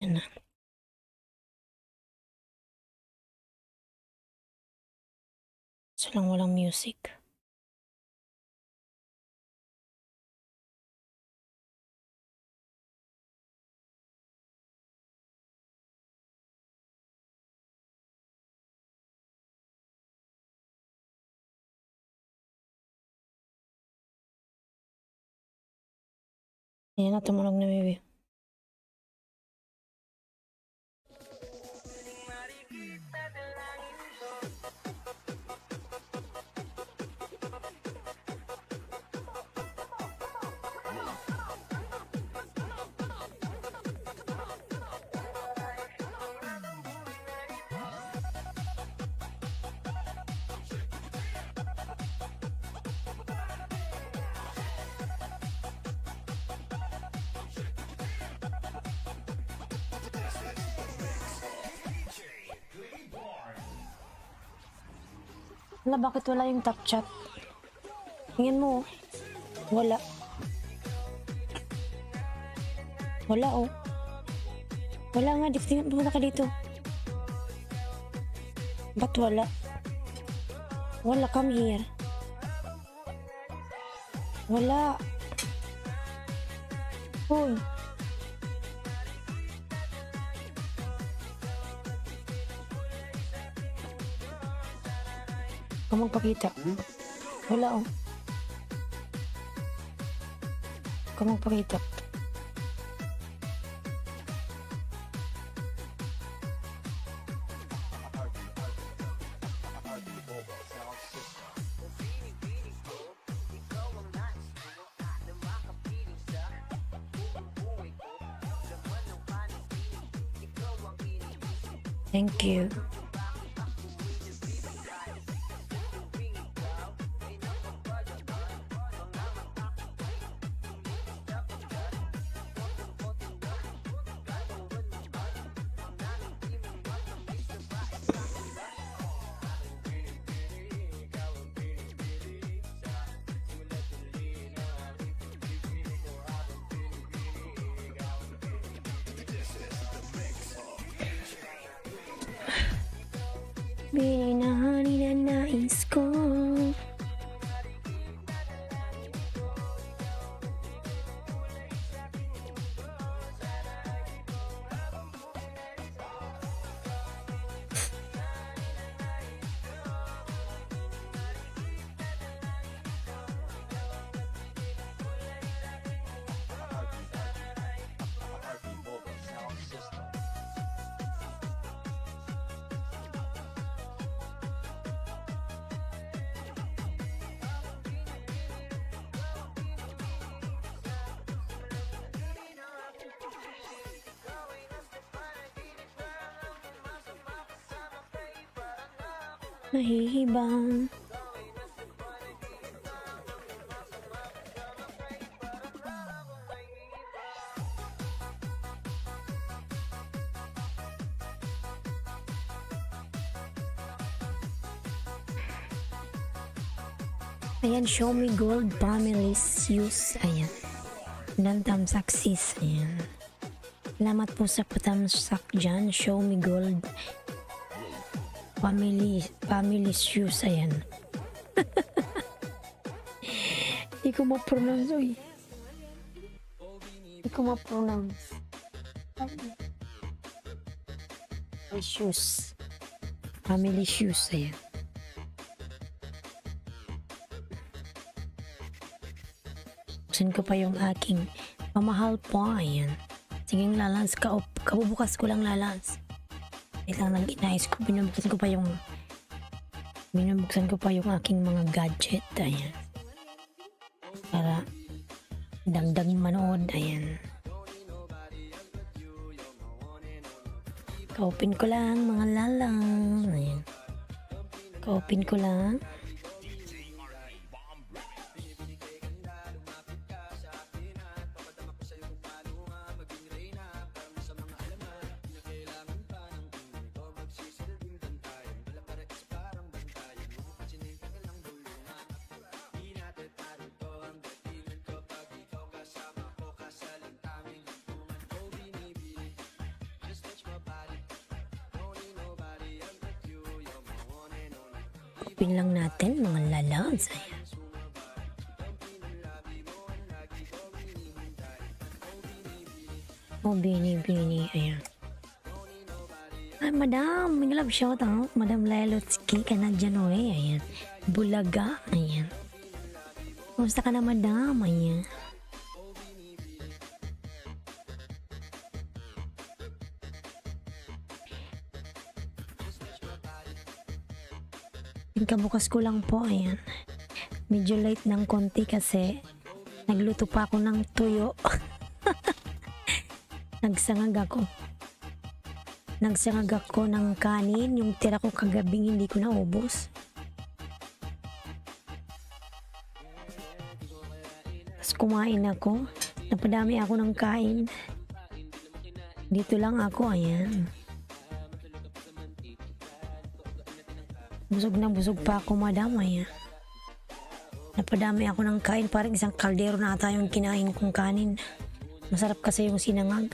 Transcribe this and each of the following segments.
Yan na. So lang walang music. Ayan na, tumunog na baby. Wala, bakit wala yung top chat? Tingin mo. Wala. Wala oh. Wala nga, tingnan mo ka dito. Ba't wala? Wala, come here. Wala. Hoy. Huwag magpakita. Wala oh. Huwag magpakita. Thank you. Binahani na nais ko. Mahihibang. Ayan, show me gold families use. Ayan. Dandam success. Ayan. Salamat po sa patamsak dyan. Show me gold family shoes. Ayan. Hindi ko ma-pronounce. Uy. Hindi ko ma-pronounce. Shoes. Family shoes. Ayan. Buksan ko pa yung aking pamahal po. Ayan. Sige, lalans. Kabubukas ko lang lalans. Lang nang inayos ko, binubuksan ko pa yung aking mga gadget. Ayan. Para dagdag manood. Ayan. Kaupin ko lang mga lalang. Ayan. Kaupin ko lang. open lang natin mga lalads. Ayan. Oh, bini. Ayan. Ay, madam. May love shout out. Madam Lelotski ka na dyan, oy. Ayan. Bulaga. Ayan. Kumusta ka na, madam? Ayan. Kabukas ko lang po, ayan. Medyo late ng konti kasi nagluto pa ako ng tuyo. Nagsangag ako ng kanin, yung tira ko kagabing hindi ko naubos. Tapos kumain ako, napadami ako ng kain. Dito lang ako, ayan. Busog na busog pa ako, madam. Ayan. Napadami ako ng kain. Parang isang kaldero na ata yung kinain kong kanin. Masarap kasi yung sinangag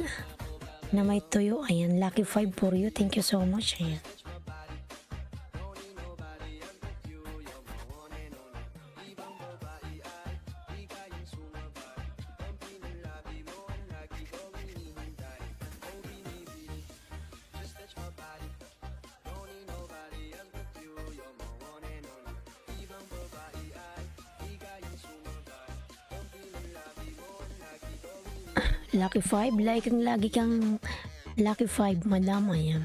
na may tuyo. Ayan. Lucky 5 for you. Thank you so much. Ayan. Lucky 5, lagi kang Lucky 5, madam. Ayan.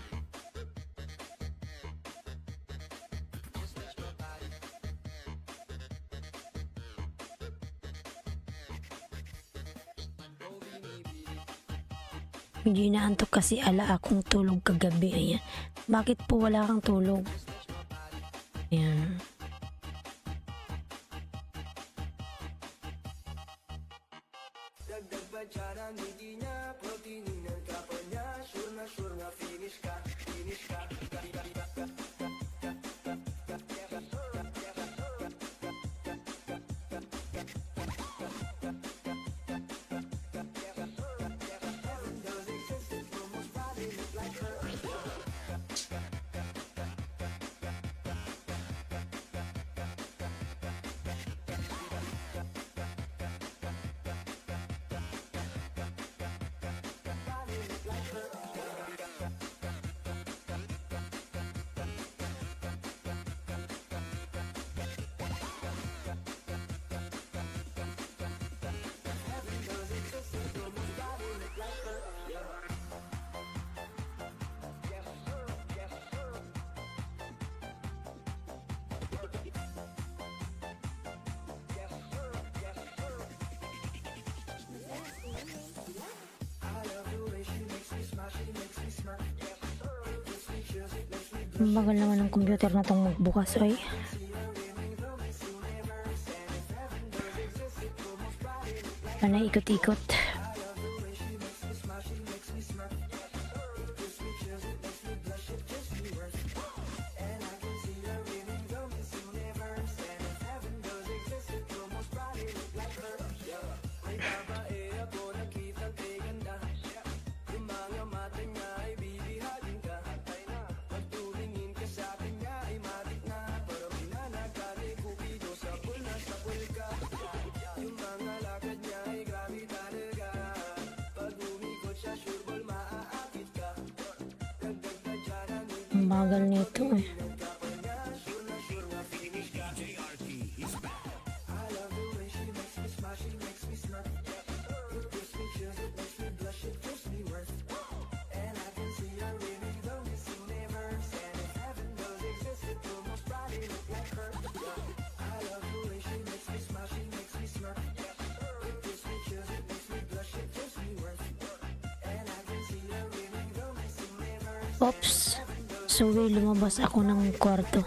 Medyo inaantok kasi ala akong tulog kagabi. Ayan. Bakit po wala kang tulog? Ayan. Ang bagal naman ng computer na tong magbukas, oy. Panay ikot-ikot. Ang bagal nito eh. Oops. So, lumabas ako ng kwarto.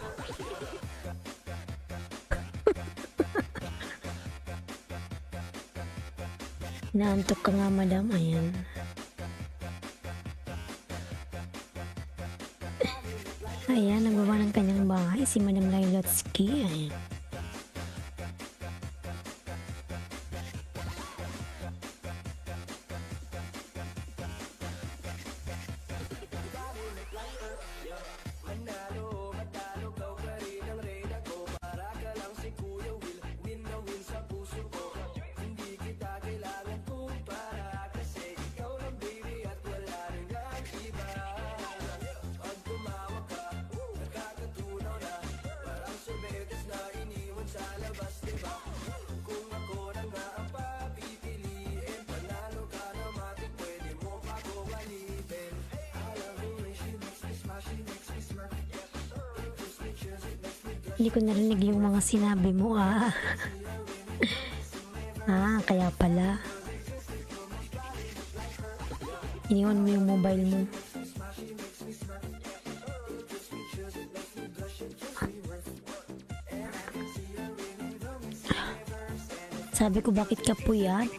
Naantok ka nga, madam. Ayan. Ayan, nagbaba ng kanyang bahay si Madam Lailotsky. Ayan. Hindi ko narinig yung mga sinabi mo ah. Kaya pala. Iniwan mo yung mobile mo. Sabi ko bakit ka puyat?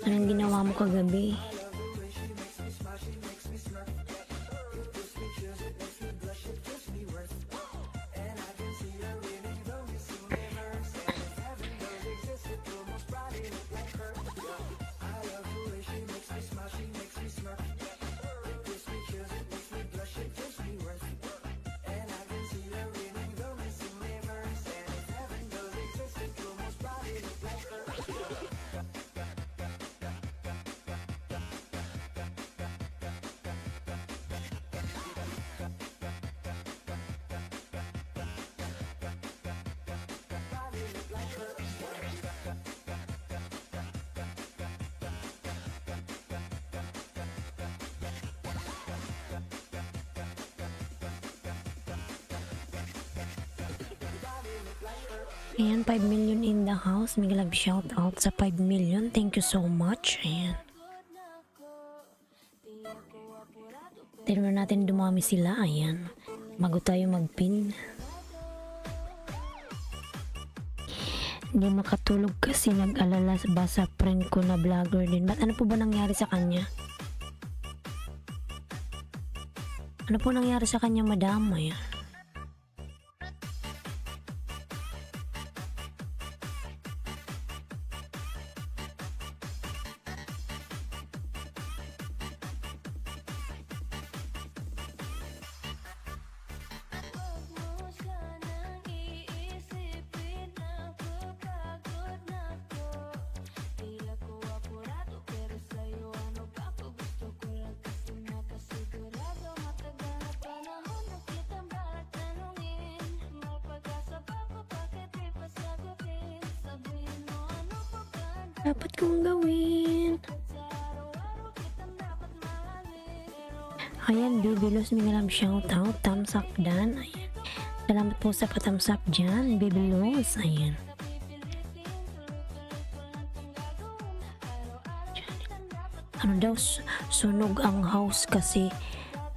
Anong ginawa mo kagabi? Ayan, 5 million in the house. Mega love shout out sa 5 million. Thank you so much. Ayan. Tignan natin dumami sila. Ayan. Bago tayo magpin. Hindi makatulog kasi nag-alala ba sa friend ko na vlogger din. Ba't ano po ba nangyari sa kanya? Ano po nangyari sa kanya, madam? Ayan. Dapat kong gawin. Ayan, Baby Luz, Mega love shout out. Thumbs up dan. Ayan. Salamat po sa pa-thumbs up dyan, Baby Luz. Ayan. Ano daw, sunog ang house kasi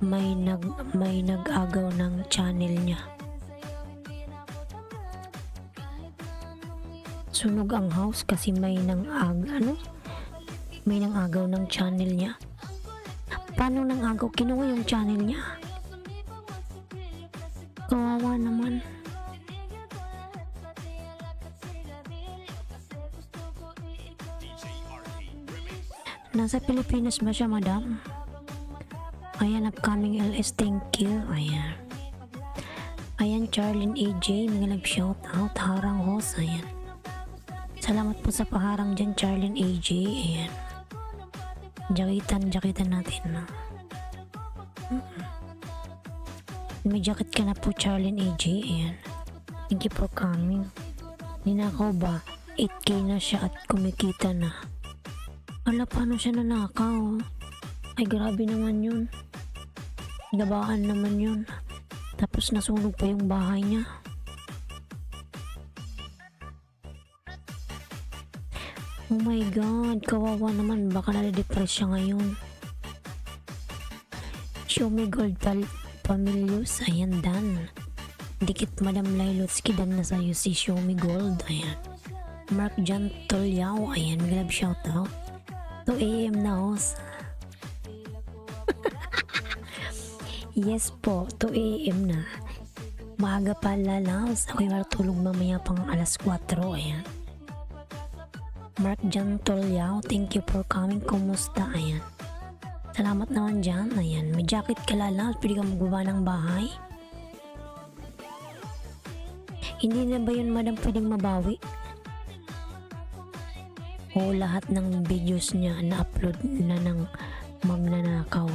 may nag-agaw ng channel niya. Sunog ang house kasi may nang-agaw ng channel niya. Paano nang-agaw? Kinuha yung channel niya. Kawawa naman. Nasa Pilipinas ba siya, madam? Ayan, upcoming LS, thank you. Ayan. Ayan, Charlene AJ, mga love shout out. Harang host, ayan. Salamat po sa paharang dyan, Charlene AJ. Ayan. Jaketan natin. No? May jacket ka na po, Charlene AJ. Ayan. Thank you for coming. Ninakaw ba? 8K na siya at kumikita na. Ala, paano siya nanakaw? Ay, grabe naman yun. Gabaan naman yun. Tapos nasunog pa yung bahay niya. Oh my God, kawawa naman. Baka nade-depress siya ngayon. Show me gold pamilyos. Ayan, Dan. Dikit Madam Lailotsky, Dan na sa'yo si Show me gold. Ayan. Mark John Tolyaw. Ayan, may love shout out. 2 AM na, host. Yes po, 2 AM na. Maaga pa lalaos. Ako'y matulog mamaya pang alas 4. Ayan. Mark John Tolyaw, thank you for coming. Kumusta? Ayan. Salamat naman dyan. Ayan. May jacket ka lalaos. Pwede ka magbaba ng bahay. Hindi na ba yun, madam, pwedeng mabawi? O lahat ng videos niya na-upload na ng magnanakaw?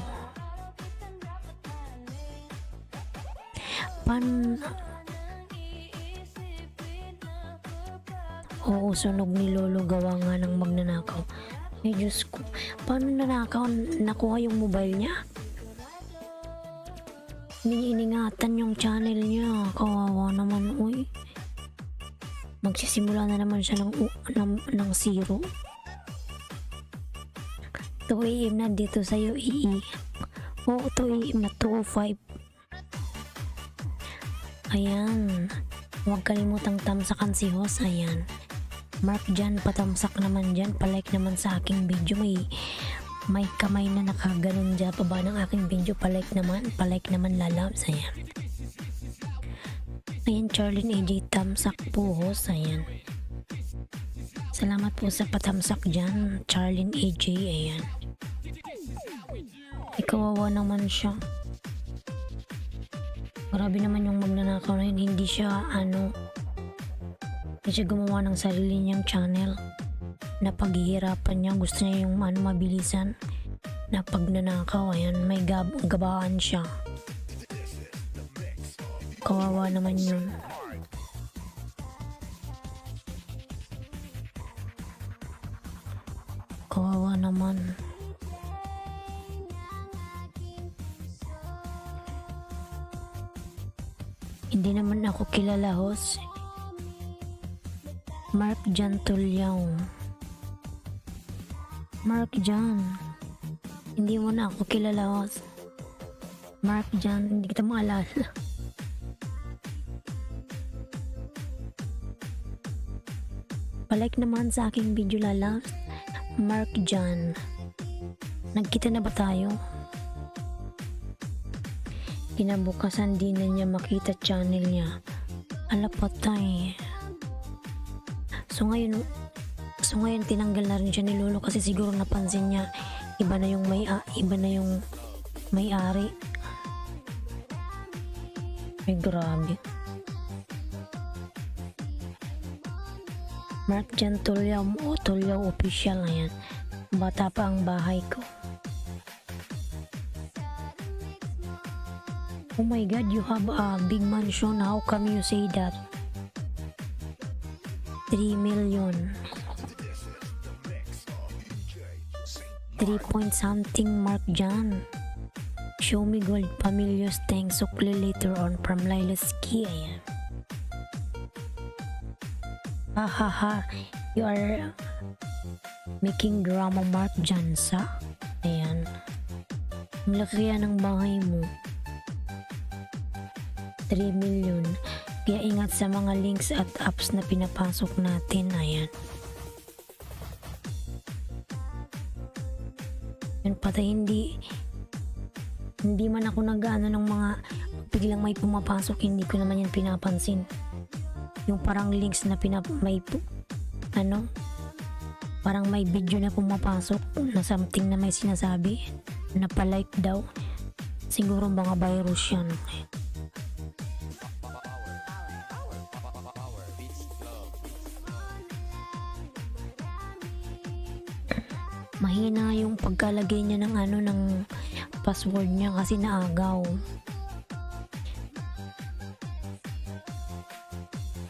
Oo, sunog ni Lolo gawa nga ng magnanakaw. Ay, Diyos ko. Paano nanakaw? Nakuha yung mobile niya? Hindi niya iningatan yung channel niya. Kawawa naman, uy. Magsisimula na naman siya ng zero. 2 AM na dito sa UAE. Oo, 2 AM na 2:05. Ayan. Huwag kalimutang tamsakan si host. Ayan. Mark dyan, patamsak naman dyan. Palike naman sa aking video. May kamay na nakaganon dyan pa ba ng aking video. Palike naman lalabs. Ayan. Ayan, Charlene AJ tamsak po host. Ayan. Salamat po sa patamsak dyan, Charlene AJ. Ayan. Ikawawa naman siya. Grabe naman yung magnanakaw na yun. Hindi siya gumawa ng sarili niyang channel na paghihirapan niya. Gusto niya yung mabilisan na pagnanakaw. Ayan, may gabaan siya. Kawawa naman yun. Kawawa naman. Hindi naman ako kilala host. Mark Jan Tulyaw. Mark Jan. Hindi mo na ako kilala host. Mark Jan, hindi kita maalala. Palike naman sa aking video lalabs. Mark Jan. Nagkita na ba tayo? Kinabukasan din na niya makita channel niya. Ala patay. So ngayon tinanggal na rin siya ni Lolo kasi siguro napansin niya iba na yung may-ari. Ay grabe. Mark Jan Tulyaw o Tulyaw official. Ayan. Bata pa ang bahay ko. Oh my god, you have a big mansion. How come you say that? 3 million. 3 point something Mark Jan. Show me gold pamilyos thanks sukli later on from Lilaski. Ayan. Hahaha, you are making drama Mark Jan sa. Ayan. Ang laki yan ng bahay mo. 3 million. Kaya ingat sa mga links at apps na pinapasok natin. Ayan. Yan patay, hindi man ako nag-ano ng mga biglang may pumapasok, hindi ko naman yan pinapansin. Yung parang links na parang may video na pumapasok na something na may sinasabi na palike daw. Siguro mga virus yan. Mahina yung pagkalagay niya ng password niya kasi naagaw.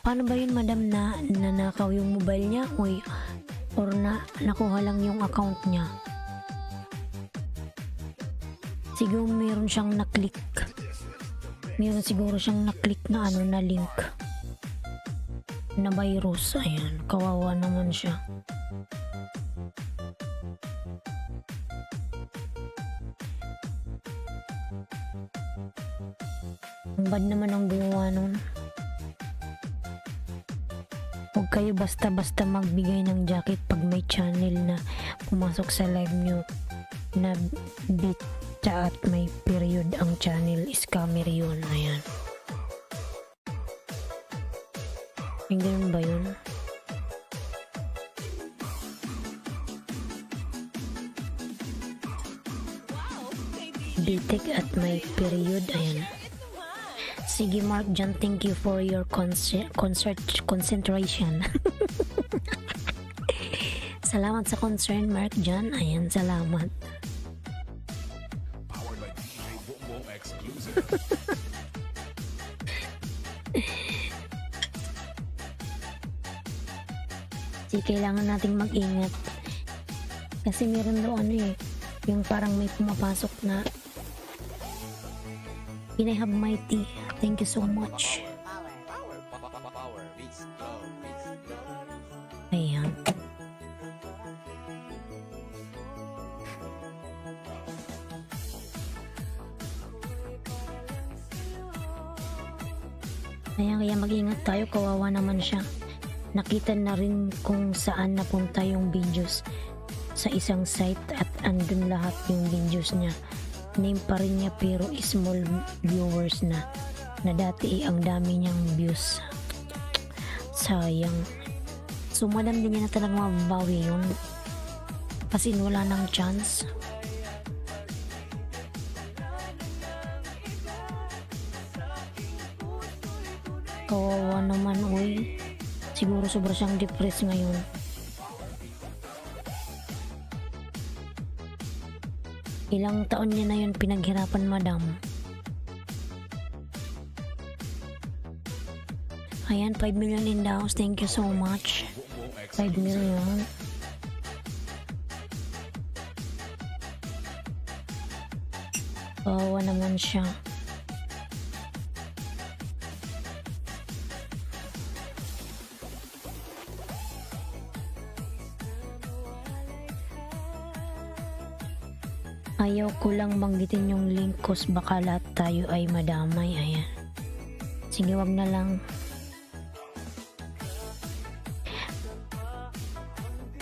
Paano ba yun, madam, na nanakaw yung mobile niya or nakuha lang yung account niya? Siguro meron siyang na-click. Meron siguro siyang na-click na na link na virus. Ayan, kawawa naman siya. Ang bad naman ang gumawa nun. Huwag kayo basta-basta magbigay ng jacket pag may channel na pumasok sa live nyo na bita at may period ang channel. Scammer yun. Ayan. Yung ganun ba yun? Bitik at may period. Ayan. Sige Mark Jan, thank you for your concentration. Salamat sa concern Mark Jan. Ayan, salamat. Sige, kailangan nating mag-ingat. Kasi meron daw yung parang may pumapasok na Pinay Hub Mighty, thank you so much. Ayan. Kaya mag-ingat tayo, kawawa naman siya. Nakita na rin kung saan napunta yung videos sa isang site at andun lahat yung videos niya. Name pa rin niya pero small viewers na dati ang dami niyang views. Sayang. So madam din niya na talagang mababawi yun kasi wala nang chance. Kawawa naman, uy. Siguro sobra siyang depressed ngayon. Ilang taon niya na yun pinaghirapan, madam. Ayan, 5 million in the house. Thank you so much. 5 million. Kawawa naman siya. Ayaw ko lang banggitin yung link cause baka lahat tayo ay madamay. Ayan. Sige, wag na lang.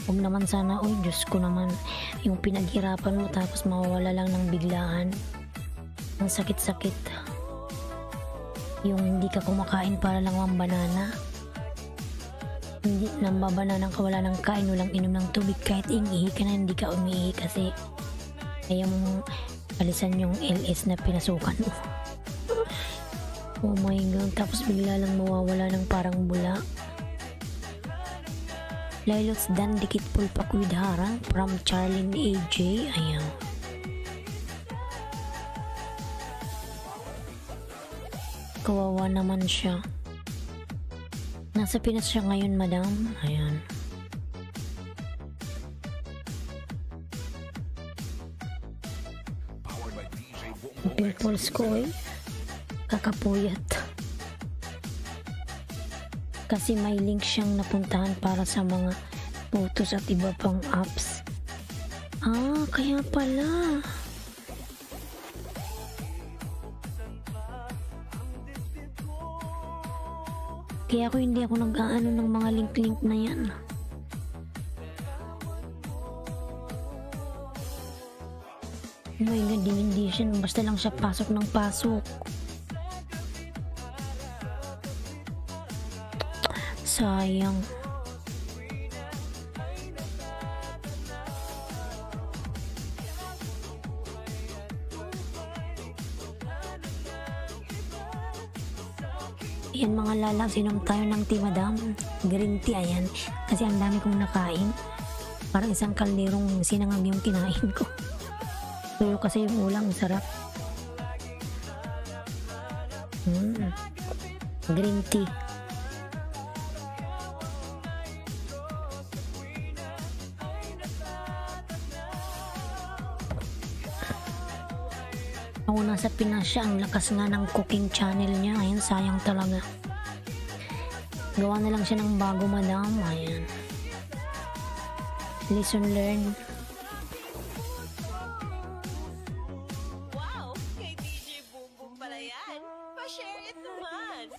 Wag naman sana. Uy, Diyos ko naman. Yung pinaghirapan mo tapos mawawala lang ng biglaan. Ang sakit-sakit. Yung hindi ka kumakain para lang ang banana. Hindi nang babananang ka, wala ng kain, walang inom ng tubig. Kahit iihi ka na, hindi ka umiihi kasi ayaw mong alisan yung LS na pinasukan mo. Oh my god, tapos bigla lang mawawala ng parang bula. Lilots Dan Dikit Pulpak with Harang from Charlene AJ. Ayan. Kawawa naman siya. Nasa Pinas siya ngayon, madam. Ayan. Pimples ko eh. Kakapuyat. Kasi may link siyang napuntahan para sa mga photos at iba pang apps. Ah, kaya pala. Kaya hindi ako nag-aano ng mga link-link na yan. Oh my god, hindi siya. Basta lang siya pasok ng pasok. Sayang. Ayan mga lalabs, inom tayo ng tea, madam. Green tea, ayan. Kasi ang dami kong nakain. Parang isang kalderong sinangag yung kinain ko. Pero kasi yung ulang sarap. Green tea. Ako nasa Pinas siya, ang lakas nga ng cooking channel niya. Ayan, sayang talaga. Gawa na lang siya ng bago, madam. Ayan. Lesson learned. Wow! Kay DJ Boom Boom pala yan. Pa-share it naman.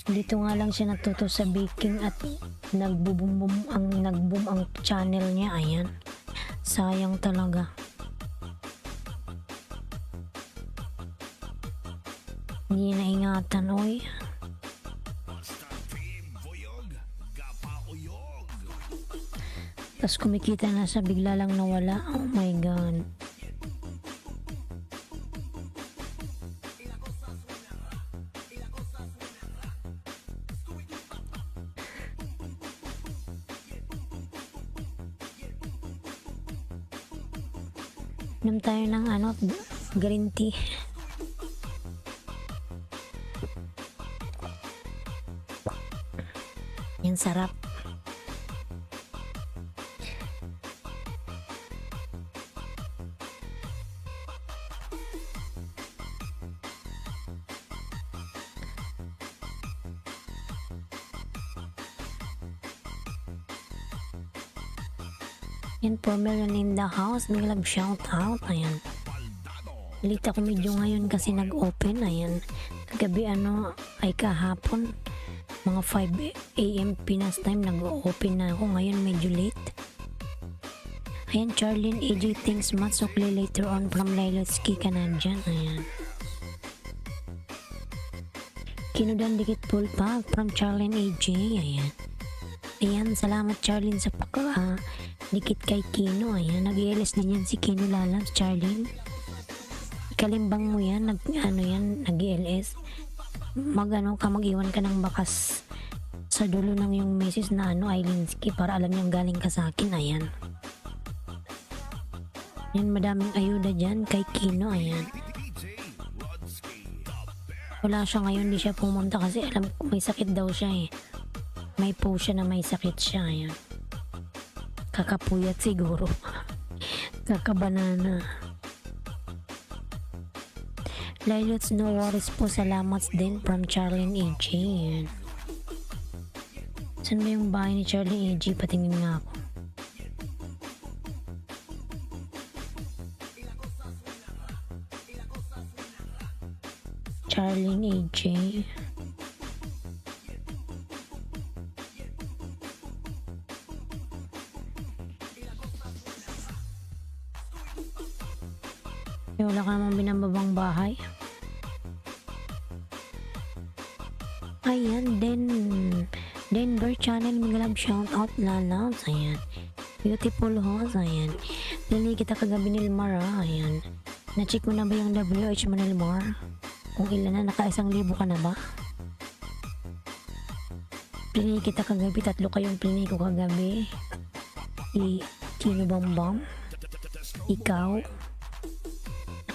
Dito nga lang siya natuto sa baking at nagboom ang channel niya. Ayan. Sayang talaga. Hindi naingatan, oy. Tapos kumikita na sa bigla lang nawala. Oh my god. Inom tayo ng green tea. Yan, sarap. Yan po, meron in the house. Big love shout out. Ayan. Late ako medyo ngayon kasi nag-open. Ayan. Kagabi ay kahapon. Mga 5 AM Pinas time nag-open na ako. Ngayon medyo late. Ayan, Charlene AJ thanks much. Sukli later on from Lailotsky Canadian. Ayan. Kinudan dikit full pack from Charlene AJ. Ayan. Ayan, salamat Charlene sa dikit kay Kino. Ayan, nag-ELS din yan si Kino Lalabs, Charlene. Ikalimbang mo yan, nag-ELS. Mag-iwan ka ng bakas sa dulo ng yung message na Ailinski para alam niyang galing ka sa akin. Ayan. Yan, madaming ayuda dyan kay Kino. Ayan. Wala siya ngayon, di siya pumunta kasi alam ko may sakit daw siya eh. May post siya na may sakit siya. Ayan. Kakapuyat siguro. Kakabanana. Lailots, no worries po. Salamat din from Charlene AJ. Ayan. Saan ba yung bahay ni Charlene AJ? Patingin nga ako. Charlene AJ. Wala ka namang binababang bahay. Ayan, Denver channel, migalab shout out Lalabs. Ayan. Beautiful host. Ayan. Lili kita kagabi ni Elmar. Ayan. Na-check mo na ba yung WH mo ni Elmar? Kung ilan na, naka 1,000 ka na ba? Plini kita kagabi, 3 kayong plini ko kagabi. Kino Bambam, ikaw,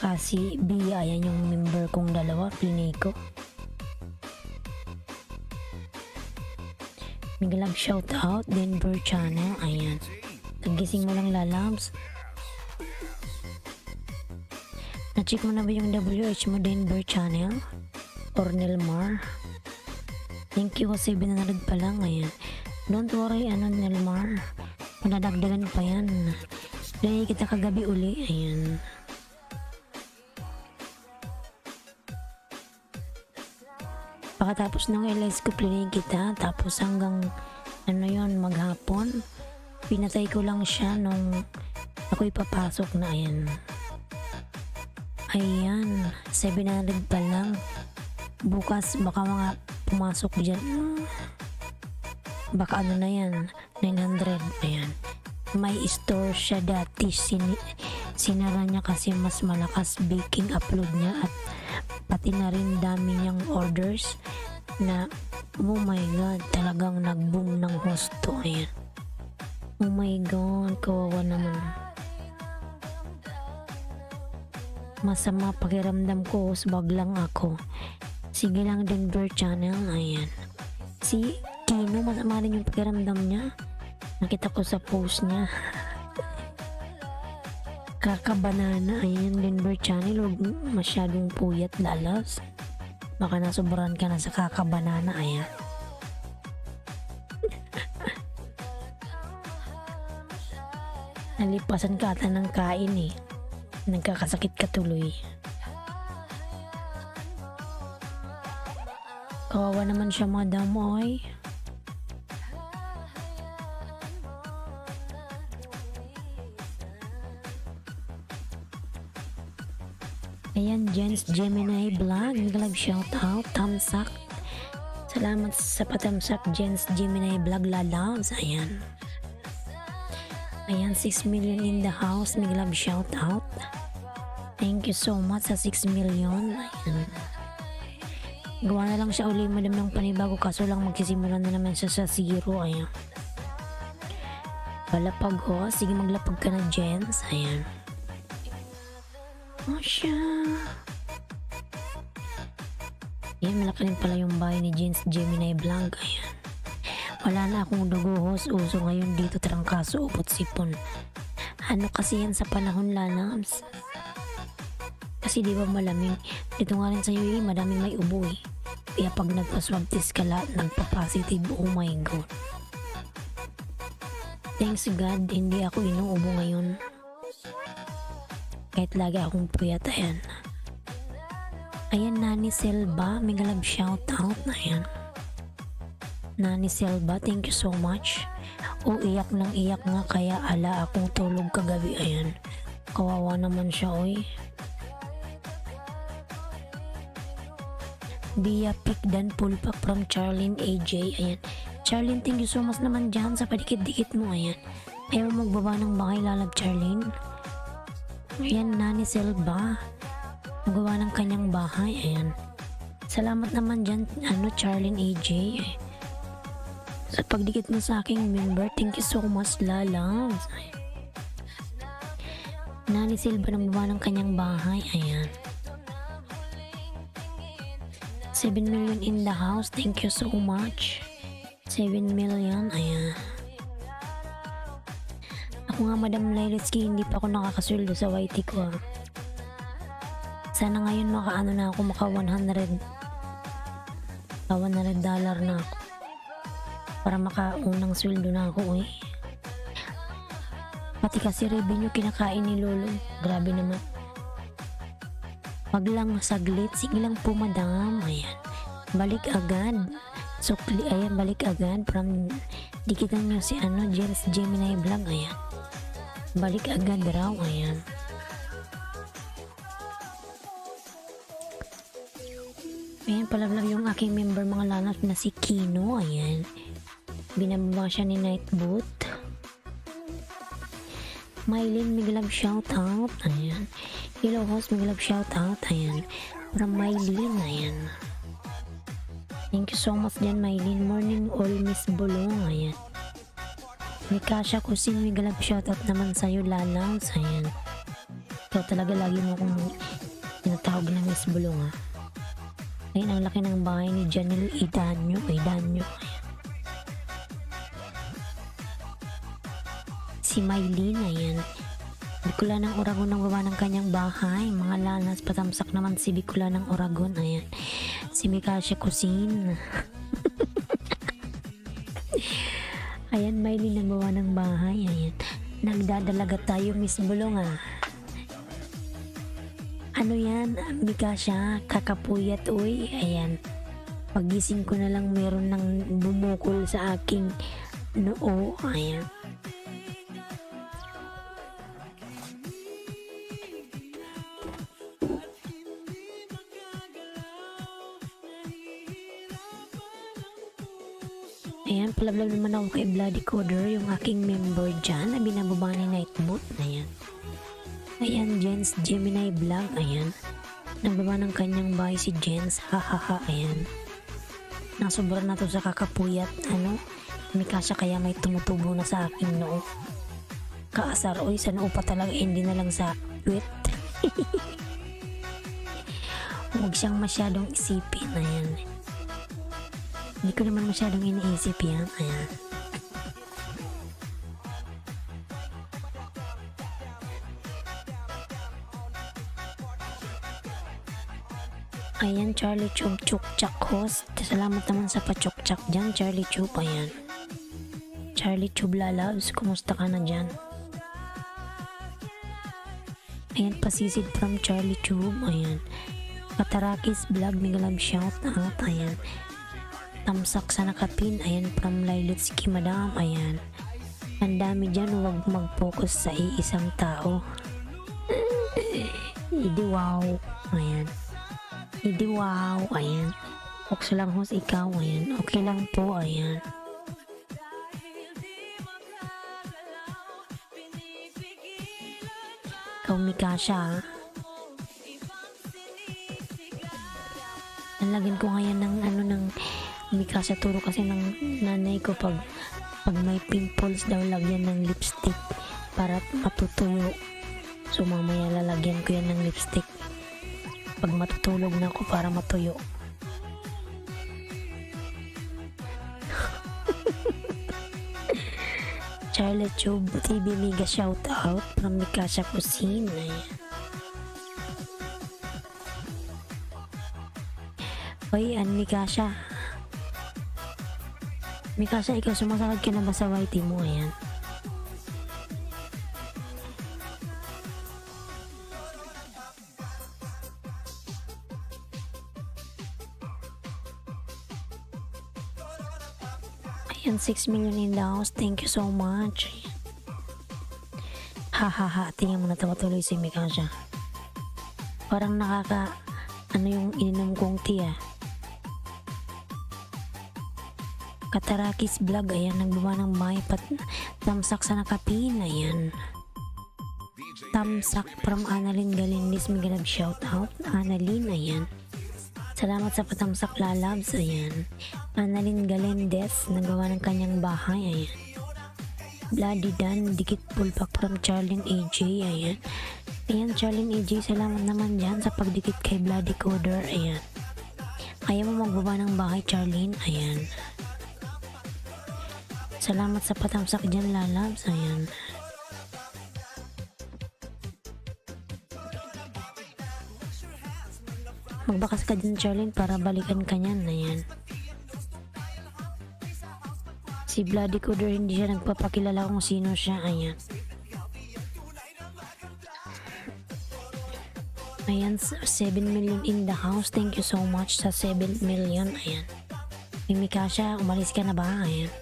kasi Bia, ayan yung member kong dalawa, plini ko. Migalab shout out, Denver channel, ayan. Kagising mo lang Lalabs. Na-check mo na ba yung WH mo Denver channel? Ornel Mar. Thank you Jose, 700 pa lang, ayan. Don't worry, Nelmar. Madadagdagan pa yan. Play kita kagabi uli, ayan. Pagkatapos ng LS ko, play kita. Tapos hanggang maghapon. Pinatay ko lang siya nung ako'y papasok na, ayan. Ayan, 700 pa lang. Bukas baka mga pumasok dyan. Baka na yan, 900. Ayan. May store siya dati. Sinara niya kasi mas malakas baking upload niya at pati na rin dami niyang orders na oh my god, talagang nag-boom ng husto. Ayan. Oh my god, kawawa naman. Masama pakiramdam ko, usbag lang ako. Sige lang Denver channel, ayan. Si Kino, masama rin yung pakiramdam niya. Nakita ko sa post niya. Kakabanana, ayan Denver channel. Huwag masyadong puyat Lalabs. Baka nasobrahan ka na sa kakabanana, ayan. Nalipasan ka ata ng kain eh. Nagkakasakit ka tuloy. Kawawa naman siya, madam, oy. Ayan, Jens Gemini Vlog. Nag-live shout out. Tamsak. Salamat sa patamsak, Jens Gemini Vlog Lalabs. Ayan. Ayan, 6 million in the house. Nag-live shout out. Thank you so much sa 6 million. Ayan. Gawa na lang siya uli, madam, ng panibago. Kaso lang magsisimula na naman siya sa 0. Ayan. Palapag ho. Sige, maglapag ka na, Jens. Ayan. Oh, siya. Yan, malaki rin pala yung bahay ni Jens Gemini Vlog. Ayan. Wala na akong dugo, uso ngayon dito, trangkaso, upot sipon. Ano kasi yan sa panahon, lalams? Kasi di ba malamig? Dito nga rin sa UAE, madaming may ubo eh. Kaya pag nagpa-swab test ka lahat, nagpa-positive, oh my God. Thanks God, hindi ako inuubo ngayon. Kahit lagi akong puyat, ayan. Ayan, Nani Selva, mega love shoutout. Ayan. Nani Selva, thank you so much. O, iyak nang iyak nga, kaya ala akong tulog kagabi. Ayan. Kawawa naman siya, oy. Bia Pick Dan Pulpak from Charlene AJ. Ayan. Charlene, thank you so much naman dyan sa padikit-dikit mo. Ayan. Ayaw magbaba ng bahay, lalab Charlene. Ayan, Nani Selva. Nagawa ng kanyang bahay. Ayan. Salamat naman dyan, Charlene AJ. Sa pagdikit mo sa aking member, thank you so much, lalabs. Nani Silva nagawa ng kanyang bahay. Ayan. 7 million in the house. Thank you so much. 7 million. Ayan. Ako nga, Madam Lailitsky, hindi pa ako nakakasweldo sa YT ko. Sana ngayon makaano na ako, maka $100 na ako. Para makaunang sweldo na ako eh. Pati kasi revenue kinakain ni Lolo. Grabe naman. Wag lang saglit. Sige lang po, madam. Ayan. Balik agad. Sukli. Ayan, balik agad. From dikitan nyo si Jens Gemini Vlog. Ayan. Balik agad raw. Ayan. Ayan, palablag yung aking member mga lanas na si Kino. Ayan. Binababa siya ni Nightboot. Mylene, miglab shoutout. Ayan. Hello host, miglab shoutout. Ayan. From Mylene. Ayan. Thank you so much dyan, Mylene. Morning all, Miss Bulong. Ayan. Mikasha Kusin, miglab shoutout naman sa'yo, lalams. Ayan. Ikaw talaga lagi mo akong tinatawag na Miss Bulong, ha. Ayun, ang laki ng bahay ni Janelle Idanyo. Ayan. Si Mylene, ayan. Bicula ng Oragon ang baba ng kanyang bahay. Mga lanas, patamsak naman si Bicula ng Oragon. Ayan. Si Mikasha Kusin. Ayan, Mylene ang baba ng bahay. Ayan. Nagdadalaga tayo, Miss Bulong, ah. Ano yan, Mikasha? Kakapuyat, uy. Ayan. Pagising ko na lang meron ng bumukol sa aking noo. Ayan. Ayan, palablag naman ako kay Bloody Coder, yung aking member dyan na binababa ni Nightboot. Ayan. Ayan, Jens Gemini Vlog. Ayan. Nagbaba ng kanyang bahay si Jens. Hahaha. Ayan. Nasobra na to sa kakapuyat. Mikasha, kaya may tumutubo na sa aking noo. Kaasar. Oy, sa noo pa talaga. Hindi na lang sa wit. Huwag siyang masyadong isipin. Ayan. Hindi ko naman masyadong iniisip yan. Ayan. Ayan, Charlie Chub Chukchak host. Salamat naman sa pa-chukchak dyan, Charlie Chub. Ayan. Charlie Chub lalabs, kumusta ka na dyan? Ayan, pasisid from Charlie Chub. Ayan. Katarakis vlog, migalab shout out. Ayan. Tamsak sa nakapin. Ayan, from Lailitsky madam. Ayan. Ang dami dyan, huwag mag-focus sa iisang tao. Idi wow. Ayan. Hindi wow, ayan. Okay lang host, ikaw, ayan. Okay lang po, ayan. Ikaw, Mikasha, nalagyan ko ngayon ng ng Mikasha, turo kasi ng nanay ko pag may pimples daw, lagyan ng lipstick para matutuyo. So mamaya lalagyan ko yan ng lipstick pag matutulog na ako para matuyo. Charlotte Tube TV mega shout out from Mikasha Kusina. Oy, Mikasha. Mikasha, ikaw sumasakad ka na ba sa YT mo? Ayan. Ayan, 6 million in the house. Thank you so much. Hahaha, tingnan mo na tuloy si Mikasha. Parang ano yung ininom kong tea. Katarakis vlog, ayan, nagbaba ng may tamsak sa nakapin, ayan. Tamsak from Annalyn Galindis, mega love shout out. Annalyn, ayan. Salamat sa patamsak lalabs, ayan. Annalyn Galindez, nagawa ng kanyang bahay, ayan. Bloody Dan, dikit pulpak from Charlene AJ, ayan. Ayan, Charlene AJ, salamat naman dyan sa pagdikit kay Bloody Coder, ayan. Kaya mo magbaba ng bahay, Charlene, ayan. Salamat sa patamsak dyan, lalabs, ayan. Magbakas ka dyan, Charlene, para balikan ka niyan, ayan. Si Bloody Coder, hindi siya nagpapakilala kung sino siya, ayan. Ayan, 7 million in the house. Thank you so much sa 7 million, ayan. Mikasha, umalis ka na ba, ayan.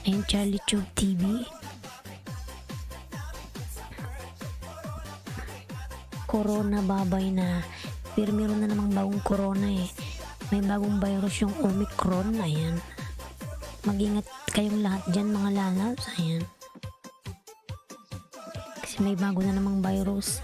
Ayan, Charlie Tube TV. Corona babay na. Pero meron na namang bagong corona eh. May bagong virus yung Omicron. Ayan. Mag-ingat kayong lahat dyan mga lalabs. Ayan. Kasi may bago na namang virus.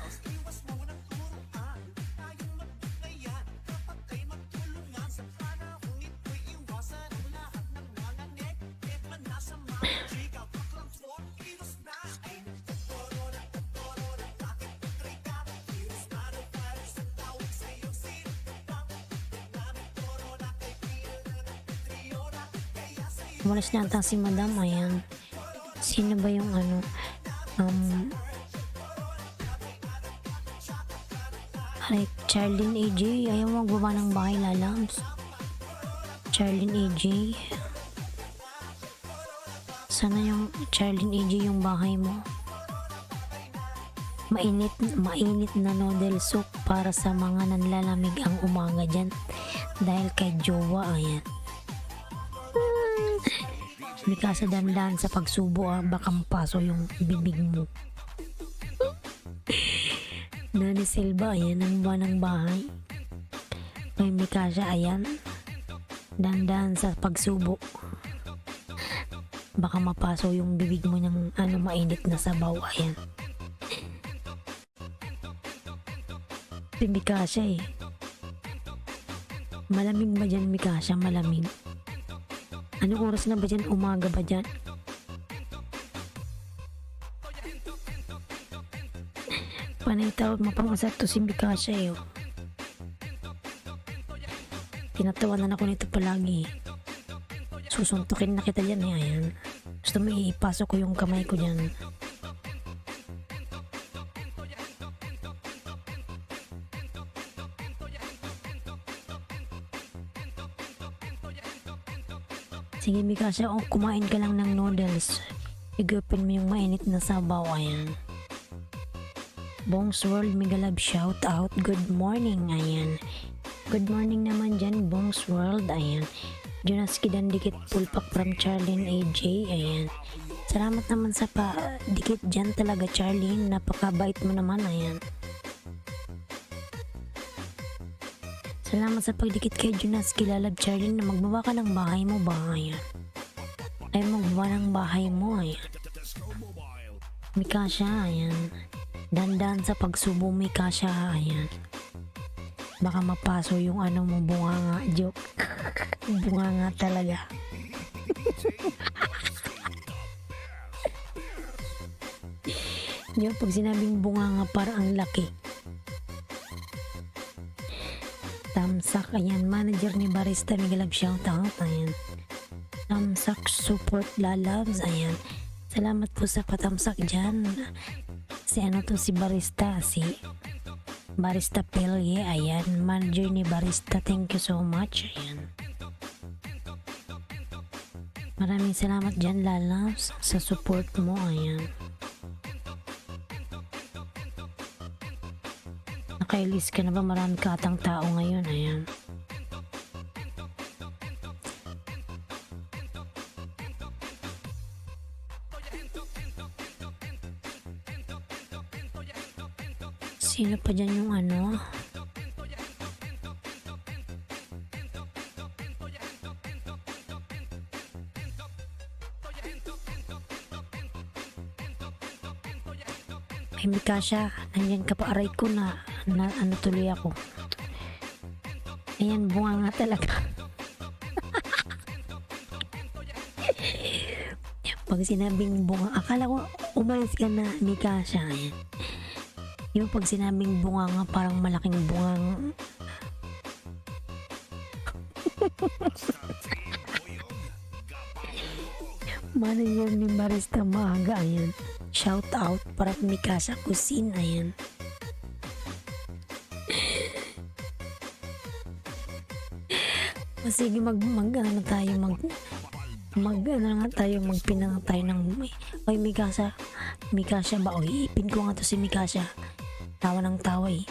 Umalis na ata si Madam, ayan. Sino ba yung Charlene AJ, ayaw mo magbaba ng bahay, lalabs. Charlene AJ. Sana yung Charlene AJ yung bahay mo. Mainit na noodle soup para sa mga nanlalamig ang umaga dyan. Dahil kay jowa, ayan. Mikasa, dandan sa pagsubo, baka mapaso yung bibig mo. Nani Silva, ayan ang buwan ng bahay. May Mikasa, ayan. Dandan sa pagsubo. Baka mapaso yung bibig mo ng mainit na sabaw, ayan. Si Mikasa eh. Malamig ba dyan, Mikasa? Malamig. Anong oras na ba dyan? Umaga ba dyan? Panay tawag mapang-usap to si Mikasha eh. Tinatawanan ako nito palagi. Susuntukin na kita dyan eh. Ayan. Gusto mo ipasok ko yung kamay ko dyan. Sige Mikasha, kumain ka lang ng noodles. Igupin mo yung mainit na sabaw, ayan. Bongs World, mega love shout out. Good morning, ayan. Good morning naman dyan, Bongs World, ayan. Jonas Kidandikit pulpak from Charlene AJ, ayan. Salamat naman sa dikit dyan talaga, Charlene. Napakabait mo naman, ayan. Salamat sa pagdikit kay Jonas Kilalab, Charlene, na magbaba ka ng bahay mo ba, ayan. Ay, magbaba ng bahay mo, ayan. Mikasha, ayan. Dandan sa pagsubo, Mikasha, ayan. Baka mapaso yung mo, bunganga, joke. Bunganga talaga. Yung pag sinabing bunga nga para ang laki. Tamsak, ayan, manager ni Barista Migalab, shoutout, ayan. Tamsak support lalabs, ayan. Salamat po sa patamsak dyan. Si ano to, si Barista, si Barista Pelye, ayan. Manager ni Barista, thank you so much, ayan. Maraming salamat dyan, lalabs, sa support mo, ayan. Nakailis ka na ba? Marami ka atang tao ngayon, ayan. Sino pa dyan yung ano? Ay, Mikasha, nandyan ka pa, aray ko na ano tuloy ako. Ayan, bunga nga talaga. Pag sinabing bunga, akala ko umalis ka na, Mikasha. Ayan. Yung pag sinabing bunga nga, parang malaking bungang manager ni Barista Maaga, ayan. Shout out para Mikasha Cuisine, ayan. O sige, ano tayo, magpinang tayo ng, oy, Mikasha ba, oy, ipin ko nga to si Mikasha. Tawa ng tawa eh.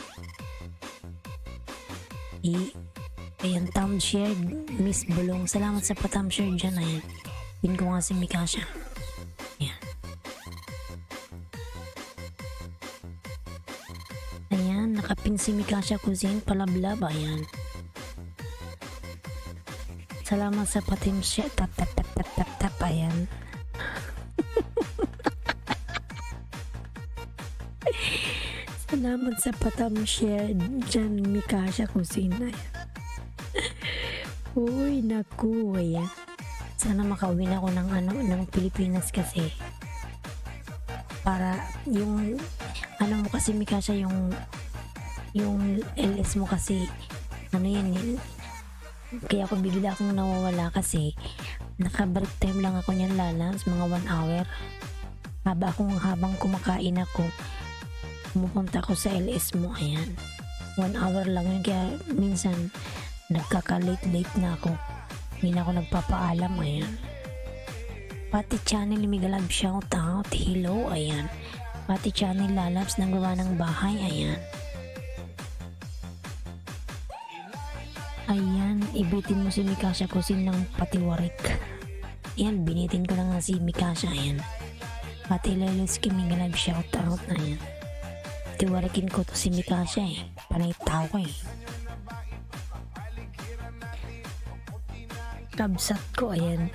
Ayan, thumb share, Miss Bulong. Salamat sa pa-thumb share dyan, ayan. Pin ko nga si Mikasha. Ayan. Ayan, nakapin si Mikasha Cuisine, palablab, ayan. Salamat sa pa-thumb share, tap, ayan. Salamat sa pa-thumb share dyan, Mikasha Cuisine. Uy, naku, ayan. Sana makauwi na ako ng Pilipinas kasi para yung ano mo kasi, Mikasha, yung LS mo kasi ano yan eh, kaya ako bigla akong nawawala kasi naka-break time lang ako niyan, lalabs, mga 1 hour habang kumakain ako, pumupunta ako sa LS mo, ayan. 1 hour lang yun, kaya minsan nagkaka-late na ako, hindi na ako nagpapaalam, ayan. Pati channel Migalab, shout out, hello, ayan. Pati channel lalabs, nagawa ng bahay, ayan. Ayan, ibitin mo si Mikasha Cuisine ng patiwarik. Ayan, binitin ko na nga si Mikasha, ayan. Pati Lelos Migalab, shout out, ayan. Tiwarikin ko to si Mikasha eh, panay tao ko eh. Kabsat ko, ayan.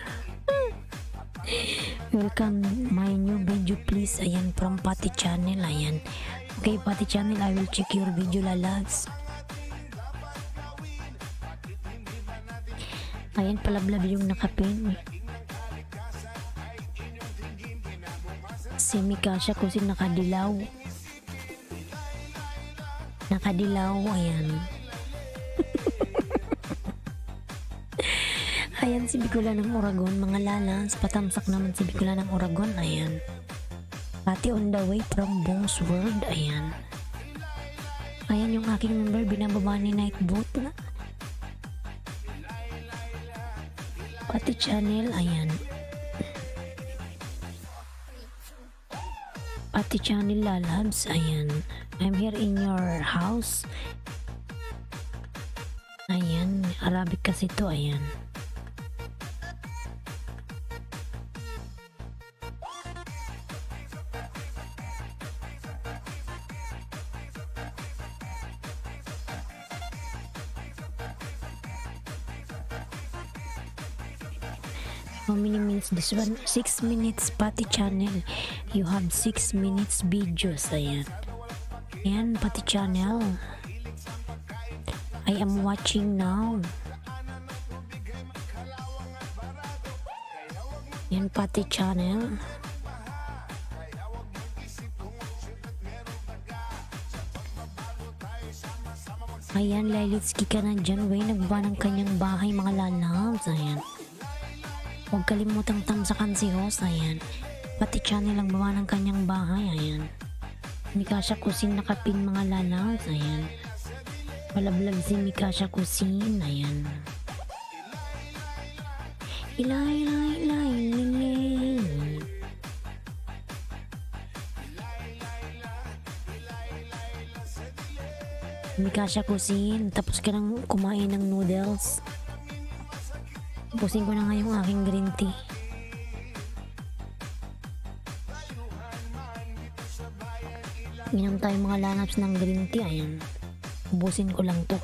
Welcome my new video, please, ayan, from Pati Channel, ayan. Okay, Pati Channel, I will check your video, lalabs. Ayan, palablab yung nakapin. Si Mikasha Cuisine nakadilaw, ayan. Ayan, si Bicula ng Oragon, mga lalas, patamsak naman si Bicula ng Oragon, ayan. Pati on the way from Bong's World, ayan. Ayan yung aking member, binababa ni Nightboat na. Pati channel, ayan. Pati channel lalabs, ayan. I'm here in your house. Ayan, Arabic kasi to, ayan. How many minutes this one? 6 minutes, Pati channel. You have 6 minutes videos, ayan. Ayan, Pati channel. I am watching now. Ayan, Pati channel. Ayan, Lilitsky ka na dyan. Way, nagba ng kanyang bahay, mga lalabs. Ayan. Huwag kalimutang tamsakan si host. Ayan. Pati channel ang bawa ng kanyang bahay. Ayan. Mikasha Kusin nakapin, mga lalabs. Ayan. Palablag si Mikasha Kusin. Ayan. Ilay, ilay, ilay, ilay. Mikasha Kusin, tapos ka nang kumain ng noodles. Tapusin ko na nga yung aking green tea. Inom tayo mga lanaps ng green tea. Ayan. Ubusin ko lang to.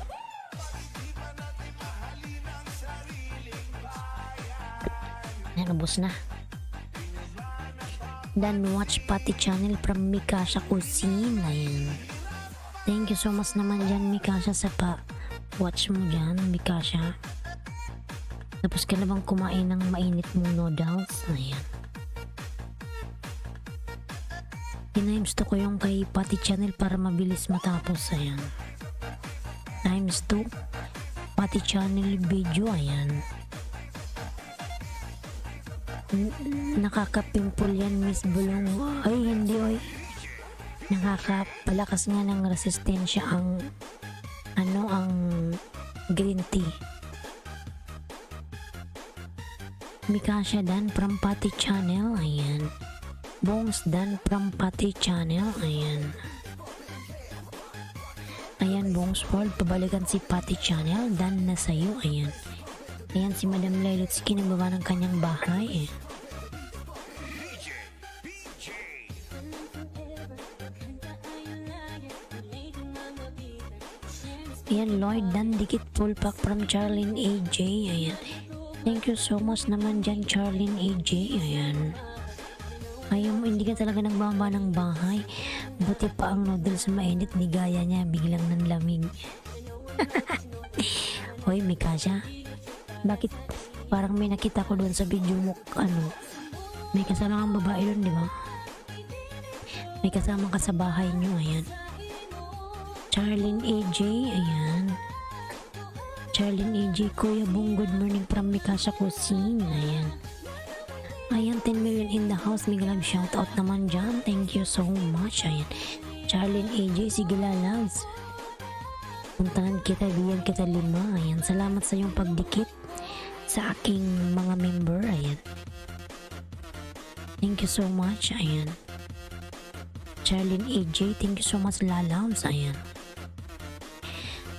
Ayan, ubos na. Dan watch pati channel from Mikasha Kusin. Ayan. Thank you so much naman dyan, Mikasha, sa pa-watch mo dyan, Mikasha. Tapos ka na bang kumain ng mainit mong noodles? Ayan. Tinimes to ko yung kay Pati Channel para mabilis matapos. Ayan. Times 2. Pati Channel video. Ayan. Nakakapimple yan, Miss Bulong. Ay, hindi, oy. Nakakapalakas nga ng resistensya ang green tea. Mikasha Dan from Pati Channel. Ayan. Bongs Dan from Pati Channel. Ayan. Ayan, Bongs World, pabalikan si Pati Channel. Dan na sa'yo. Ayan. Ayan si Madam Lilitsky nagbaba ng kanyang bahay. Ayan, Lloyd Dan dikit full pack from Charlene AJ. Ayan. Thank you so much naman dyan, Charlene AJ. Ayan. Ayaw mo, hindi ka talaga nagbaba ng bahay. Buti pa ang noodles mainit, ni gaya niya, biglang nanlamig. Hoy, Mikasha. Bakit parang may nakita ko doon sa video mo, may kasama kang babae doon, di ba? May kasama ka sa bahay niyo. Ayan. Charlene AJ, ayan. Charlene AJ, Kuya Bong, good morning from Mikasha Kusin. Ayan. Ayan, 10 million in the house. Mega love shoutout naman dyan. Thank you so much. Ayan. Charlene AJ, sige loves. Puntahan kita, biyan kita 5. Ayan. Salamat sa iyong pagdikit sa aking mga member. Ayan. Thank you so much. Ayan. Charlene AJ, thank you so much, lalams. Ayan.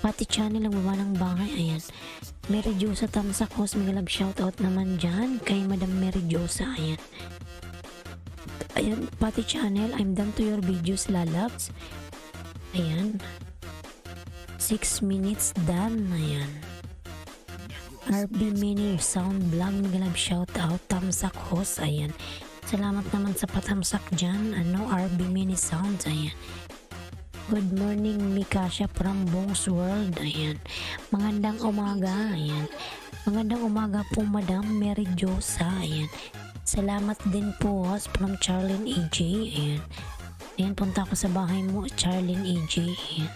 Pati Channel ang baba ng bahay. Ayan. Mary Josa Tamsak host, mega love shoutout naman dyan kay Madam Mary Josa. Ayan. Ayan, Pati Channel, I'm done to your videos, lalabs. Ayan. 6 minutes done. Ayan. RB Mini Sound Vlog, mega love shoutout, Tamsak host. Ayan. Salamat naman sa patamsak dyan. RB Mini Sounds. Ayan. Good morning, Mikasha from Bongs World. Ayan. Magandang umaga. Ayan. Magandang umaga po, Madam Mary Josa. Ayan. Salamat din po, host from Charlene AJ. Ayan. Ayan, punta ko sa bahay mo, Charlene AJ. Ayan.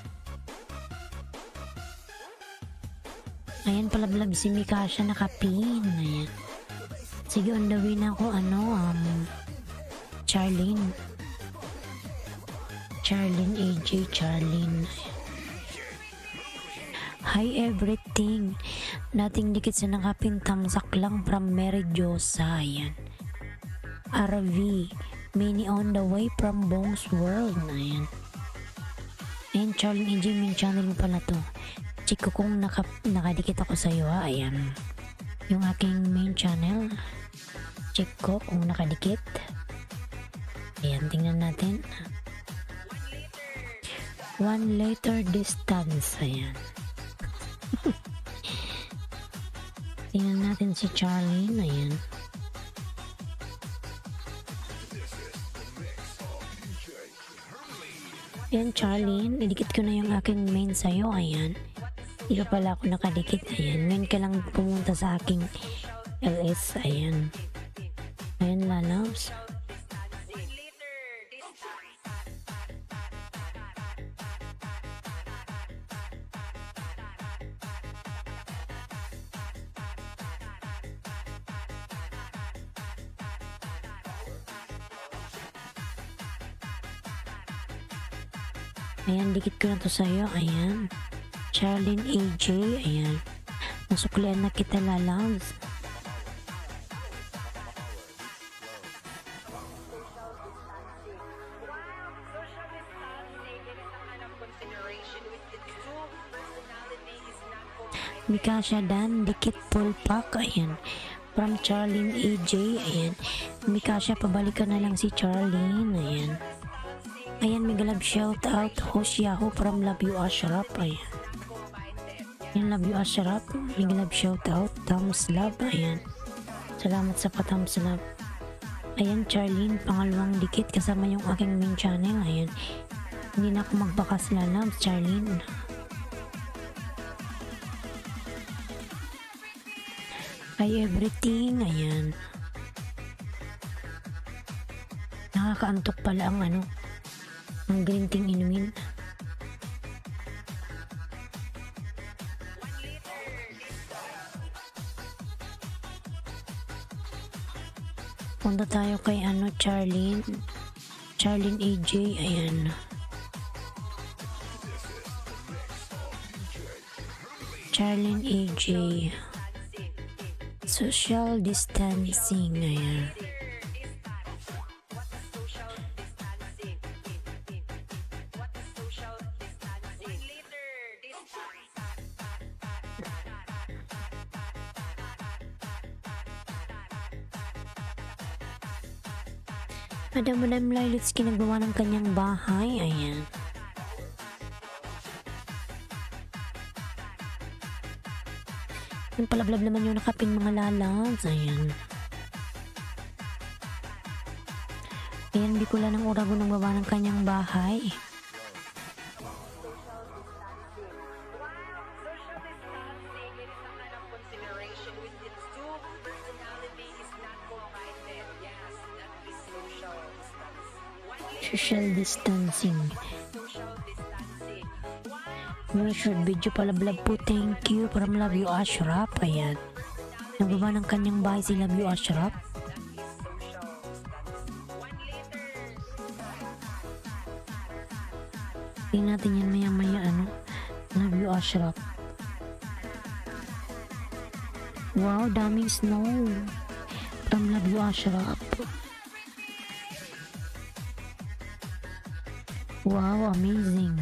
Ayan, palablag si Mikasha nakapin. Ayan. Sige, on the way na ako, Charlene AJ, Charlene. Hi everything. Dating dikit sa nakapin, tamsak lang from Mary Josa. Ayan. RV Mini on the way from Bongs World. Ayan. Ayan, Charlene AJ, main channel mo pala to. Check ko kung nakadikit ako sa'yo, ha. Ayan. Yung aking main channel. Check ko kung nakadikit. Ayan, tingnan natin. 1 liter distance. Ayan. Tingnan natin si Charlene. Ayan. Ayan, Charlene. Idikit ko na yung aking main sa'yo. Ayan. Hindi pa pala ako nakadikit. Ayan. Ngayon ka lang pumunta sa aking LS. Ayan. Ayan, lalabs. Ayan, dikit ko na to sa'yo. Ayan. Charlene AJ. Ayan. Nasuklian na kita, lalabs. Mikasha Dan, dikit full pack. Ayan. From Charlene AJ. Ayan. Mikasha, pabalikan na lang si Charlene. Ayan. Ayan, mega love shout out. Host Yahoo from Love You Ashraf. Ayan. Ayan, Love You Ashraf. Mega love shout out. Thumbs love. Ayan. Salamat sa pa-thumbs love. Ayan, Charlene, pangalawang dikit kasama yung aking main channel. Ayan. Hindi na ako magbakas, lalabs, Charlene. Ay, everything. Ayan. Nakakaantok pala ang ang green tea inumin. Punta tayo kay Charlene. Charlene AJ. Ayan. Charlene AJ. Social distancing. Ayan. Madam Lailitsky naggawa ng kanyang bahay. Ayan. Yung palablab naman yung nakapin mga lalabs. Ayan. Ayan, Bicol ng Uragon nang baba ng kanyang bahay. Social distancing. May short video palablab po. Thank you from Love You Ashraf. Ayan. Nagbaba ng kanyang bahay si Love You Ashraf. Tingnan natin yan maya maya Love You Ashraf. Wow, daming snow from Love You Ashraf. Wow, amazing.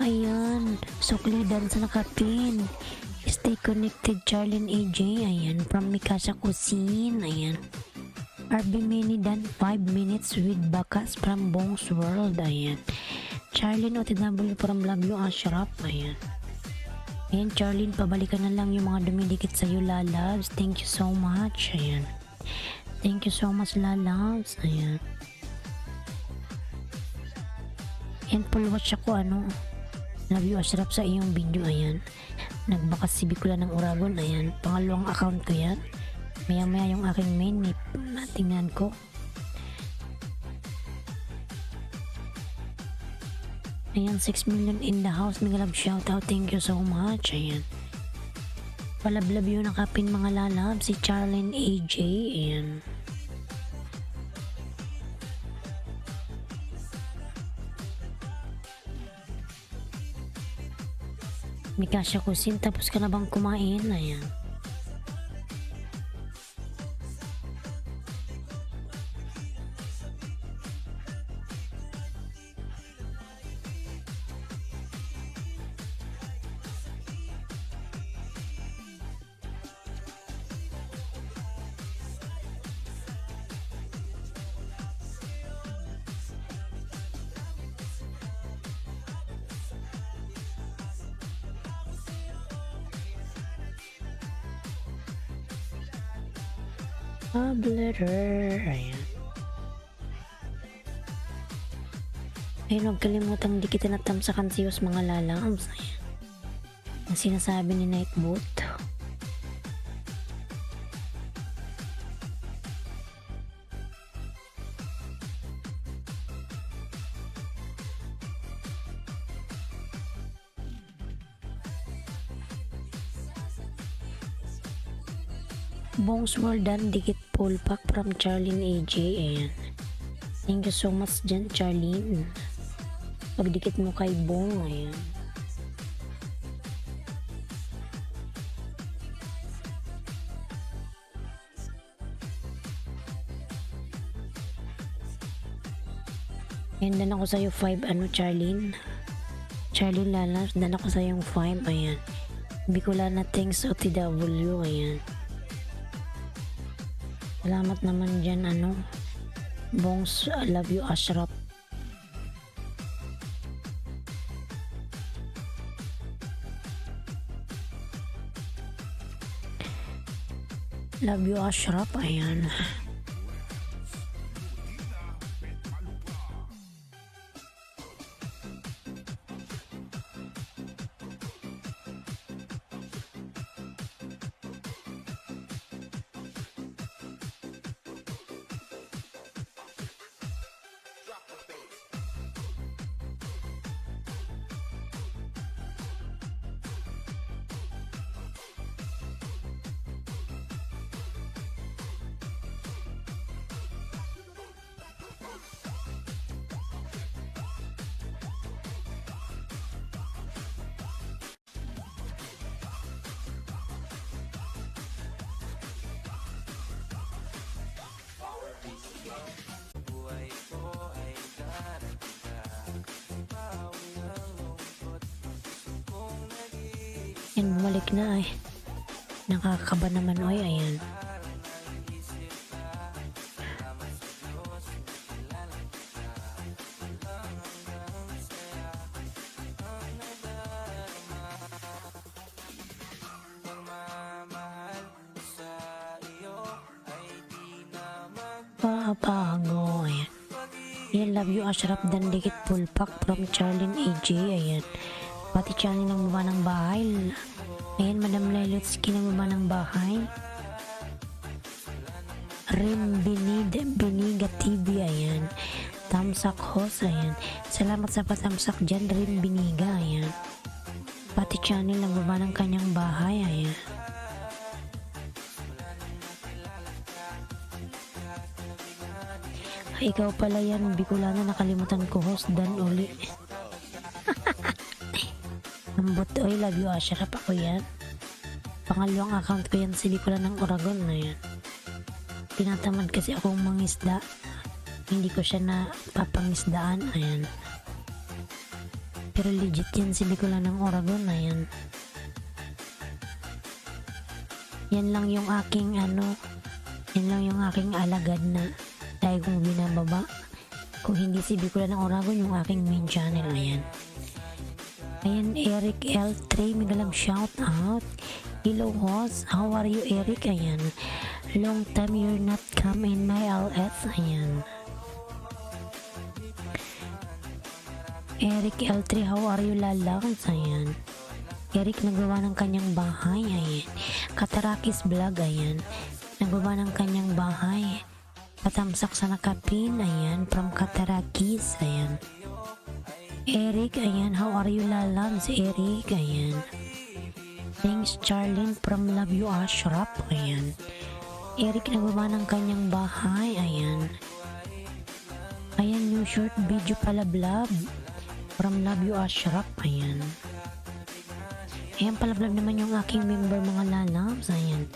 Ayan, suklidan sa nakapin. Stay connected, Charlene AJ. Ayan, from Mikasa Cuisine. Ayan. RB Mini dan 5 minutes with Bakas from Bong's World. Ayan. Charlene OTW from Love You Ashraf. Ayan. Ayan, Charlene, pabalikan na lang yung mga dumidikit sa'yo, lalabs. Thank you so much. Ayan. Thank you so much, lalabs. Ayan. Ayan, full watch ako, Love You Ashraf sa iyong video. Ayan. Nagbakas si Bicol ng Uragon. Ayan. Pangalawang account ko yan. Maya maya yung aking main nip. Tingnan ko. Ayan, 6 million in the house. Mega love shout out. Thank you so much. Ayan. Palablab yung nakapin mga lalab. Si Charlene AJ. Ayan. Mikasha Cuisine, tapos ka na bang kumain? Ayan. Letter. Ayan. Ayun, huwag kalimutang di kita natamsakan siyos mga lalabs. Ayan. Ang sinasabi ni Nightbot. Bongs well done, dikit pull pack from Charlene AJ. Ayan. Thank you so much dyan, Charlene. Pagdikit mo kay Bong, ayan. Ayan, dan ako sa'yo 5, Charlene. Charlene Lalas, dan ako sa'yo 5, ayan. Bicolana thanks OTW, ayan. Salamat naman dyan, Bongs, I love you, Ashraf. Love you, Ashraf, ayan. Yan, bumalik na eh. Nakakaba naman, oy, ayan. Papago, ayan. Yan, love you, Ashraf, dan dikit pull pack from Charlene AJ, ayan. Pati Charlene ng baba ng bahay. Ayan, Madam Lailutsky ng baba ng bahay. Rim Biniga TV, ayan. Tamsak host, ayan. Salamat sa patamsak dyan, Rim Biniga, ayan. Pati Charlene ng baba ng kanyang bahay, ayan. Ay, ikaw pala yan, Bicolana, nakalimutan ko host, dan uli. Lambot, oy, love you, Ashraf, ako yan. Pangalawang account ko yan, si Bicolana ng Oragon na yan. Tinatamad kasi akong mangisda. Hindi ko siya na papangisdaan, ayan. Pero legit yan, si Bicolana ng Oragon na yan. Yan lang yung aking yan lang yung aking alagad na dahil kung binababa. Kung hindi si Bicolana ng Oragon, yung aking main channel, ayan. Ayan, Eric L3, magalang shout out. Hello host, how are you, Eric? Ayan. Long time you're not come in my LS. Ayan. Eric L3, how are you, Lalans? Ayan. Eric nagawa ng kanyang bahay. Ayan. Katarakis vlog. Ayan. Nagawa ng kanyang bahay. Patamsak sa nakapin. Ayan. From Katarakis. Ayan. Eric, ayan, how are you, Lalams? Eric, ayan. Thanks, Charlene, from Love You, Ashraf, ayan. Eric, nagawa ng kanyang bahay, ayan. Ayan, new short video pala, vlog. From Love You, Ashraf, ayan. Ayan, pala vlog naman yung aking member, mga Lalams, ayan.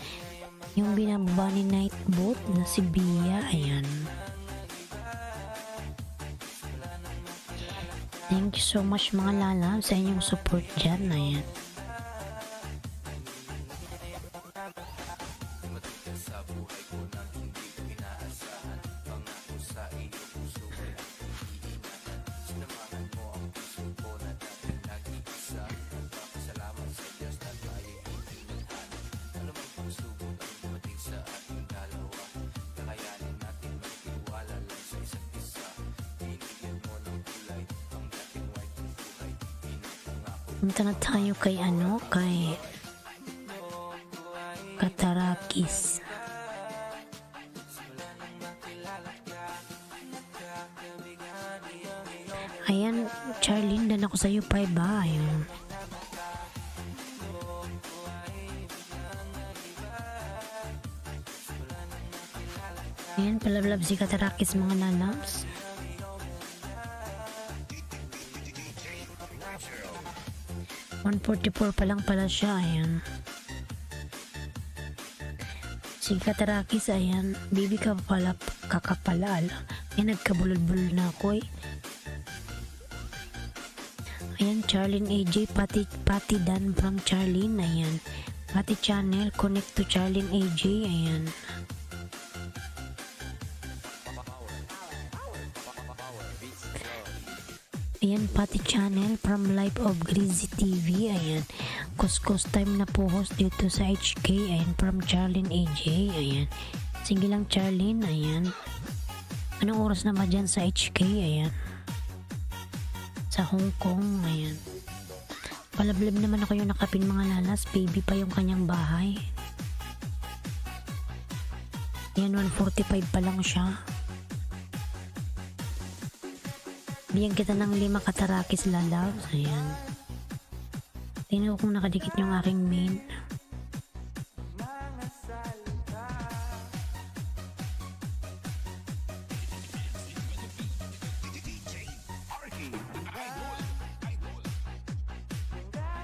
Yung binababa ni Nightbot na si Bia, ayan. Thank you so much, mga Lala, sa inyong support dyan, ayan. Punta na tayo kay kay Katarakis. Ayan, Charlene, dan ako sa'yo 5 ba? Ayun. Ayan, palablab si Katarakis mga lalabs. $144 pa lang pala siya, ayan. Si Katarakis, ayan, baby ka pala, kakapalal. Ayan, nagkabulol-bulol na ako eh. Ayan, Charlene AJ, Pati Dan from Charlene, ayan. Pati Channel, connect to Charlene AJ, ayan. Ayan, Pati Channel from Life of Greasy TV, ayan. Kuskus time na po host dito sa HK, ayan, from Charlene AJ, ayan. Sige lang Charlene, ayan. Anong oras na ba dyan sa HK, ayan. Sa Hong Kong, ayan. Palablab naman ako yung nakapin mga lalas, baby pa yung kanyang bahay. Ayan, 145 pa lang siya. Bigyan kita ng 5 Katarakis lalabs, ayan. Tingnan ko kung nakadikit yung aking main.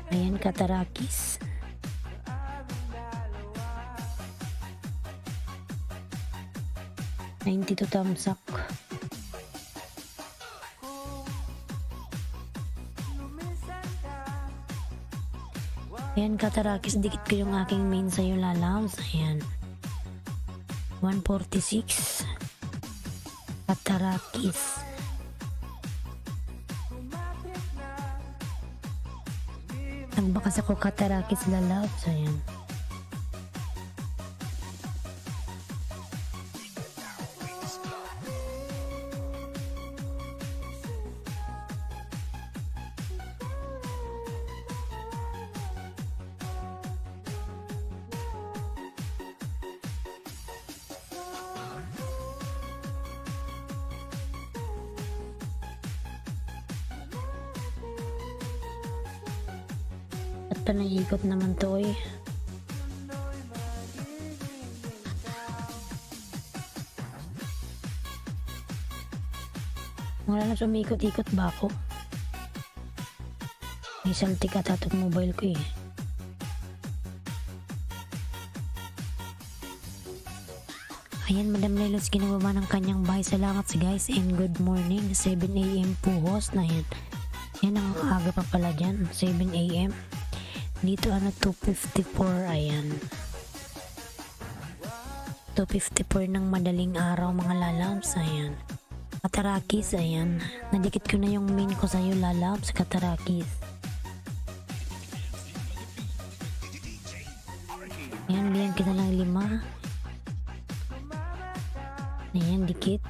Ayan, Katarakis. $92 thumbs up. Ayan, Katarakis, dikit ko yung aking main sa'yo lalabs. Ayan. 146. Katarakis. Nagbakas ako Katarakis lalabs. Ayan. At panayikot naman to eh. Wala na sumikot-ikot ba ako? May saltik at atong mobile ko eh. Ayan, Madam Lelos ginagawa ng kanyang bahay. Salamat sa guys and good morning. 7 AM po host na yan. Yan ang aga pa pala dyan. 7 AM. Dito 2:54, ayan. 2:54 ng madaling araw mga lalabs, ayan. Katarakis, ayan. Nadikit ko na yung main ko sa'yo lalabs, Katarakis. Ayan, bilang kita ng 5. Ayan, dikit.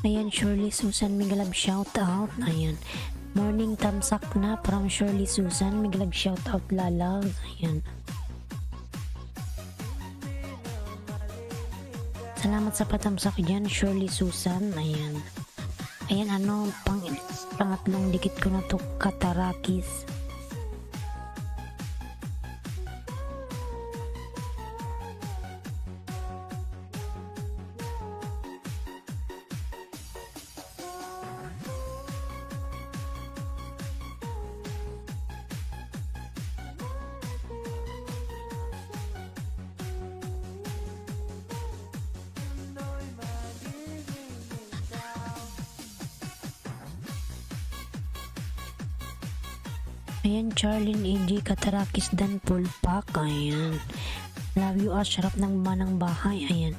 Ayan, Shirley Susan Migalab shout out. Ayan. Morning tamsak na from Shirley Susan Migalab shout out lalabs. Ayan. Salamat sa patamsak dyan, Shirley Susan. Ayan. Ayan, pangatlong dikit ko na to, Katarakis. Ayan, Charlene AJ Katarakis dan full pack. Ayan. Love you Ashraf ng manang bahay, ayan.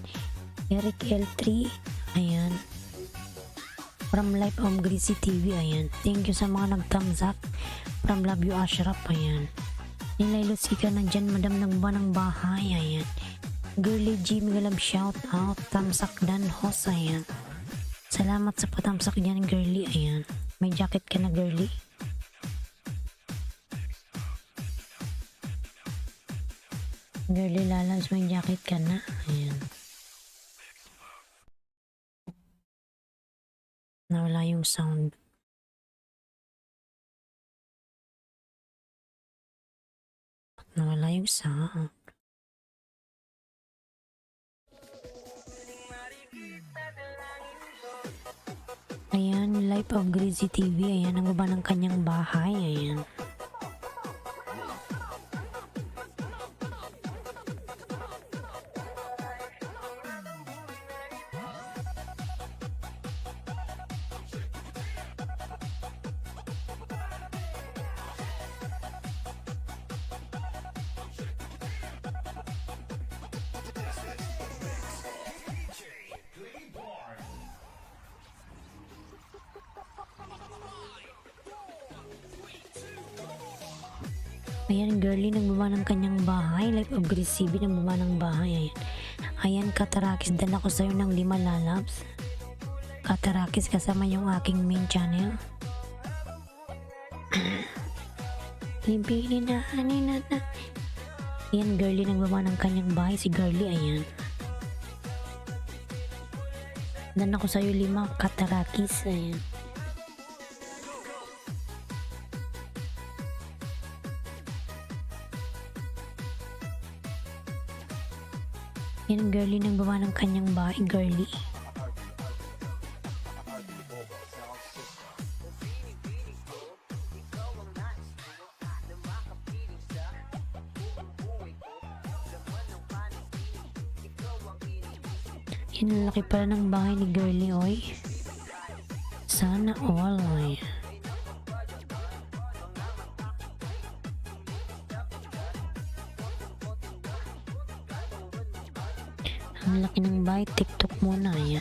Eric L3, ayan. From Life of Greasy TV, ayan. Thank you sa mga nag-thumbs up. From Love you Ashraf, ayan. Nilay Lusika nandyan, madam ng manang bahay, ayan. Girly G, Migalab shout out. Tamsak Dan Hos, ayan. Salamat sa patamsak dyan, girly, ayan. May jacket ka na, girly. Girly Lalabs, may jacket ka na. Ayan. Nawala yung sound. Nawala yung sound. Ayan, Life of Greasy TV. Ayan, ang baba ng kanyang bahay. Ayan. Ayan, girly, nagbaba ng kanyang bahay. Life of Greasy TV, nagbaba ng bahay. Ayan. Ayan, Katarakis, dala ko sa'yo ng 5 lalabs. Katarakis, kasama yung aking main channel. Libili na, na. Ayan, girly, nagbaba ng kanyang bahay. Si girly, ayan. Dala ko sa'yo 5 Katarakis. Ayan. Yan, girly, nang baba ng kanyang bahay, girly. Yan, ang laki pala ng bahay ni girly, oy. Sana all, oy. Ang laki ng bahay, TikTok muna, ayan.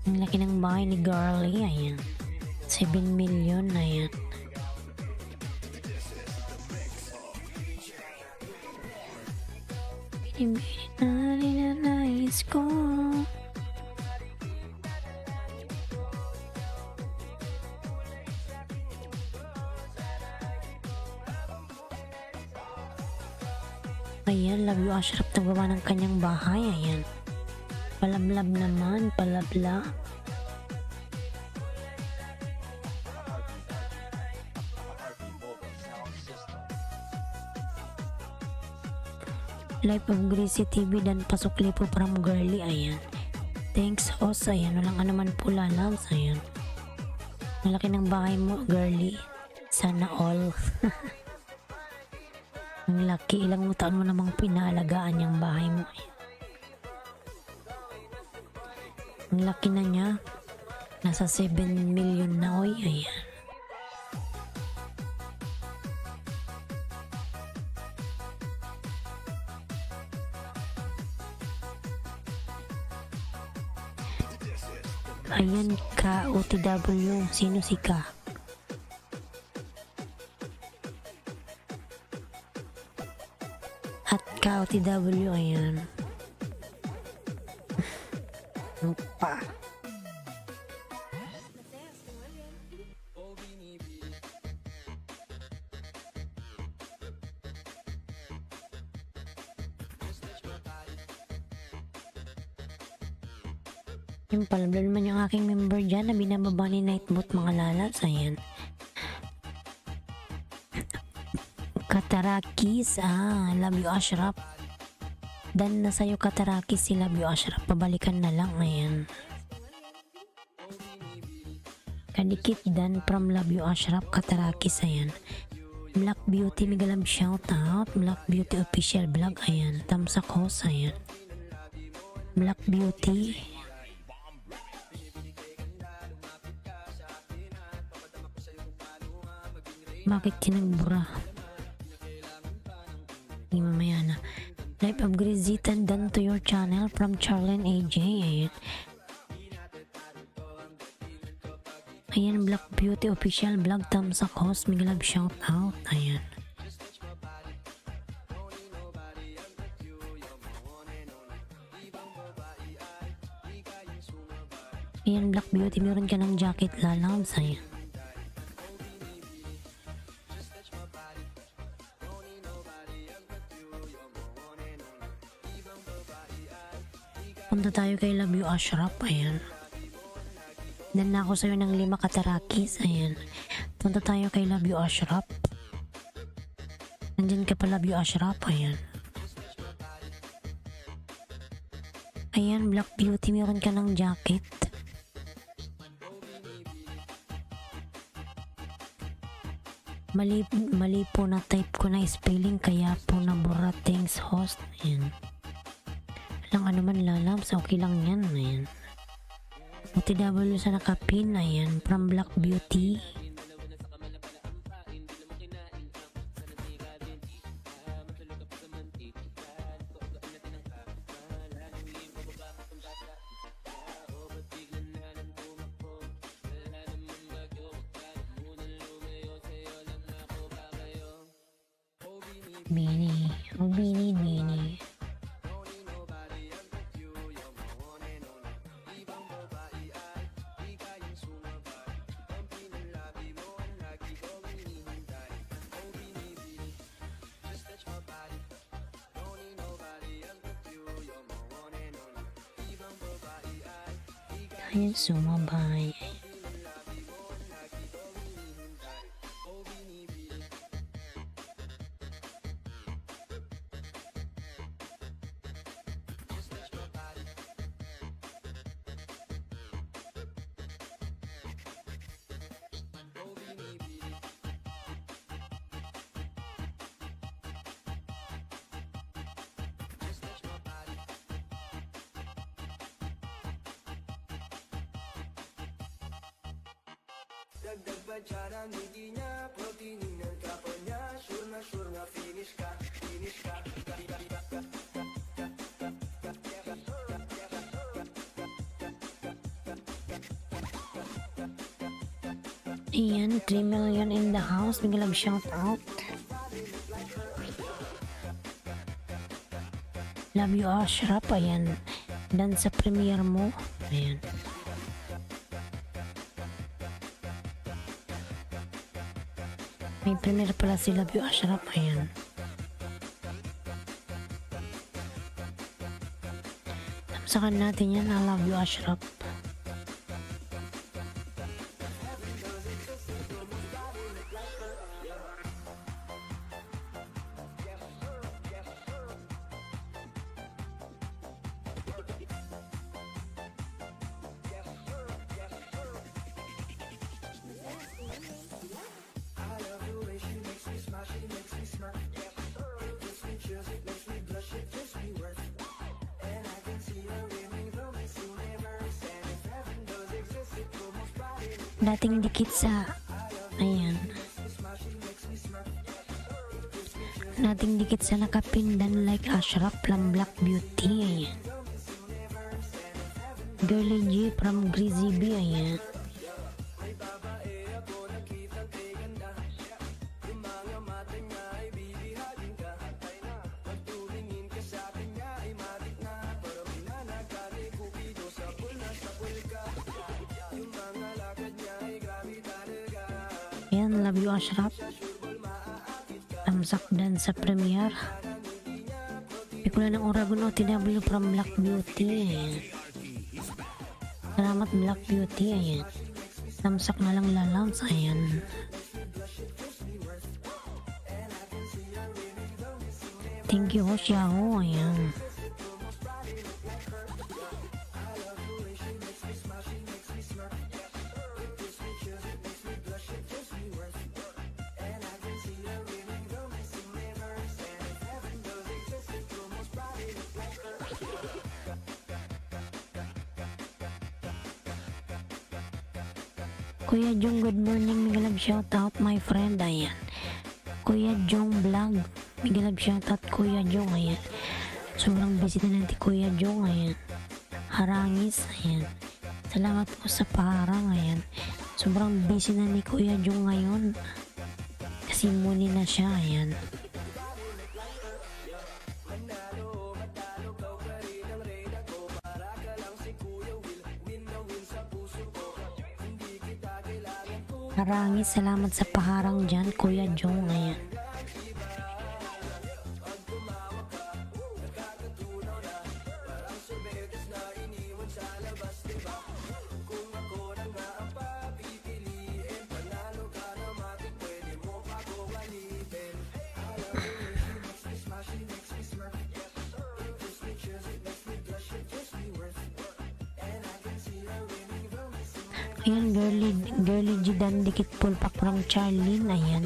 Ang laki ng bahay ni girly, ayan. 7 million, ayan. Binibili na ninanais ko. Ayan, Love you Ashraf, nagbaba ng kanyang bahay, ayan. Palablab naman, palabla. Life of Greasy TV, dan pasukli po from girly, ayan. Thanks, Os, ayan. Walang anuman po, lalabs, ayan. Malaki ng bahay mo, girly. Sana all. Ang laki, ilang taon mo namang pinaalagaan yung bahay mo. Ang laki na niya. Nasa 7 million na, oy. Ayan. Ayan, ka OTW. Sino si ka? At ka OTW, ayan. Lupa. Yung palablal naman yung aking member dyan na binababa ni Nightbot, mga lalas, ayan. Katarakis, Love you Ashraf. Dan na sa'yo Katarakis, si Love you Ashraf, pabalikan na lang, ayan. Kadikit dan from Love you Ashraf, Katarakis, ayan. Black Beauty, Migalab shout out. Black Beauty official vlog, ayan. Tamsak host, ayan. Black Beauty. Bakit kinagbura? Hindi mamaya na. Life of Grizitan done to your channel from Charlene AJ. Ayan. Ayan, Black Beauty official vlog thumbs up host. Mega love shout out. Ayan. Ayan, Black Beauty, meron ka ng jacket lalabs. Ayan. Punta tayo kay Love You Ashraf. Ayan. Dan na ako sa'yo ng 5 katarakis. Ayan. Punta tayo kay Love You Ashraf. Nandyan ka pa, Love You Ashraf. Ayan. Ayan, Black Beauty, meron ka ng jacket. Mali po na type ko na spelling, kaya po nabura. Thanks host. Ayan. Lang ano man lalabs, okay lang yan. Ayan. OTW sa nakapin. Ayan, from Black Beauty. Bini, oh Bini, Bini. Ayan, sumabay. Dagdag pa dyan ang ngiti niya, proteinin ng kapal niya. Sure nga finish ka, finish ka. Ayan, 3 million in the house. Big love shout out. Love You Ashraf. Ayan, dan sa premiere mo. Ayan. May premiere pala si Love You Ashraf. Ayan. Tamsakan natin yan. I Love You Ashraf. Dating dikit sa ayan, dating dikit sa nakapindan like Ashraf from Black Beauty. Ayan. Girly G from Greasy B. Ayan. Ayan, Love You Ashraf. Tamsak dan sa premiere. Pikula ng Oragon OTW from Black Beauty. Ayan. Salamat Black Beauty. Ayan. Tamsak na lang lalams. Ayan. Thank you host Yahoo. Ayan. Kuya Jong, good morning. Mega love shout out my friend. Ayan. Kuya Jong vlog. Mega love shout out Kuya Jong. Ayan. Sobrang busy na natin Kuya Jong. Ayan. Harangis. Ayan. Salamat po sa parang. Ayan. Sobrang busy na ni Kuya Jong ngayon. Kasi muni na siya. Ayan. Harangis, salamat sa paharang dyan, Kuya Jong. Ayan. Ayan, girly G dan dikit pulpak from Charlene. Ayan,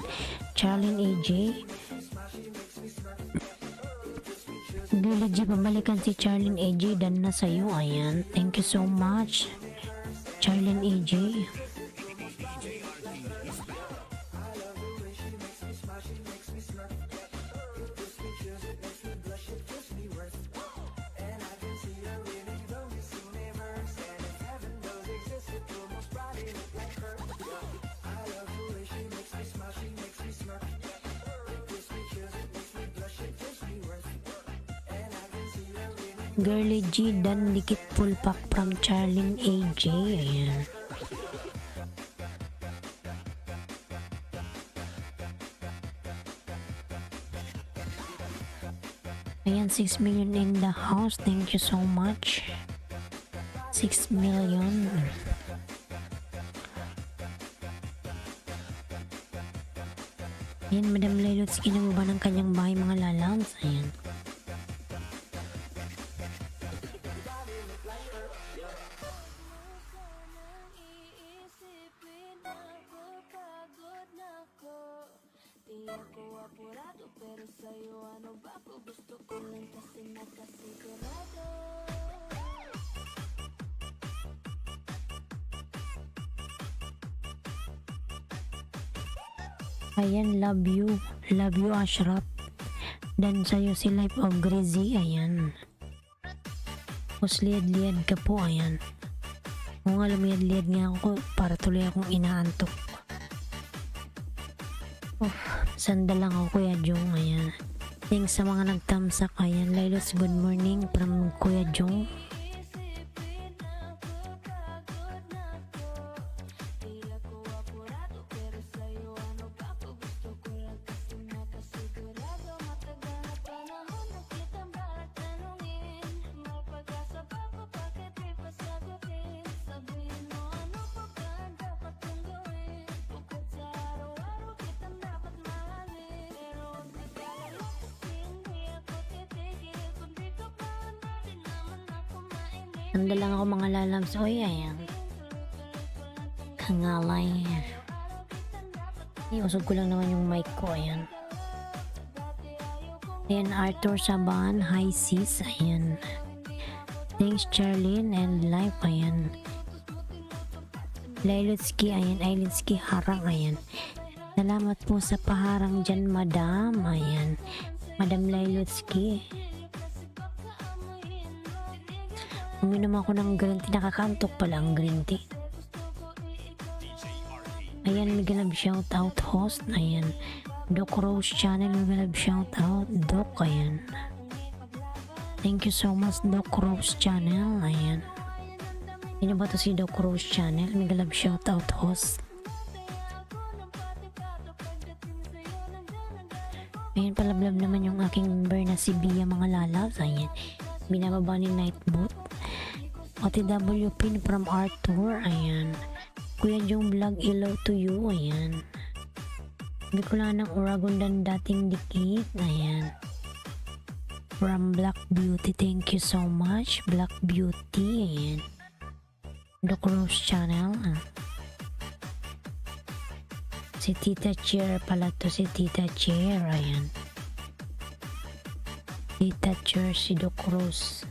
Charlene AJ. Girly G, pabalikan si Charlene AJ dan na sa'yo. Ayan, thank you so much Charlene AJ. Girly G dan dikit pulpak from Charlene AJ. Ayan. Ayan, 6 million in the house. Thank you so much. 6 million. Ayan, Madam Lelots, kinababa ng kanyang bahay mga lalabs. Ayan. Ayan, love you Ashraf. Dan sa'yo si Life of Greasy. Ayan, tapos liad ka po. Ayan, kung nga lumiyad nga ako para tuloy akong inaantok. Sandal lang ako Kuya Jong. Ayan, thanks sa mga nagtamsak. Ayan, Lilos, good morning from Kuya Jong. Sandal lang ako mga lalabs. Oy, ayan. Kangalay. Iusog ko lang naman yung mic ko. Ayan. Ayan, Arthur Saban. Hi sis. Ayan. Thanks Charlene and Life. Ayan. Lailutski. Ayan. Ailutski harang. Ayan. Salamat po sa paharang dyan, Madam. Ayan. Madam Lailutski. Uminom ako ng green tea. Nakakaantok pala ang green tea. Ayan, mega love shout out host. Ayan, Doc Rose channel. Mega love shout out Doc. Ayan, thank you so much Doc Rose channel. Ayan, sino ba to si Doc Rose channel? Mega love shout out host. Ayan, palablab naman yung aking member na si Bia mga lalabs. Ayan, binababa ni Nightboot. OTW pin from Arthur. Ayan, Kuya Jong vlog, hello to you. Ayan, Bicolana ng Oragon dan dating dikit. Ayan, from Black Beauty, thank you so much Black Beauty. Ayan, Doc Rose channel. Si Tita Chair pala to, si Tita Chair. Ayan, Tita Chair si Doc Rose.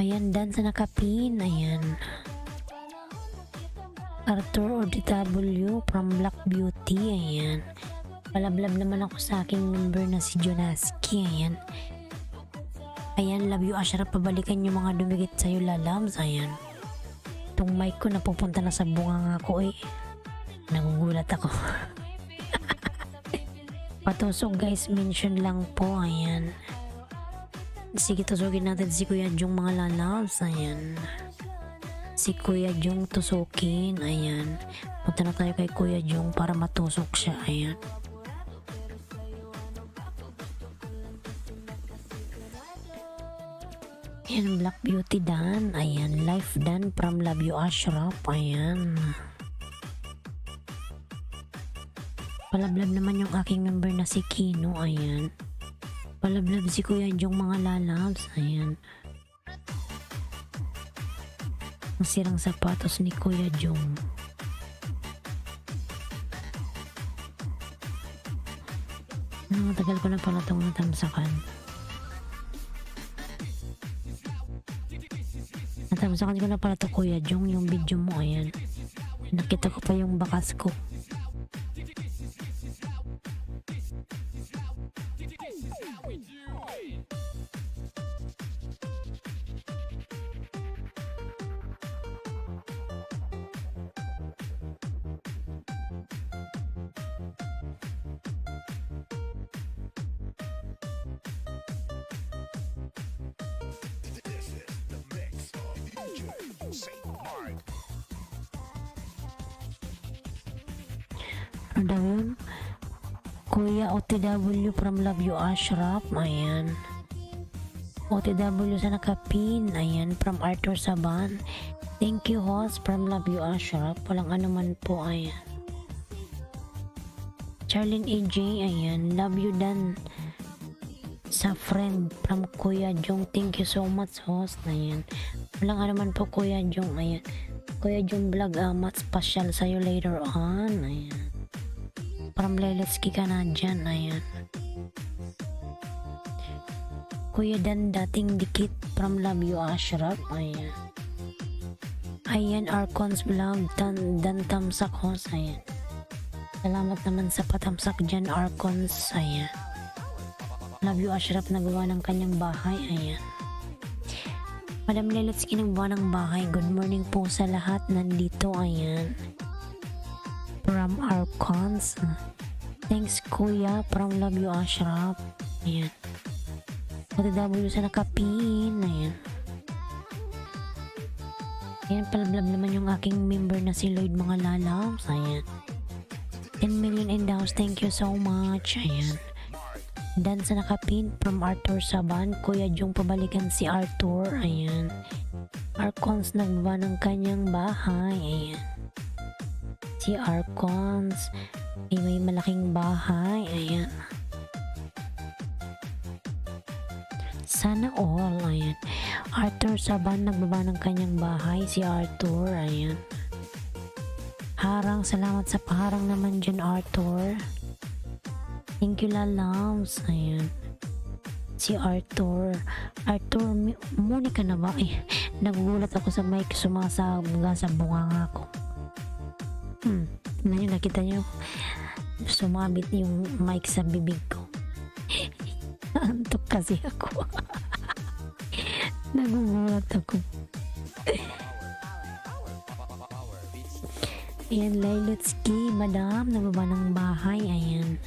Ayan, Dan sa nakapin. Ayan. Arthur ODW from Black Beauty. Ayan. Palablab naman ako sa aking member na si Jonaski. Ayan. Ayan, love you Ashraf. Pabalikan yung mga dumikit sa'yo, lalabs. Ayan. Itong mic ko napupunta na sa bunga ko eh. Nagugulat ako. Patusok guys, mention lang po. Ayan. Sige, tusugin natin si Kuya Jong mga lalabs. Ayan. Si Kuya Jong tusukin. Ayan. Punta na tayo kay Kuya Jong para matusok siya. Ayan. Ayan, Black Beauty Dan. Ayan, Life Dan from Love You Ashraf. Ayan. Palablab naman yung aking member na si Kino. Ayan. Palablab si Kuya Jong mga lalabs. Ayan. Ang sirang sapatos ni Kuya Jong. Tagal ko na pala itong natamsakan. Natamsakan ko na pala ito Kuya Jong, yung video mo. Ayan. Nakita ko pa yung bakas ko. Ano daw yun? Kuya OTW from Love You Ashraf. Ayan. OTW sa nakapin. Ayan. From Arthur Saban. Thank you host from Love You Ashraf. Walang anuman po. Ayan. Charlene AJ. Ayan. Love you Dan. Sa friend from Kuya Jong. Thank you so much host. Ayan. Walang anuman po Kuya Jong. Ayan. Kuya Jong vlog. Mat special sa'yo later on. Ayan. From Leletsky ka na dyan. Ayan. Kuya Dan dating dikit from Love You Ashraf. Ayan. Ayan, Arcons vlog. Dan tamsak host. Ayan. Salamat naman sa patamsak dyan, Arcons. Ayan. Love You Ashraf nagawa ng kanyang bahay. Ayan. Madam Leletsky nagawa ng bahay. Good morning po sa lahat nandito. Ayan. From Arcons. Thanks Kuya from Love You Ashraf. Ayan. OTW sa nakapin. Ayan. Ayan, palablab naman yung aking member na si Lloyd mga lalabs. Ayan. 10 million in the house. Thank you so much. Ayan. Dan sa nakapin from Arthur Saban. Kuya Jong pabalikan si Arthur. Ayan. Arcons nagba ng kanyang bahay. Ayan. Si Arcons ay may malaking bahay. Ayan. Sana all. Ayan. Arthur Saban nagbaba ng kanyang bahay. Si Arthur. Ayan. Harang. Salamat sa paharang naman dyan Arthur. Thank you lalams. Ayan. Si Arthur. Arthur, muni ka na ba? Eh, nagugulat ako sa mic. Sumasaga sa bunganga ko. Ngayon nakita nyo sumabit yung mic sa bibig ko. Antok kasi ako. Nagugulat ako. Ayan, Leletsky madam nababa ng bahay. Ayan.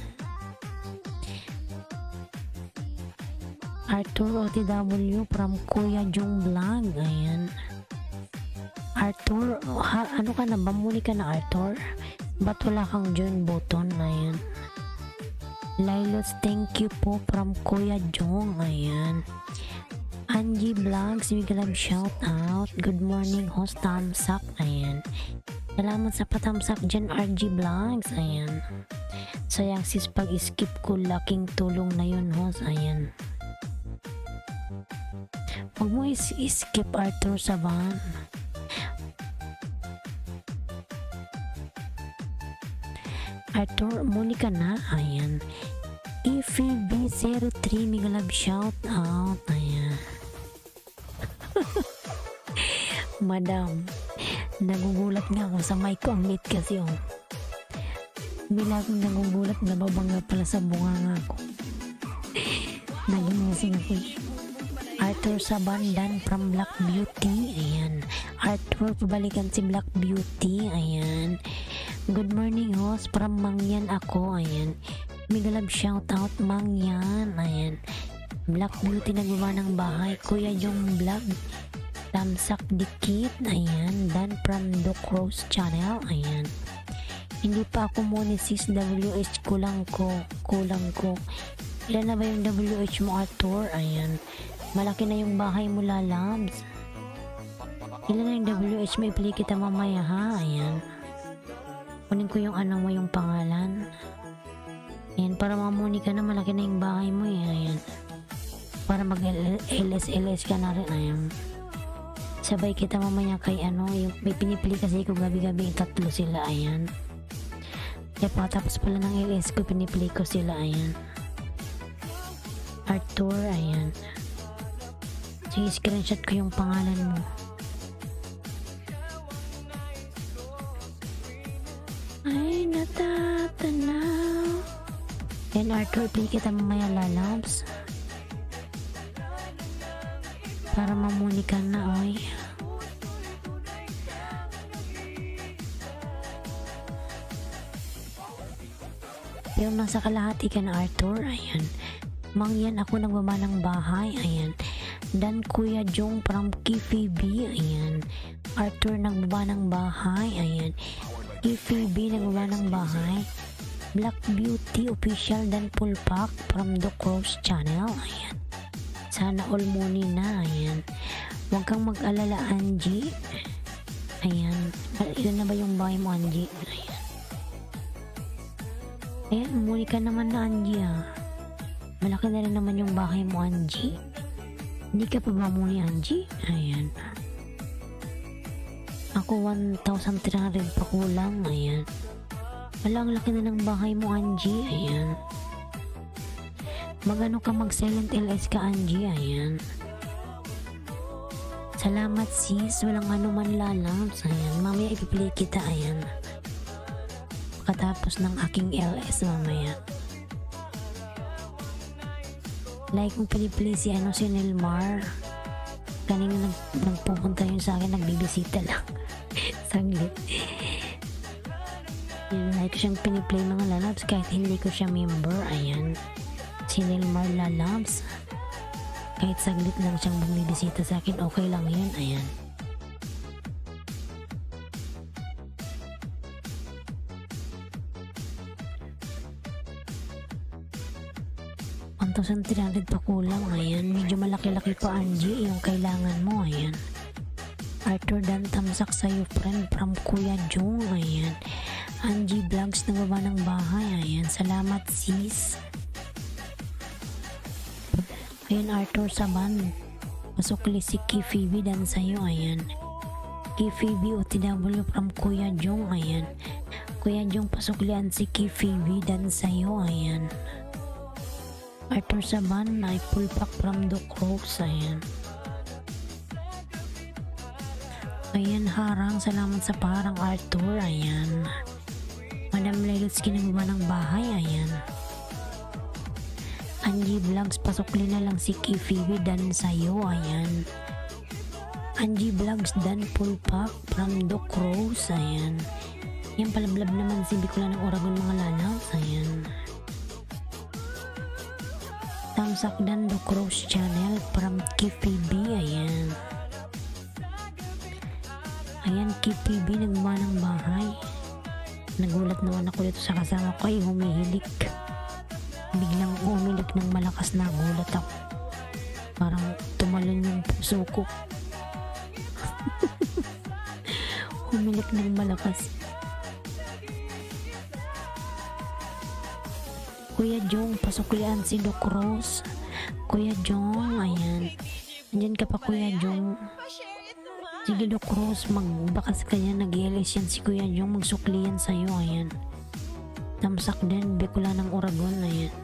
Arthur OTW from Kuya Jong vlog. Ayan. Arthur, ano ka na ba? Muli ka na Arthur? Ba't wala kang join button? Ayan. Lilos, thank you po from Kuya Jong. Ayan. Angie Vlogs, big love shout out. Good morning host, thumbs up. Ayan. Salamat sa patamsak dyan RG Vlogs. Ayan. Sayang sis pag skip ko, laking tulong na yun host. Ayan. Huwag mo skip Arthur Saban. Arthur, muli ka na. Ayan. EFB03, mega love shout out. Ayan. Madam, nagugulat nga ako sa mic ko, ang lit kasi oh. Bila akong nagugulat, nababangga pala sa bunganga ko. Nagimusing ako eh. Arthur Sabandan from Black Beauty. Ayan. Arthur, pabalikan si Black Beauty. Ayan. Good morning, host. From Mangyan ako. Ayan. Mega love shout out, Mangyan. Ayan. Black Beauty nagawa ng bahay. Kuya Jong Vlog. Tamsak Dikit. Ayan. Dan from Doc Rose Channel. Ayan. Hindi pa ako Monesis WH. Kulang ko. Ilan na ba yung WH mo, Arthur? Ayan. Malaki na yung bahay mo, lalabs. Ilan na yung WH mo? Ipili kita mamaya, ha? Ayan. Kunin ko yung ano mo, yung pangalan. Ayan, para mamuni ka na, malaki na yung bahay mo, eh. Ayan. Para mag-LS ka na rin. Ayan. Sabay kita mamaya kay ano, yung may pinipili kasi ko gabi-gabi, 3 sila. Ayan. Kaya patapos pala ng LS ko, pinipili ko sila. Ayan. Arthur, ayan. Sige, screenshot ko yung pangalan mo. Ay, natatanaw. Ayan, Arthur, pili kita mamaya, lalabs. Para mamuni ka na, oy. Yung nasa kalahati ka na, Arthur, ayan. Mangyan ako nagbaba ng bahay, ayan. Dan Kuya Jong from Kifi B, ayan. Arthur nagbaba ng bahay, ayan. Kifi B nagbaba ng bahay. Black Beauty official dan Pulpak from The Cross Channel, ayan. Sana all money na, ayan. Huwag kang mag-alala, Angie. Ayan. Ilan na ba yung bahay mo, Angie? Ayan. Ayan, muli ka naman na, Angie, ha. Malaki na rin naman yung bahay mo, Angie. Hindi ka pa mamuni, Angie? Ayan. Ako 1,300 pa kulang. Ayan. Wala, ang laki na ng bahay mo, Angie. Ayan. Magano ka mag-silent LS ka, Angie? Ayan. Salamat, sis. Walang ano man, lalabs. Ayan. Mamaya ipipili kita. Ayan. Pagkatapos ng aking LS mamaya. Like kung pinipili si ano, si Nilmar. Kanina nagpupunta yun sa akin, nagbibisita lang. Saglit. Yun, like ko siyang piniplay mga lalabs kahit hindi ko siya member. Ayan. Si Nilmar lalabs. Kahit saglit lang siyang bumibisita sa akin, okay lang yun. Ayan. $1,300 pa kulang. Ayan. Medyo malaki-laki pa, Angie, yung kailangan mo. Ayan. Arthur Dan Tamsak sa'yo, friend, from Kuya Jong. Ayan. Angie Vlogs nagbaba ng bahay. Ayan. Salamat, sis. Ayan, Arthur Saban. Masukli si Kifibi Dan sa'yo. Ayan. Kifibi OTW from Kuya Jong. Ayan. Kuya Jong, pasuklian si Kifibi Dan sa'yo. Ayan. Arthur Saban ay Pulpak from the Crocs. Ayan. Ayan, harang. Salamat sa parang, Arthur. Ayan. Madam Lelutsky nagbaba ng bahay. Ayan. Angie Vlogs, pasukli na lang si Kifibi Dan sa'yo. Ayan. Angie Vlogs Dan Pulpak from the Crows. Ayan. Yan, palablab naman si Bicula ng Oragon mga lalaws. Ayan. Tamsak Dan The Cross Channel from Kifi B. Ayan. Ayan, Kifi B nagma ng bahay. Nagulat naman ako dito sa kasama ko, ay humihilik. Biglang umilik ng malakas, na gulat ako. Parang tumalon yung puso ko. Humilik ng malakas. Kuya Jong, pasuklian si Doc Rose. Kuya Jong, ayan. Andyan ka pa, Kuya Jong. Pa-share it naman. Sige, Doc Rose, magbakas ka yan. Nag-LS yan si Kuya Jong. Magsukli yan sa'yo, ayan. Tamsak din, Bicula ng Oragon, ayan.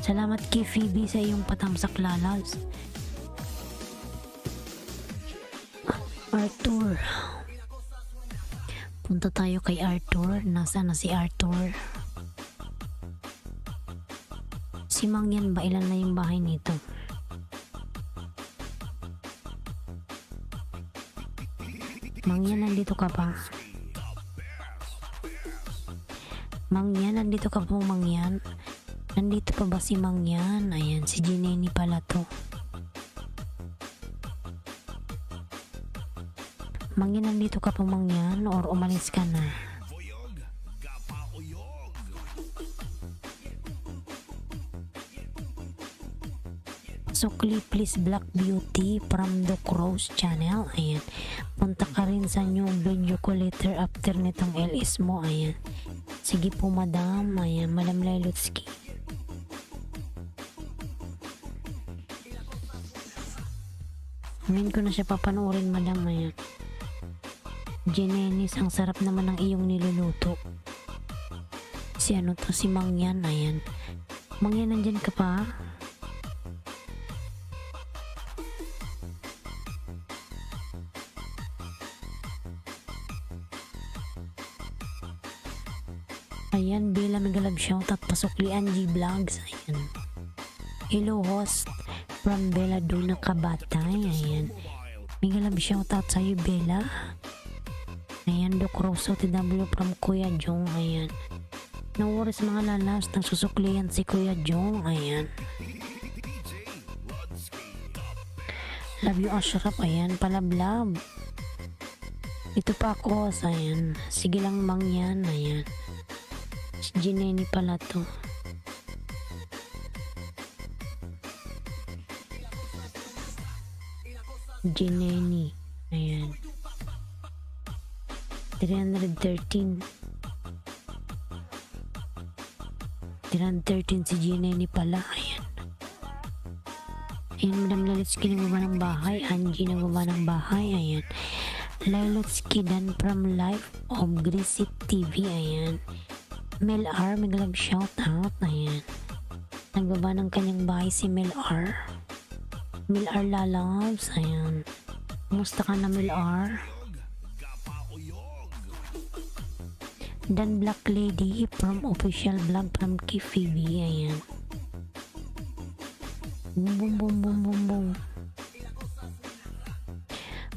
Salamat kay Phoebe sa iyong patamsak, lalas. Arthur. Punta tayo kay Arthur. Nasaan na si Arthur? Si Mangyan ba? Ilan na yung bahay nito? Mangyan, nandito ka pa? Mangyan, nandito ka po, Mangyan? Nandito pa ba si Mangyan? Ayan, si Jineny pala to. Mangyan, nandito ka pa, Mangyan? Or umalis ka na? Sukli please Black Beauty from the Cross channel. Ayan. Punta ka rin sa new video ko later after nitong LS mo. Ayan. Sige po, madam. Ayan. Madam Lailutski. Ngayon ko na siya papanoorin, madam. Ayan. Jenenis, ang sarap naman ng iyong niluluto. Si ano to? Si Mangyan. Ayan. Mangyan, nandyan ka pa? Ayan, Bella Megalab shoutout, Pasukli Angie Vlogs. Ayan. Hello host from Bella Duna Kabatay. Ayan. Megalab shoutout sa'yo, Bella. Ayan, Doc Rosso TW from Kuya Jong. Ayan. No worries mga lalas, nagsusuklian si Kuya Jong. Ayan. Love you, Ashraf. Ayan, palablab. Ito pa ako. Ayan. Sige lang, Mangyan. Ayan. Jineny pala to. Jineny. Ayan. 313. 313 si Jineny pala. Ayan. Ayan, Madam Lailutski nagbaba ng bahay. Angie nagbaba ng bahay. Ayan. Lailutski dan from Life of Greasy TV. Ayan. Mel R, Megalab shoutout. Ayan. Nagbaba ng kanyang bahay si Mel R. Mel R lalabs. Ayan. Kumusta ka na, Mel R? Dan Black Lady from official vlog from Kifibi. Ayan. Boom boom boom boom boom boom.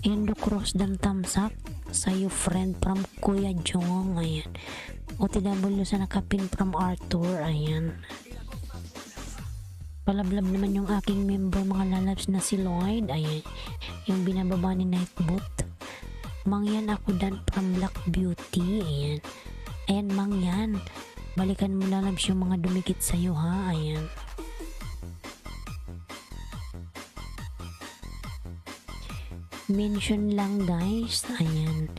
Ayan, do cross dan thumbs up sa'yo, friend from Kuya Jong. Ayan. OTW sa nakapin from Arthur. Ayan. Palablab naman yung aking member mga lalabs na si Lloyd. Ayan. Yung binababa ni Nightboot. Mangyan, ako dan from Black Beauty. Ayan. Ayan, Mangyan. Balikan mo lalabs yung mga dumikit sa'yo, ha. Ayan. Mention lang, guys. Ayan.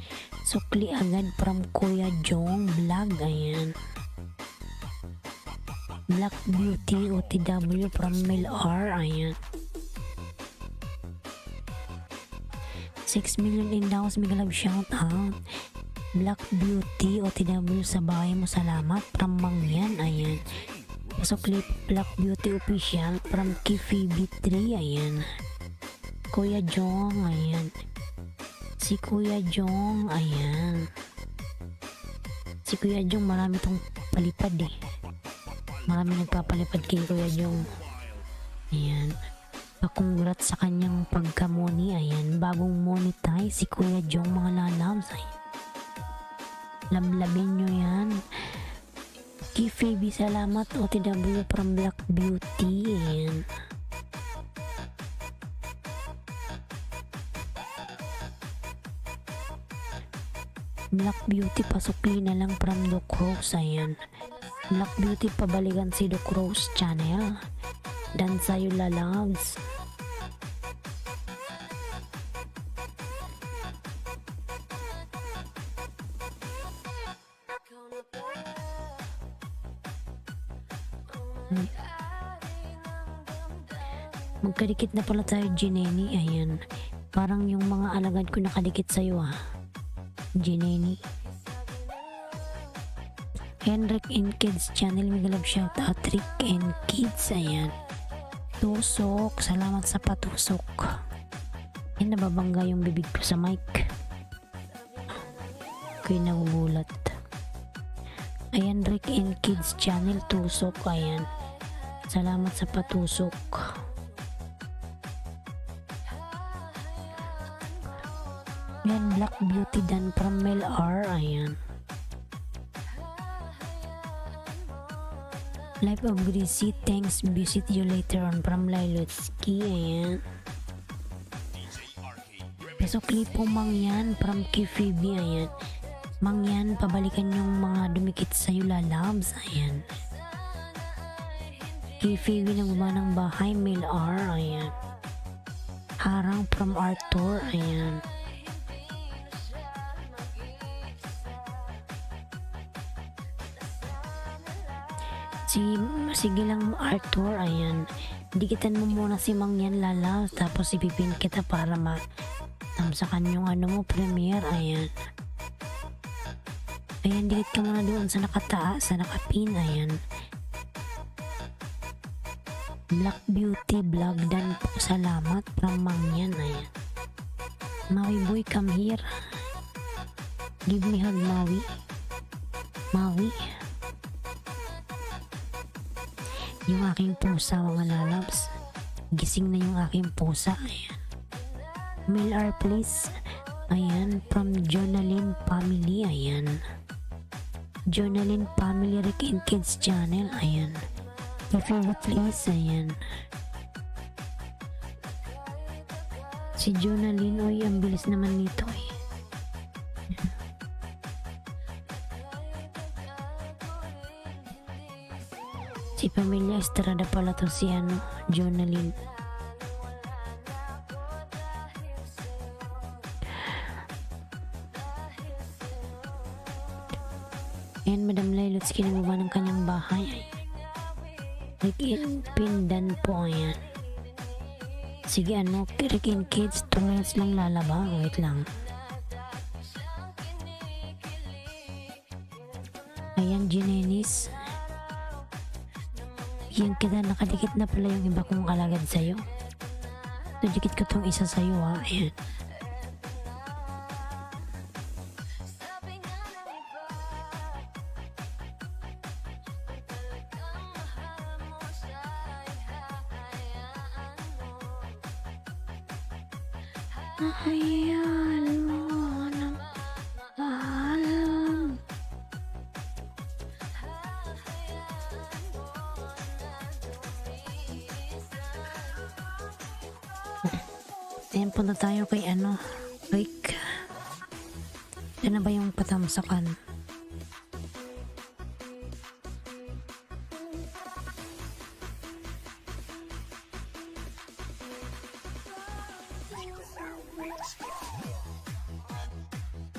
Sukli agad from Kuya Jong Vlog. Ayan. Black Beauty OTW from Mel R. Ayan. 6 million in downs. Megalab shout out. Black Beauty OTW sa bahay mo. Salamat from Mangyan. Ayan. Sukli Black Beauty official from Kifi B3. Ayan. Kuya Jong. Ayan. Si Kuya Jong, ayan. Si Kuya Jong, marami tong palipad eh. Marami nagpapalipad kay Kuya Jong. Ayan. Pa-congrats sa kanyang pagka-money. Ayan. Bagong monetize si Kuya Jong, mga lalabs. Lablabin nyo yan. Kay Phoebe, salamat. OTW from Black Beauty. Ayan. Black Beauty, pasukli na lang from Doc Rose. Ayan. Black Beauty, pabalikan si Doc Rose channel. Dan sa'yo lalabs. Magkadikit na pala tayo, Jineny. Ayan. Parang yung mga alagad ko nakadikit sa'yo, ha. Jineny. Henrik and Kids channel, Megalab shoutout. Rick and Kids. Ayan. Tusok. Salamat sa patusok. Yan, nababangga yung bibig ko sa mic. Kaya nagugulat. Ayan, Rick and Kids Channel, tusok. Ayan. Salamat sa patusok. Yan, Black Beauty Dan from Mel R. Ayan. Life of Greasy, thanks, visit you later on from Lailotsky. Ayan. Peso Klipo Mangyan from Kifibi. Ayan. Mangyan, pabalikan yung mga dumikit sa'yo, lalabs. Ayan. Kifibi na gumawa ng bahay, Mel R. Ayan. Harang from Arthur. Ayan. Sige lang Arthur. Ayan. Dikitan mo muna si Mangyan, lalabs, tapos ipipin kita para tamsakan yung ano mo, premiere. Ayan. Ayan, dikit ka muna doon sa nakataas, sa nakapin. Ayan. Black Beauty Vlog Dan po, salamat from Mangyan. Ayan. Maui boy, come here. Give me hug, Maui. Maui. Yung aking pusa, mga lalabs. Gising na yung aking pusa. Ayan. Mail R please. Ayan, from Jonalyn Family. Ayan. Jonalyn Family Rick and Kids Channel. Ayan. Your favorite please. Ayan. Si Jonalyn, oy, ang bilis naman nito eh. Si Pamilya Estrada pala to, si Jonalyn. Ayan, Madam Lailotsky na gumawa ng kanyang bahay. Rick and Pindan po. Ayan. Sige, Rick and Kids, 2 minutes lang lalaba. Wait lang. Ayan, Ginenis. Yan kita, nakadikit na pala yung iba kong alagad sa'yo. Nadikit ko tong isa sa'yo, ha. Ayan. Ayan mo ng alam. Ayan, punta tayo kay Rick. Yan na ba yung patamsakan?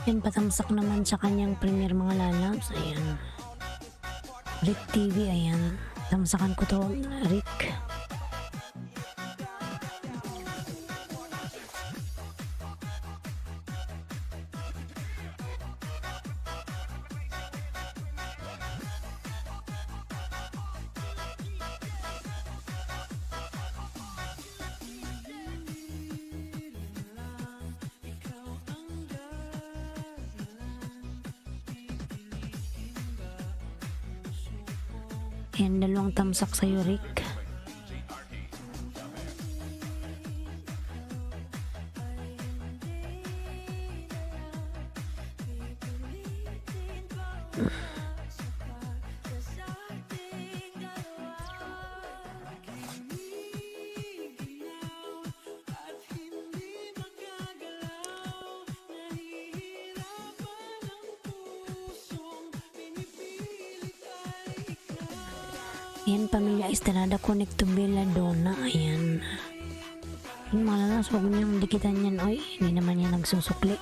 Yan, patamsak naman sa kanyang premiere, mga lalabs. Ayan. Rick TV, ayan. Tamsakan ko to, Rick. Ayan, 2 tamsak sa'yo, Rick. Ayan, Pamilya Estrada, connect to Belladonna. Ayan. Yung mga lalas, huwag niyang dikitan yan. Oy, hindi naman yan nagsusukli.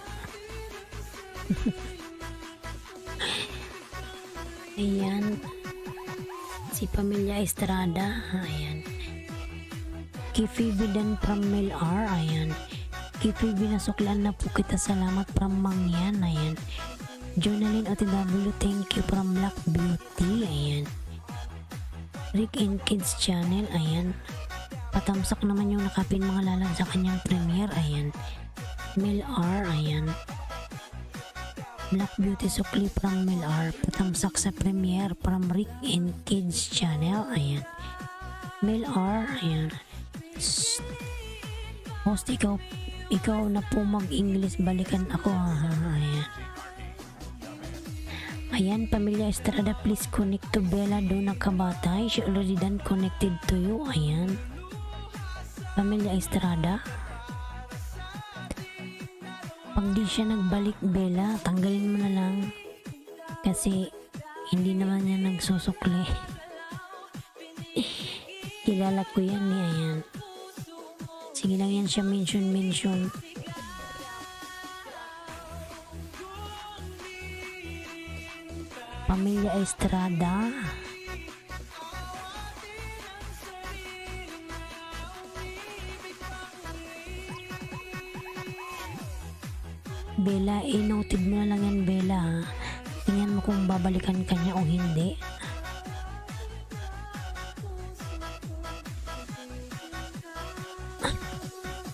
Ayan. Si Pamilya Estrada. Ayan. Kifibi Dan from Mel R. Ayan. Kifibi, nasuklan na po kita. Salamat from Mangyan. Ayan. Jonalyn OTW, thank you from Black Beauty. Ayan. Rick and Kids Channel. Ayan. Patamsak naman yung nakapin mga lalang sa kanyang premiere. Ayan. Mel R. Ayan. Black Beauty Sukli from Mel R. Patamsak sa premiere from Rick and Kids channel. Ayan. Mel R. Ayan. Shh. Host, ikaw na po mag-English, balikan ako ha. Ayan. Ayan, Pamilya Estrada, please connect to Bella doon nakabatay. She already done connected to you. Ayan. Pamilya Estrada. Pag di siya nagbalik, Bella, tanggalin mo na lang. Kasi hindi naman niya nagsusukli. Kilala ko yan eh. Ayan. Sige lang yan siya mention. Pamilya Estrada. Bella, noted mo na lang yan, Bella. Ha? Tingnan mo kung babalikan ka niya o hindi.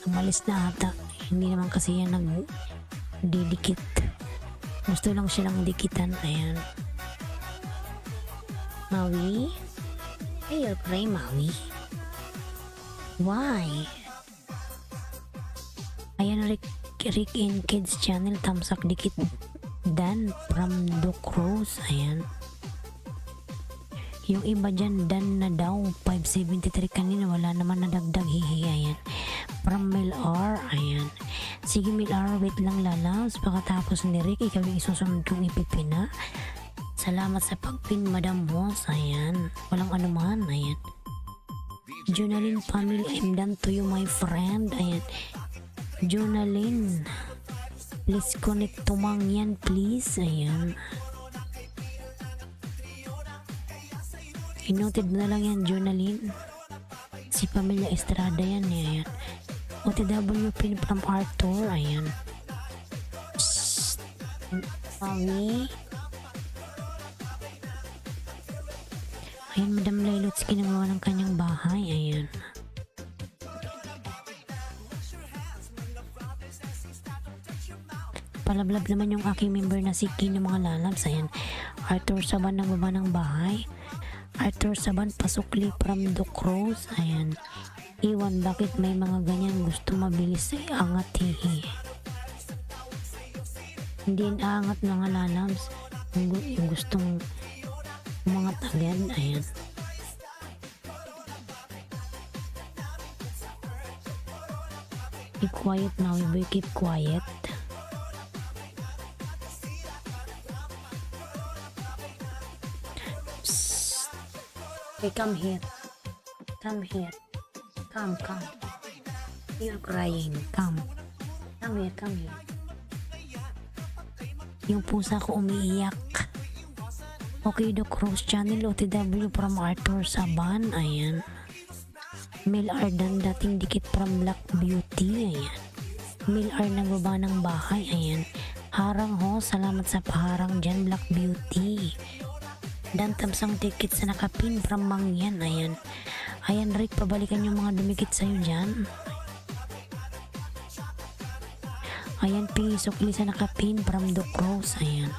Umalis na ata. Hindi naman kasi yan nagdidikit. Gusto lang silang dikitan. Ayan. Maui? Ay, you're cray, Maui. Why? Ayan, Rick and Kids channel, tamsak dikit Dan from Duke Rose. Ayan. Yung iba dyan, Dan na daw 573 kanina, wala naman nadagdag. Hihi. Ayan. From Mel R. Ayan. Sige Mel R, wait lang lalabs. Pagkatapos ni Rick, ikaw yung isusunod kong ipipina. Salamat sa pagpin, Madam Boss. Ayan. Walang anuman. Ayan. Jonalyn family, I'm done to you, my friend. Ayan. Jonalyn, please connect to Mangyan, please. Ayan. Inoted mo na lang yan, Jonalyn. Si Pamilya Estrada yan. Ayan. OTW pin from Arthur. Ayan. Psst. Mami. Ayan, Madam Lailots, ginagawa ng kanyang bahay. Ayan. Palablab naman yung aking member na si Kino mga lalabs. Ayan. Arthur Saban nagbaba ng bahay. Arthur Saban pasukli from Duke Rose. Ayan. Iwan, bakit may mga ganyan gusto mabilis ay angat, hihi. Hindi angat mga lalabs. Yung gustong umangat agad. Ayan. Keep quiet now, boy. Keep quiet. Psst. Okay, come here. Come here. Come. You're crying. Come here. Yung pusa ko umiiyak. Okay, The Cross Channel, OTW from Arthur Saban. Ayan. Mel R dan dating dikit from Black Beauty. Ayan. Mel R nagbaba ng bahay. Ayan. Harang ho, salamat sa paharang dyan, Black Beauty. Dan tamsang dikit sa nakapin from Mangyan. Ayan. Ayan, Rick, pabalikan yung mga dumikit sa'yo dyan. Ayan, Pingisokli sa nakapin from The Cross. Ayan.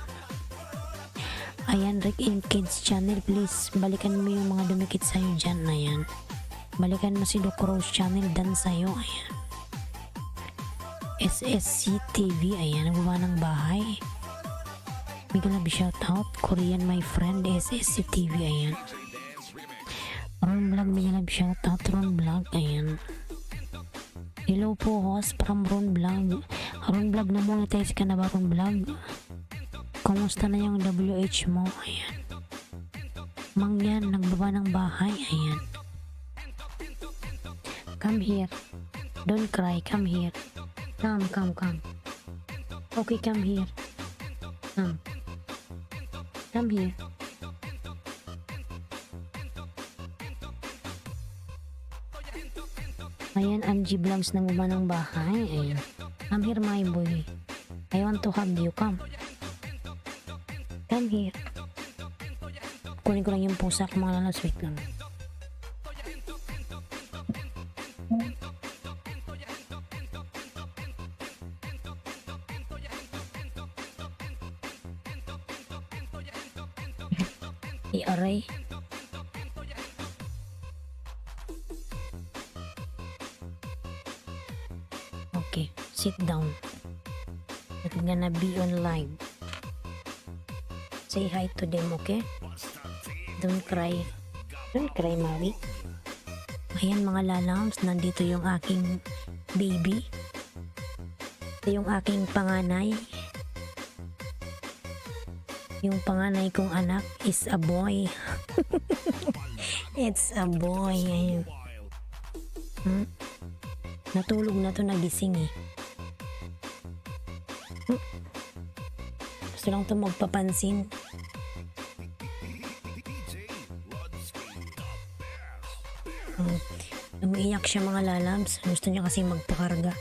Ayan, Rick and Kids channel, please balikan mo yung mga dumikit sa'yo dyan. Ayan. Balikan mo si The Cross channel, dan sa'yo. Ayan. SSC TV. Ayan, nagbaba ng bahay. Bigla na shoutout. Korean my friend, SSC TV. Ayan. Ron Vlog, bigla na shoutout. Ron Vlog. Ayan. Hello po, host from Ron Vlog. Ron Vlog, na monetize ka na ba, Ron Vlog? Kumusta na yung WH mo? Ayan. Mangyan, nagbaba ng bahay. Ayan. Come here. Don't cry. Come here. Come. Okay, come here. Come here. Ayan, Angie Vlogs nagbaba ng bahay. Ayan. Come here, my boy. I want to hug you. Come here. Kunin ko lang yung pusa ko mga lalas. Wait lang. Aray. Okay, sit down. We're gonna be on live. Say hi to them, okay? Don't cry. Don't cry, Maui. Ayan mga lalams, nandito yung aking baby. Ito yung aking panganay. Yung panganay kong anak is a boy. It's a boy. Ayun. Natulog na to, nagising eh. Gusto lang to magpapansin. Umiiyak siya mga lalabs. Gusto niya kasi magpakarga.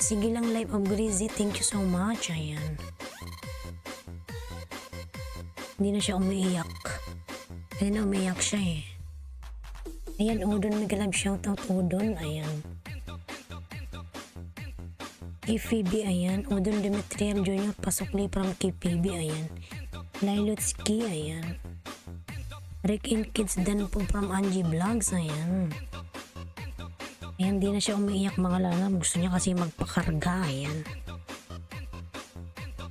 Sige lang, Life of Greasy. Thank you so much. Ayan. Hindi na siya umiiyak. Hindi na umiiyak siya eh. Ayan, Udon. Mega love shoutout, Udon. Ayan. Kay Phoebe, ayan. Udon Demetriel Jr. Pasokli from kay Phoebe, ayan. Lailutsky, ayan. Rick and Kids Dan po from Angie Vlogs, ayan. Ayan, di na siya umiiyak mga lalab. Gusto niya kasi magpakarga, ayan.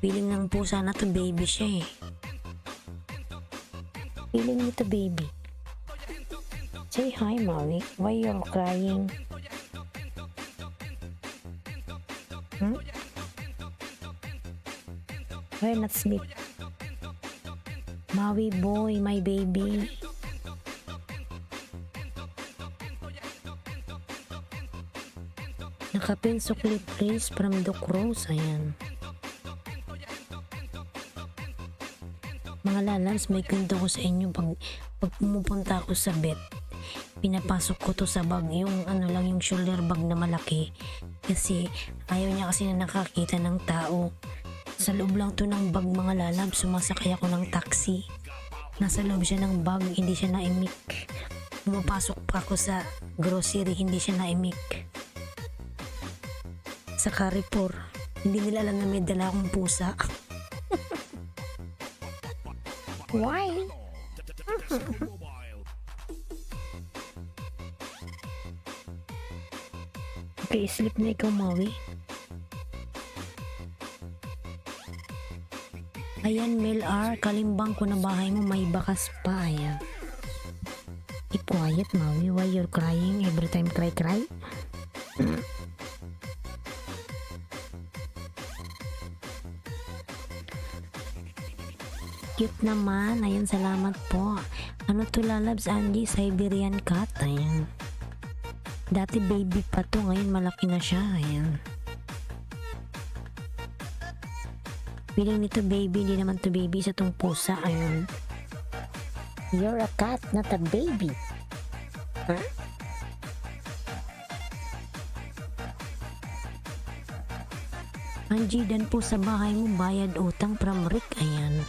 Feeling ng pusa na to baby siya eh. Feeling nito baby. Say hi, Maui. Why you're crying? Why not sleep? Maui boy, my baby. Nakapin sukli please from the cross. Ayan. Mga lalams, may kwento ko sa inyo. Pag pumupunta ako sa vet, pinapasok ko to sa bag, yung ano lang, yung shoulder bag na malaki, kasi ayaw niya kasi na nakakita ng tao. Sa loob lang to ng bag mga lalab. Sumasakay ako ng taxi, nasa loob siya ng bag, hindi siya naimik. Pumapasok pa ako sa grocery, hindi siya naimik. Sa Carrefour, hindi nila alam na may dala akong pusa. Why? Okay, sleep na ikaw, Maui. Ayan, Mel R. Kalimbang ko na bahay mo, may bakas pa. Ayan. Keep quiet, Maui. Why you're crying every time cry? Cute naman. Ayan, salamat po. Ano to lalabs, Angie? Siberian cat. Ayan. Dati baby pa to, ngayon malaki na siya. Ayan. Feeling nito baby, hindi naman to baby sa tong pusa. Ayan. You're a cat, not a baby. Huh? Angie, dan po sa bahay mo, bayad utang from Rick. Ayan.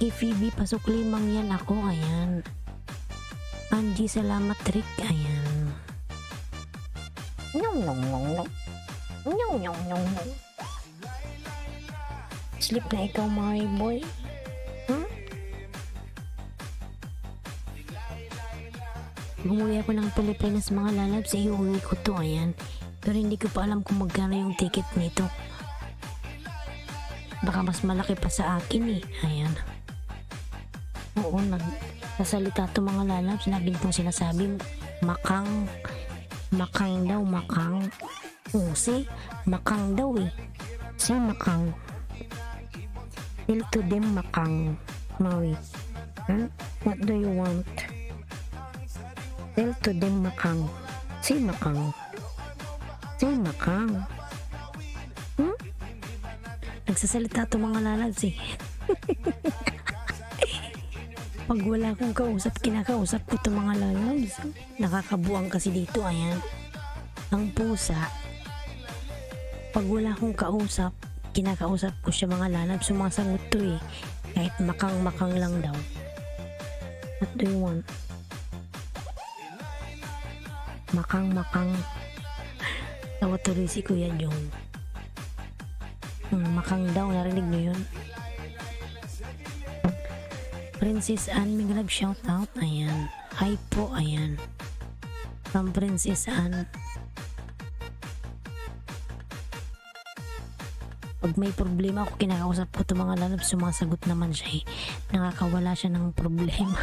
Kay Phoebe, pasok 5 yan ako. Ayan. Angie, salamat Rick. Ayan. Nyong nyong nyong nyong. Nyong nyong nyong nyong. Sleep na ikaw, my boy. Huh? Umuwi ako ng Pilipinas mga lalabs. Iuwi ko to. Ayan. Pero hindi ko pa alam kung magkano yung ticket nito. Baka mas malaki pa sa akin eh. Ayan. Oo, nagsasalita to mga lalabs. Lagi itong sinasabi, makang. Makang daw, makang. Oo, si makang daw eh. Si makang. Tell to them, makang. Maui. Huh? What do you want? Tell to them, makang. Si makang. Si makang. Nagsasalita to mga lalabs eh. Pag wala akong kausap, kinakausap ko to mga lalabs. Nakakabuang kasi dito. Ayan. Ang pusa, pag wala akong kausap, kinakausap ko siya mga lalabs. Sumasagot to eh. Kahit makang-makang lang daw. What do you want? Makang-makang. Tawa tuloy si Kuya John. Makang daw, narinig mo yun? Princess Anne Miglab shoutout. Ayan. Hi po. Ayan. From Princess Anne. Pag may problema ako, kinakausap ko itong mga lalab, sumasagot naman siya eh. Nakakawala siya ng problema.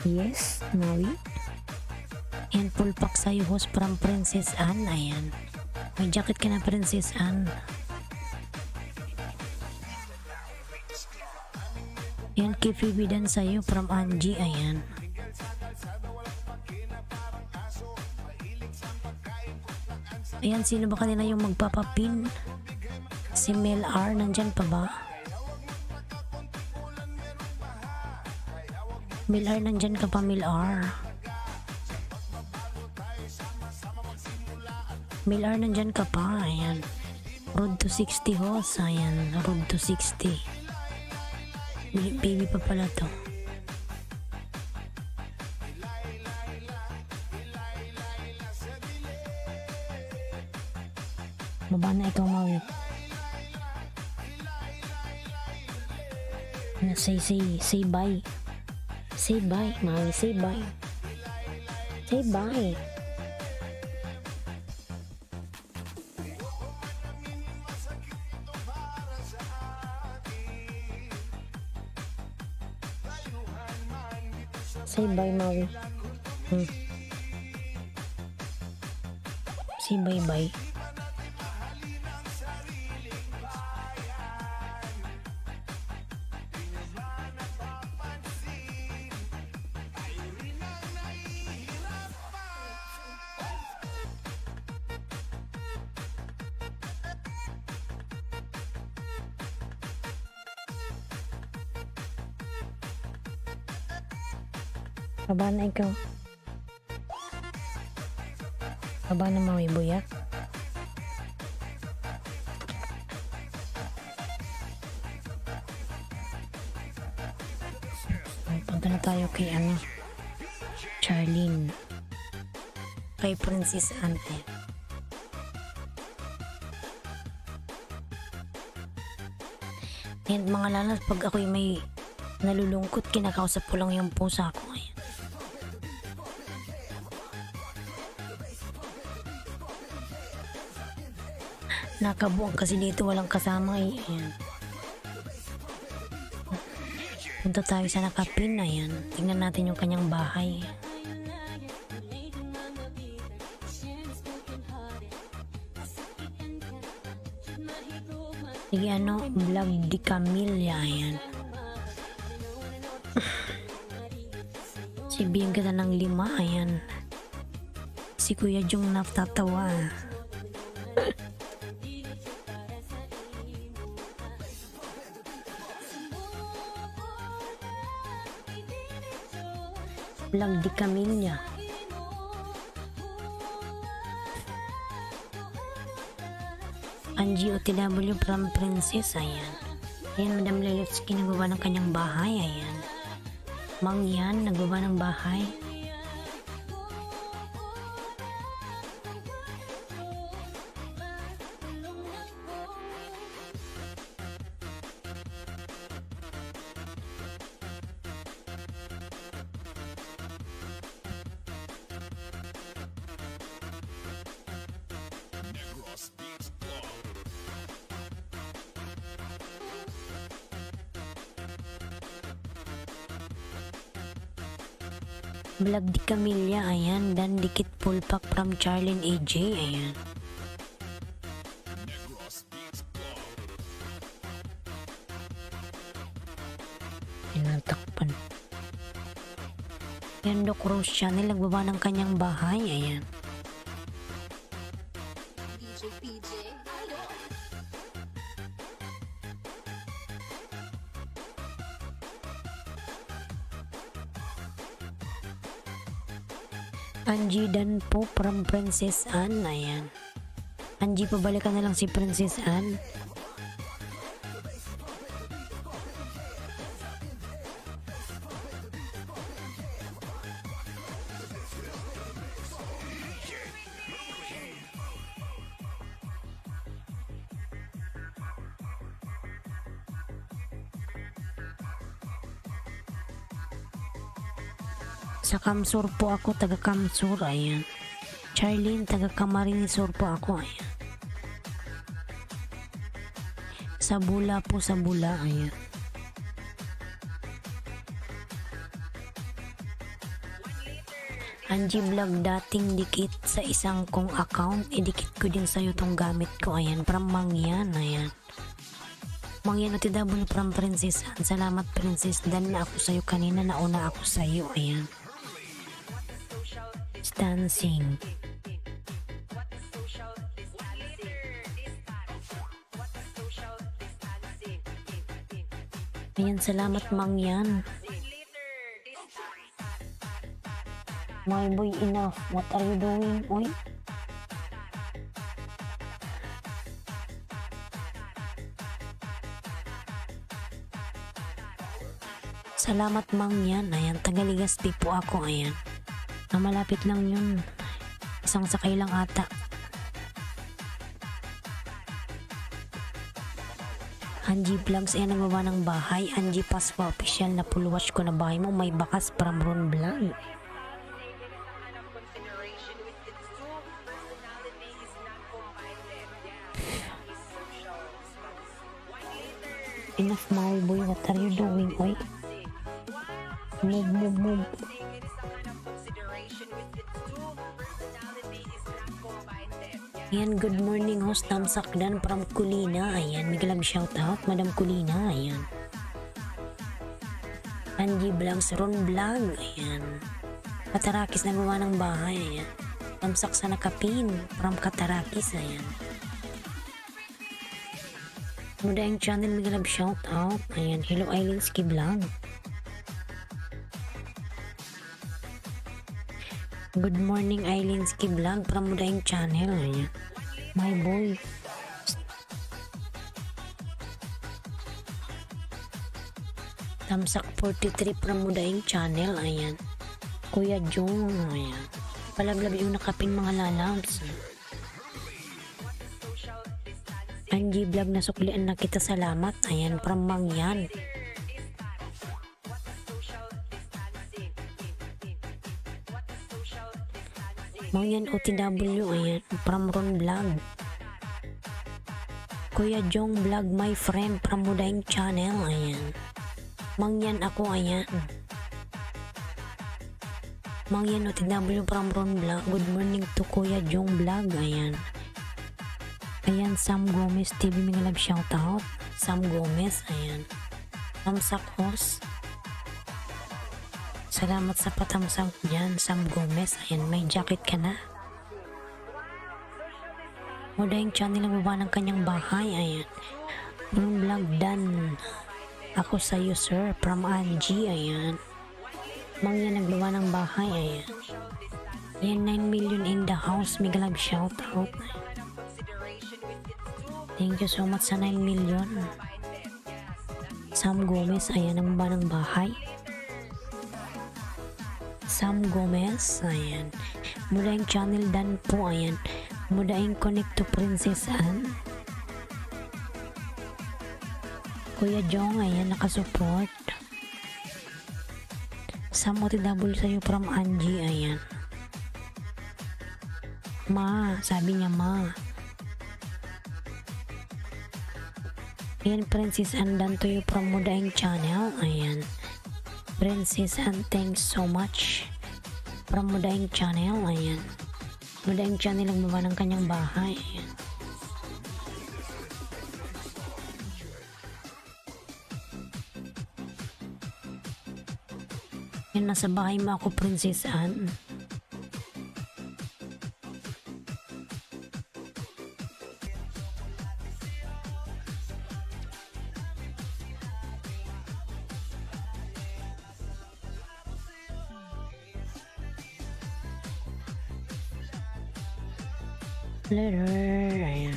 Yes, Maui. Ayan, full pack sa'yo, host from Princess Anne. Ayan. May jacket ka na, Princess Anne. Ayan, kifibidan sa'yo from Angie. Ayan. Ayan, sino ba kanila yung magpapapin? Si Mel R, nandyan pa ba? Mel R, nandyan ka pa, Mel R? Mel R, nandyan ka pa? Ayan. Road to 60 host. Ayan, road to 60. Baby pa pala to. Baba na ikaw, Maui. Say bye. Say bye, Maui. Say bye. Say bye. Say bye, Maui. Say bye-bye. Baba na ikaw. Baba na, Maui, buyak. Punta na tayo kay Charlene. Kay Princess Anne. And mga lalas, pag ako'y may nalulungkot, kinakausap ko lang yung pusa ko. Ayan. Nakabuang kasi dito, walang kasama eh. Ayan. Punta tayo sa nakapin. Ayan. Tingnan natin yung kanyang bahay. Sige, vlog di Camilla. Ayan. Si Bim kita ng 5. Ayan. Si Kuya Jung natatawa. Vlog di Camilla. Angie OTW from Princess. Ayan. Ayan, Madam Lelitsky nagbaba ng kanyang bahay. Ayan. Mang Yan nagbaba ng bahay. Vlog di Camilla. Ayan. Dan dikit full pack from Charlene AJ. Ayan. Ayan, natakpan. Ayan, Doc Rose Channel nagbaba ng kanyang bahay. Ayan. DJ PJ, idol. Angie Dan po from Princess Anne. Ayan. Angie, pabalikan na lang si Princess Anne. Sa Kamsur po ako, taga Kamsur, ayan. Charlene, taga Camarines Sur po ako, ayan. Sa Bula po, sa Bula, ayan. Angie Vlog, dating dikit sa isang kong account, idikit ko din sa'yo tong gamit ko, ayan. From Mangyan, ayan. Mangyan OTW from Princess. Salamat Princess, dan na ako sa'yo kanina, nauna ako sa'yo, ayan. Dancing. Ayan, salamat Mangyan. My boy, enough. What are you doing? Uy. Salamat Mangyan. Ayan, Tagaligaspi po ako. Ayan. Malapit lang yun. Isang sakay lang ata. Angie Vlogs, ayan, nagawa ng bahay. Angie Paswa official na full watch ko na bahay mo. May bakas from Ron Vlog. Enough, my boy. What are you doing? Oy. Move. Ayan, good morning host, Tamsakdan from Kulina. Ayan, big love shout out, Madam Kulina. Ayan. Angie Vlogs, Ron Vlog. Ayan. Katarakis na gawa ng bahay. Ayan. Tamsak sa nakapin from Katarakis. Ayan. Mudahing channel, big love shout out. Ayan, hello Ailinski Vlog. Good morning Ailinski Vlog from Mudahing channel. Ayan. My boy. Tamsak 43 from Mudahing channel. Ayan. Kuya Jong. Ayan. Palablab yung nakaping mga lalabs. Angie Vlog, nasuklian na kita, salamat. Ayan, from Mangyan. Mangyan OTW, ayan, from Ron Vlog. Kuya Jong Vlog, my friend, from Mudahing channel, ayan. Mangyan ako, ayan. Mangyan OTW from Ron Vlog. Good morning to Kuya Jong Vlog, ayan. Ayan, Sam Gomez TV, mga love shoutout. Sam Gomez, ayan. Tamsak host. Salamat sa patamsak dyan, Sam Gomez. Ayan, may jacket ka na. Mudahing channel, ang baba ng kanyang bahay. Ayan. Ron Vlog, dan. Ako sa'yo, sir. From Angie. Ayan. Mangyan nagbawa ng bahay. Ayan. Ayan, 9 million in the house. May love shoutout. Thank you so much sa 9 million. Sam Gomez, ayan, ang baba ng bahay. Sam Gomez, ayan. Mudahing channel, dan po, ayan. Mudahing connect to Princess Anne. Kuya Jong, ayan, nakasupport. Sam OTW sa'yo from Angie, ayan. Ma, sabi niya ma. Ayan, Princess Anne, dan to you from Mudahing channel, ayan. Princess Anne, thanks so much from Mudahing channel, ayan. Mudahing channel, ang baba ng kanyang bahay, ayan. Yan, nasa bahay mo ako, Princess Anne. Later, ayan.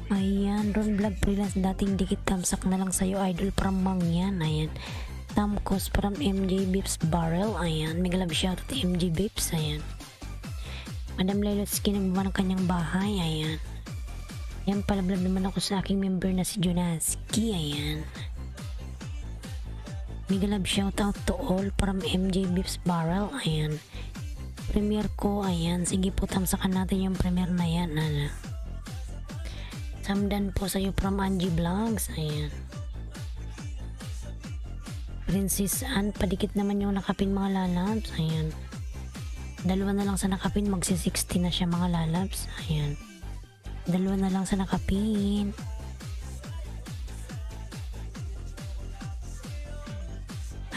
Ayan, Ron Vlog freelance, dating dikit, tamsak na lang sa'yo, idol from Mangyan, ayan. Tamkos from MJ Bips Barrel, ayan. Mega love shoutout to MJ Bips, ayan. Madam Lailotsky, nagbawa ng kanyang bahay, ayan. Ayan, palablab naman ako sa aking member na si Jonaski, ayan. Mega love shoutout to all from MJ Beefs Barrel. Ayan. Premiere ko. Ayan. Sige po, tamsakan natin yung premiere na yan. Ano. Samdan po sa'yo from Angie Vlogs. Ayan. Princess Anne. Padikit naman yung nakapin mga lalabs. Ayan. Dalawa na lang sa nakapin. Magsi-60 na siya mga lalabs. Ayan. Dalawa na lang sa nakapin.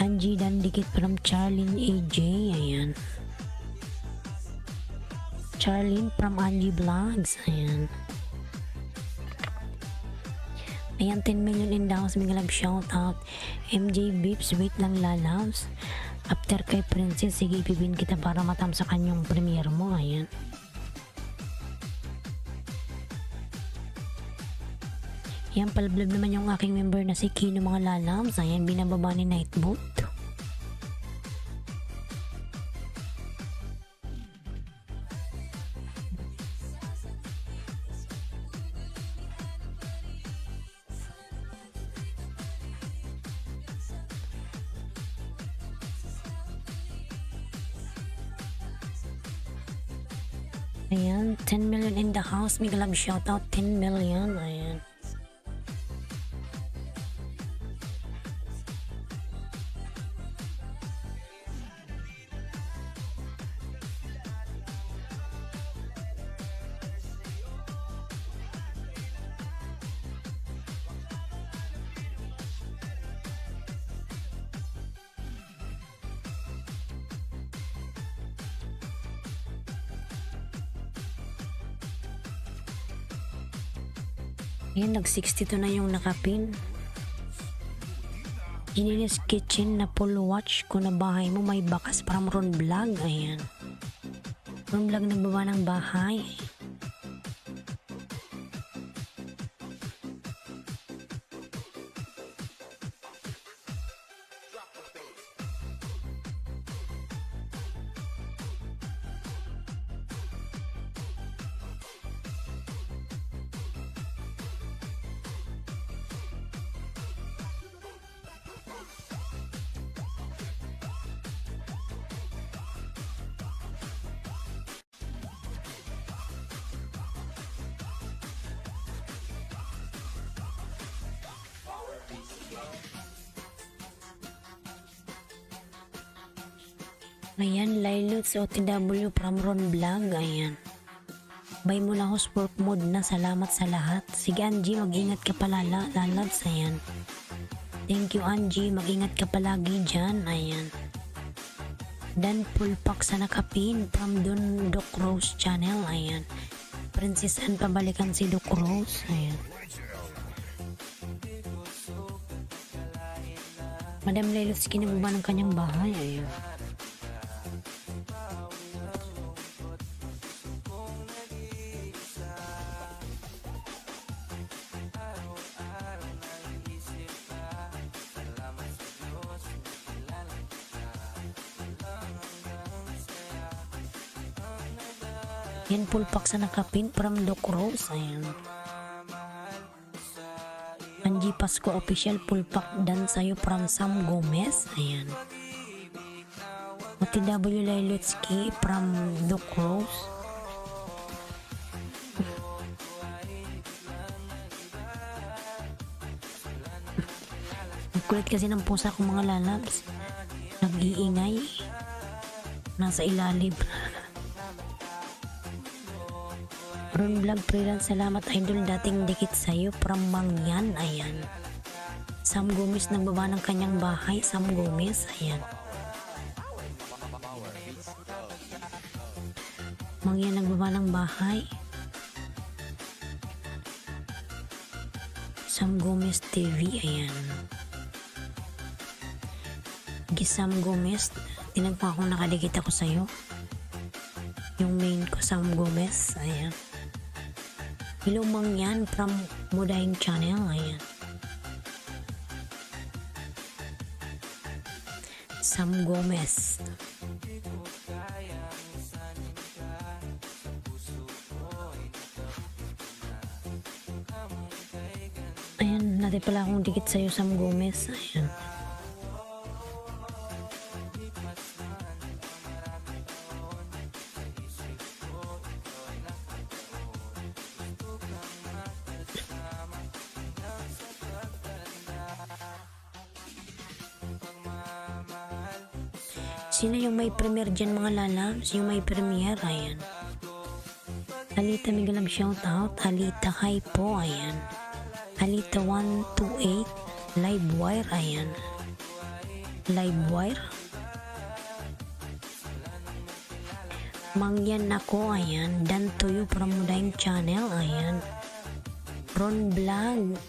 Angie dan dikit from Charlene AJ. Ayan. Charlene from Angie Vlogs. Ayan. Ayan, 10 million in the house. Mega love shout out. MJ Beeps, wait lang lalabs. After kay Princess, sige ipipin kita para matamsakan yung premiere mo. Ayan. Ayan, palablab naman yung aking member na si Kino mga lalabs. Ayan, binababa ni Nightboot. Ayan, 10 million in the house. Mega love shoutout, 10 million. Ayan. Ayan, nag-62 na yung nakapin. Gininis Kitchen na full watch ko na bahay mo may bakas from Ron Vlog. Ayan. Ron Vlog nagbaba ng bahay. Ayan, Lilots OTW from Ron Vlog. Ayan. Buy mo lang host work mode na. Salamat sa lahat. Sige Angie, mag-ingat ka pala lalabs. Ayan. Thank you Angie, mag-ingat ka palagi dyan. Ayan. Dan full pack sa nakapin from Don Doc Rose channel. Ayan. Princess Anne, pabalikan si Doc Rose. Ayan. Madam Lilots, kinababa ng kanyang bahay. Ayan. Yan, full pack sa nakapin from Doc Rose. Ayan. Angie Pasko official full pack dan sa'yo from Sam Gomez. Ayan. OTW Lailutski from Doc Rose. Kulit kasi ng pusa kong mga lalabs. Nag-iingay. Nasa ilalim. Ron Vlog Freelance, salamat idol, dating dikit sa'yo from Mangyan. Ayan. Sam Gomez nagbaba ng kanyang bahay. Sam Gomez. Ayan. Mangyan nagbaba ng bahay. Sam Gomez TV. Ayan. Sam Gomez, tinagpa akong nakadikit ako sa'yo. Yung main ko, Sam Gomez. Ayan. Hello Mangyan from Mudahing channel. Ayan. Sam Gomez. Ayan, natin pala akong dikit sa'yo, Sam Gomez. Ayan. Sino yung may premiere dyan mga lalabs? Yung may premiere, ayan. Alita Migalab shoutout. Alita hi po, ayan. Alita 128 Livewire, ayan. Livewire. Mangyan ako, ayan. Dan Tuyo from Mudayng Channel, ayan. Ron Vlog.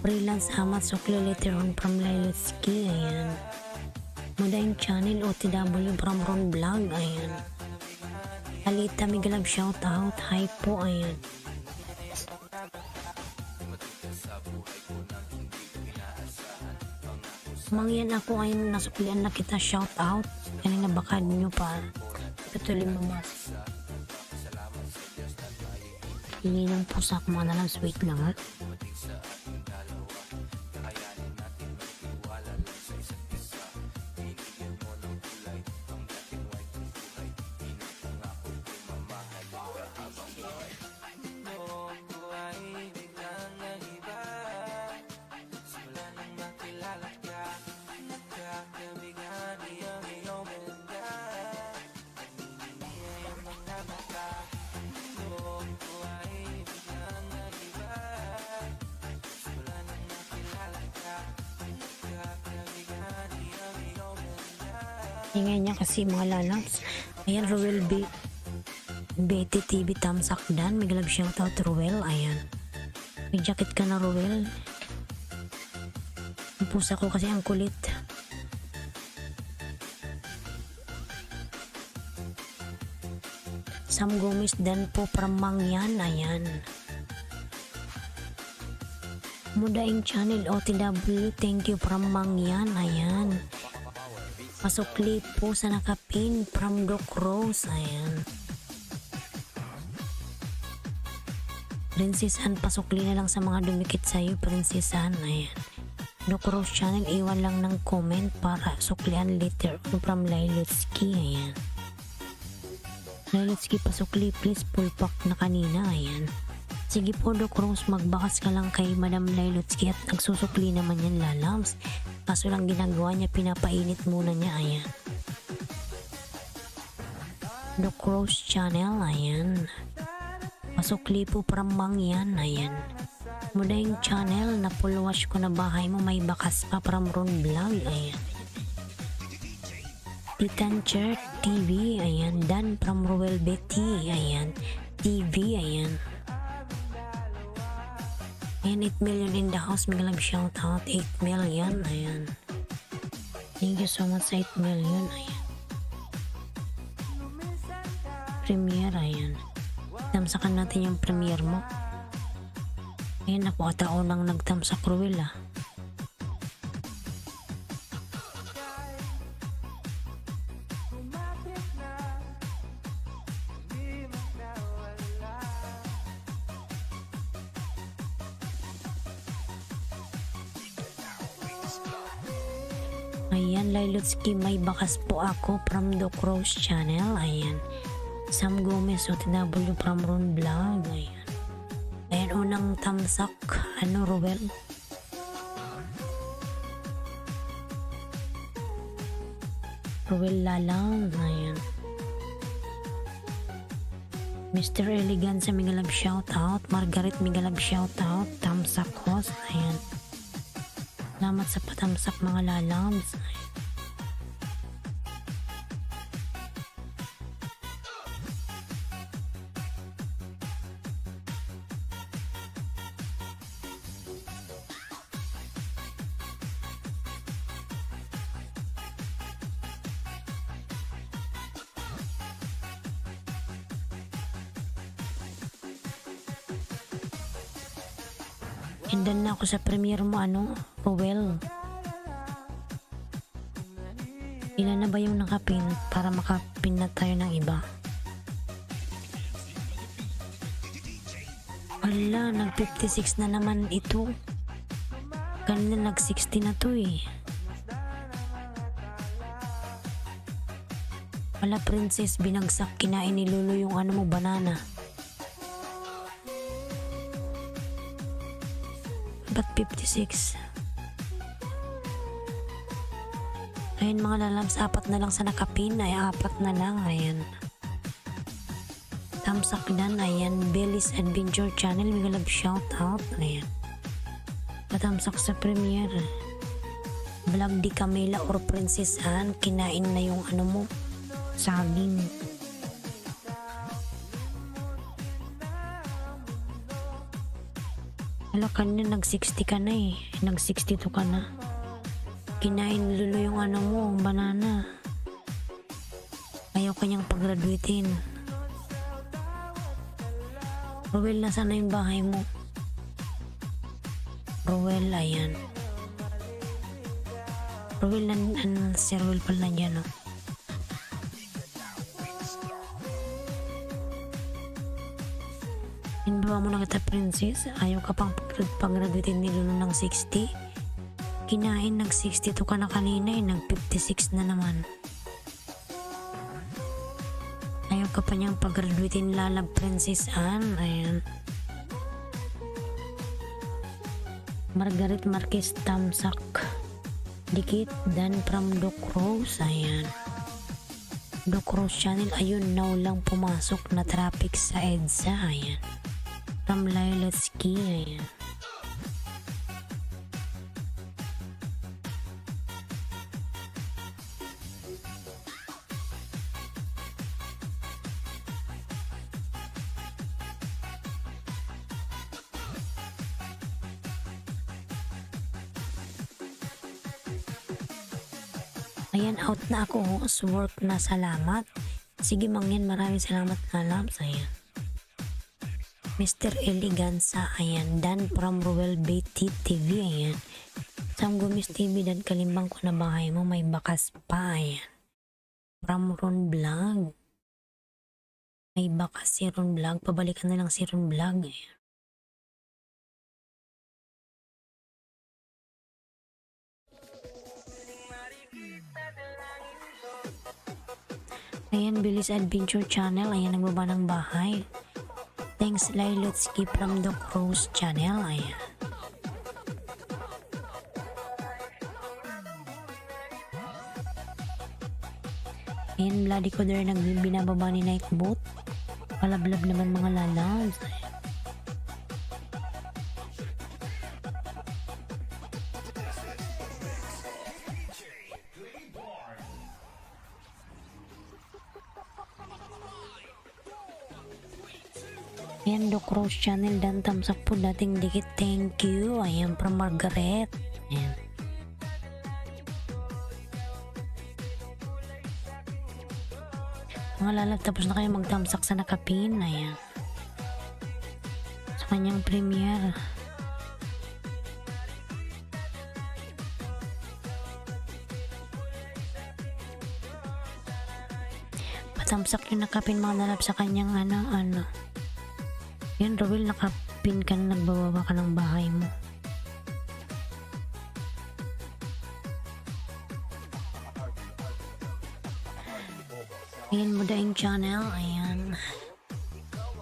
Freelance Amat Sukli later on from Lailutsky, ayan. Mudayng Channel OTW from Ron Vlog, ayan. Alita Migalab shoutout. Hi po, ayan. Mangyan ako, ayan. Nasuklian na kita shoutout. Kanina baka nyo pa patuloy mamas. Hingi ng pusa ko mga nalang. Wait lang ha. Ingay niya kasi mga lalabs. Ayan, Ruel Betty TV Tamsak Dan. May galab shoutout Ruel. Ayan. May jacket ka na Ruel. Ang pusa ko kasi ang kulit. Sam Gomez Dan po from Mangyan. Ayan. Mudayng Channel OTW. Thank you from Mangyan. Ayan. Pasukli po sa nakapin from Doc Rose. Ayan. Princess Han, pasukli na lang sa mga dumikit sa'yo, Princess Han. Ayan. Doc Rose Channel, iwan lang ng comment para suklian later from Lailutsky. Ayan. Lailutsky, pasukli please, full pack na kanina. Ayan. Sige po Doc Rose, magbakas ka lang kay Madam Lailutsky at nagsusukli naman yan lalams. Kaso lang ginagawa niya, pinapainit muna niya. Ayan. Doc Rose Channel, ayan. Pasukli po from Mangyan, ayan. Mudayng Channel, napulwash ko na bahay mo, may bakas pa from Ron Vlog, ayan. Titan Church TV, ayan. Dan from Ruel Betty, ayan. TV, ayan. Ayan, 8 million in the house. May galab shoutout. 8 million. Ayan. Thank you so much sa 8 million. Ayan. Premiere. Ayan. Tamsakan natin yung premiere mo. Ayan, ako atao nang nagtamsak Ruel ah. Ayan, Lailutsky, may bakas po ako from Doc Rose Channel. Ayan. Sam Gomez, OTW from Ron Vlog. Ayan. Ayan, unang tamsak. Ano, Ruel? Ruel Lalang. Ayan. Mr. Elegance, Migalab shoutout. Margaret, Migalab shoutout. Tamsak host. Ayan. Salamat sa patamsak mga lalams. Hindan na ako sa premiere mo, ano, Ruel. Ilan na ba yung nakapin para makapin na tayo ng iba? Wala, nag 56 na naman ito. Kanina nag 60 na to eh. Wala, princess, binagsak, kinain ni Lolo yung ano mo, banana. Ba't 56? Ayan mga lalabs, 4 na lang sa nakapin, ay 4 na lang, ayan. Tamsak dan, ayan, Belly's Adventure Channel, mga love shout out, ayan. Patamsak sa premiere. Vlog di Camila or Princess Anne, kinain na yung ano mo, saging. Wala kanina nag-60 ka na eh, nag-62 ka na. Kinain lulo yung ano mo, banana. Ayaw kanyang pag-graduatein. Rowel, nasaan na yung bahay mo? Rowel, ayan. Rowel, si Rowel pala nandiyan, no? Hinbawa mo na kita, princess. Ayaw ka pang pag-graduatein ni Lulu ng 60. Kinain, nag-62 ka na kanina eh, nag-56 na naman. Ayaw ka pa niyang pag-graduatein, lalab, Princess Anne. Ayan. Margaret Marquez Tamsak. Dikit Dan from Doc Rose. Ayan. Doc Rose Channel. Ayun, now lang pumasok na traffic sa EDSA. Ayan. From Lailetsky. Ayan. Ayan, out na ako. Work na, salamat. Sige, mangyan, maraming salamat na labs. Ayan. Mr. Eleganza, ayan. Dan from Royal Betty TV, ayan. Sam Gomes TV, dan kalimbang ko na bahay mo, may bakas pa, ayan. From Ron Vlog. May bakas si Ron Vlog, pabalikan na lang si Ron Vlog, ayan. Ayan, Billy's Adventure Channel. Ayan, nagbaba ng bahay. Thanks, Lailetsky from Doc Rose Channel. Ayan. Ayan, Bloody Coder binababa ni Nightbot. Palablab naman mga lalabs. Ayan. Ayan, Doc Rose Channel, dan thumbs up po, dating dikit, thank you. Ayan, from Margaret. Ayan. Mga lalab, tapos na kayo mag-thumbs up sa nakapin. Ayan. Sa kanyang premiere. Patamsak yung nakapin mga lalab sa kanyang ano. Yan, Rowel, nakapin ka na, nagbababa ka ng bahay mo. Ayan, Mudaing Channel, ayan.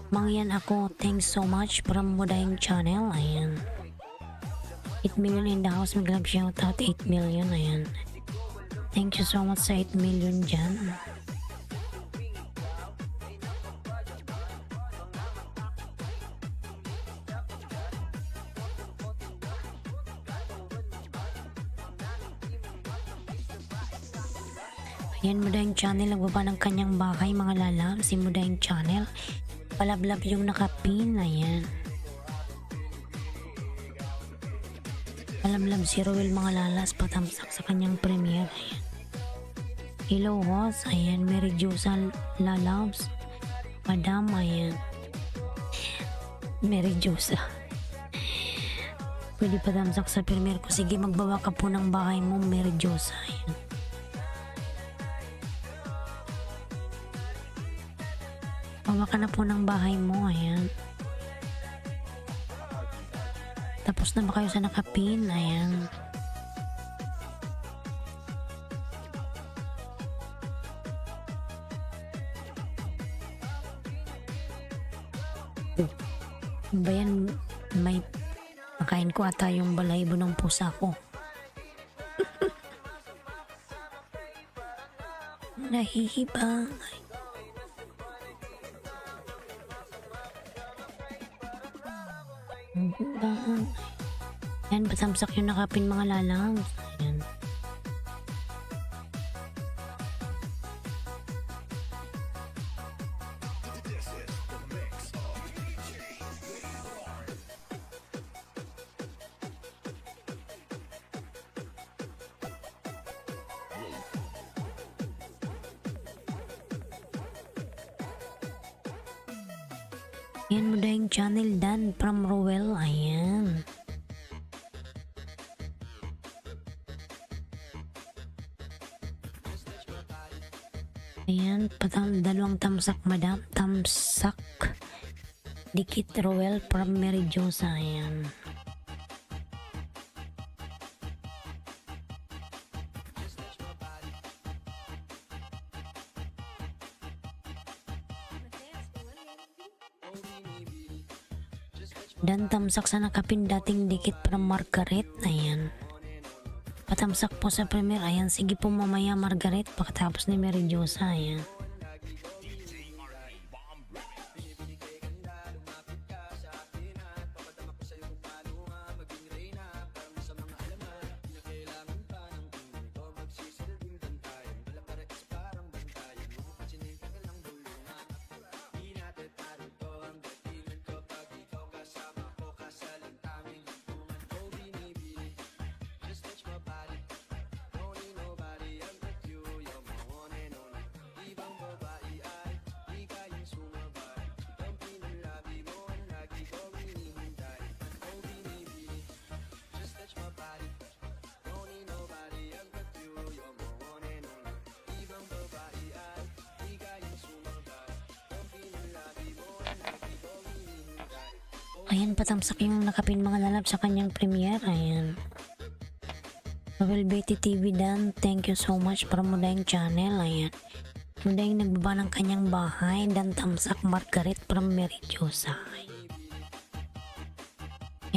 Mangyan ako, thanks so much from Mudaing Channel, ayan. 8 million in the house, mag-love shout out, 8 million, ayan. Thank you so much sa 8 million dyan. Ayan, Mudaing Channel, nagbaba ng kanyang bahay mga lalab. Si Mudaing Channel, palablab yung nakapin. Ayan. Palablab si Rowel mga lalas, patamsak sa kanyang premiere. Ayan. Hello host, ayan, Mary Josa lalabs. Madam, ayan. Mary Josa. Pwede patamsak sa premiere ko. Sige, magbaba ka po ng bahay mo, Mary Josa. Ayan. Bawa ka na po ng bahay mo, ayan. Tapos na ba kayo sa nakapin? Ayan. Ba yan? May makain ko ata yung balahibo ng pusa ko. nahihibang. Hibang. Yan, batamsak yung nakapin mga lalang. Ayan. Yan mo yung channel Dan from Rowell. Ayan. Ayan, dalawang tamsak madam. Tamsak. Dikit Rowell from Mary Josa. Ayan. Dan tamsak sa nakapin dating dikit from Margaret. Ayan. Patamsak po sa premier. Ayan, sige po mamaya Margaret pagkatapos ni Mary Josa. Ayan. Ayan, patamsak yung nakapin mga lalab sa kanyang premiere. Ayan. Rowell Betty TV Dan, thank you so much para mo dahing channel. Ayan. Mo dahing nagbaba ng kanyang bahay. Dan tamsak Margaret from Mary Josa.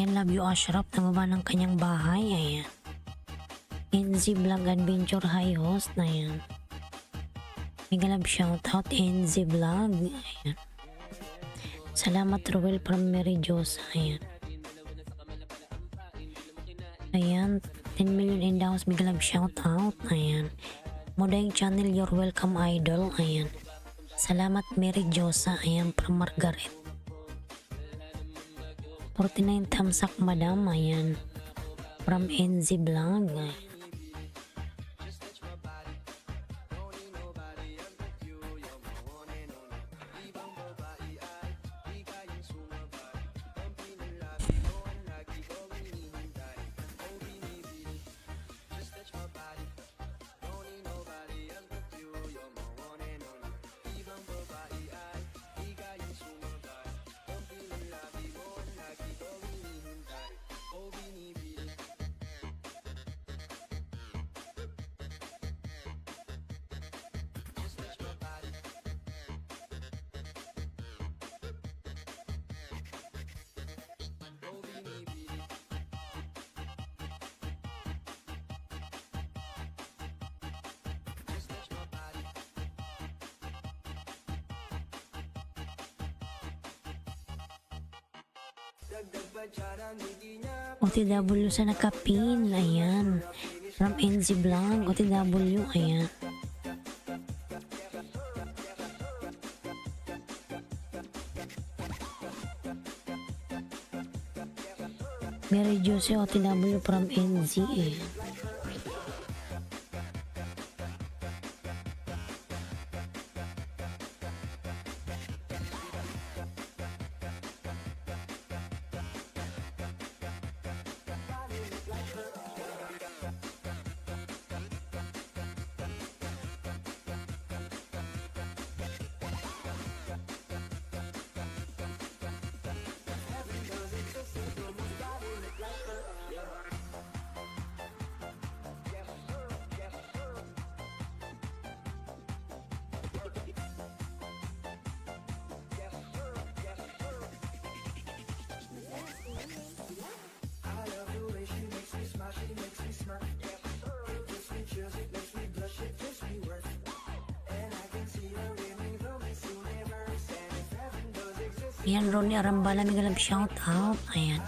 Ayan, love you Ashraf, nagbaba ng kanyang bahay. Ayan. NZ Vlog Adventure High Host. Ayan. Mega love shoutout NZ Vlog. Ayan. Salamat Rowell from Mary Josa. Ayan. Ayan. 10 million in the house. Big love shout out. Ayan. Modayang channel. You're welcome idol. Ayan. Salamat Mary Josa. Ayan. From Margaret. 49 tamsak madam. Ayan. From NZ Vlog. Ayan. OTW sa nakapin. Ayan. From NZ Vlog. OTW. Ayan. Mary Jose OTW from NZ. Ayan, Ronnie Arambala, Miguel shout out. Ayan.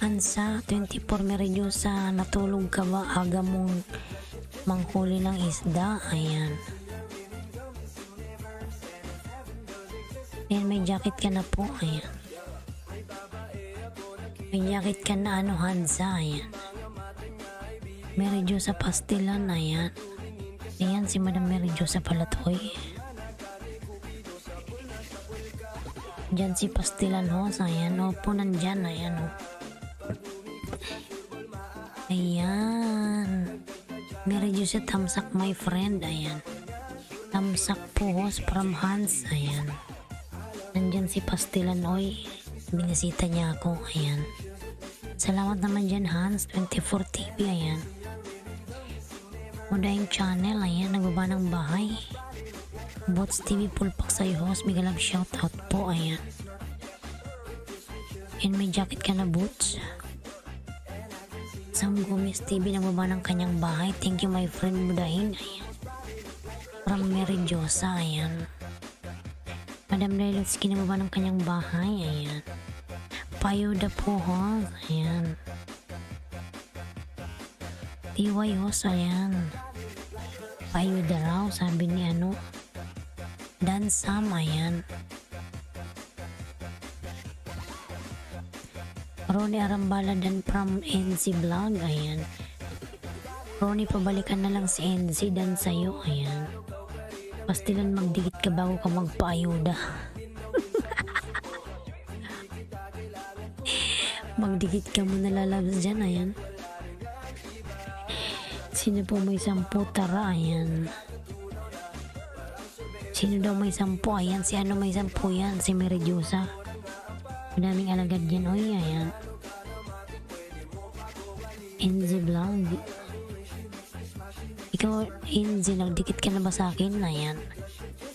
Ansa, 24 Meridiosa, natulog ka ba? Aga mong manghuli ng isda. Ayan. Ayan, may jacket ka na po. Ayan. May jacket ka na ano, Hansa. Ayan. Meridiosa Pastilan. Ayan. Ayan, si Madam Meridiosa Palatoy. Diyan si Pastilan ho. Ayan, opo, nandyan. Ayan, o. Ayan. Meridiosa Tamsak, my friend. Ayan. Tamsak po host from Hans. Ayan. Nandyan si Pastilan, oy. Binisita niya ako. Ayan. Salamat naman dyan, Hans. 24 TV. Ayan. Modayang channel. Ayan. Nagbaba ng bahay. Bots TV Pulpak sa'yo, host. Mega love shoutout po. Ayan. And may jacket ka na, Boots. Sam Gomez TV nagbaba ng kanyang bahay. Thank you, my friend Budahin. Ayan. From Meridiosa. Ayan. Madam Lelotsky nagbaba ng kanyang bahay. Ayan. Payuda po, host. Ayan. TY host. Ayan. Payuda raw. Sabi ni ano. Dan Sam. Ayan. Ronnie Arambala dan from NC Vlog. Ayan. Ronnie, pabalikan na lang si NC dan sa'yo. Ayan. Pastilan, magdikit ka bago ka magpaayuda. Magdikit ka muna, lalabas dyan. Ayan. Sino po may 10? Tara. Ayan. Sino daw may 10? Ayan. Si ano may 10 yan? Si Meridiosa. Madaming alagad yan. Oy, ayan. NZ Vlog. Ikaw, NZ, nagdikit ka na ba sa akin? Ayan.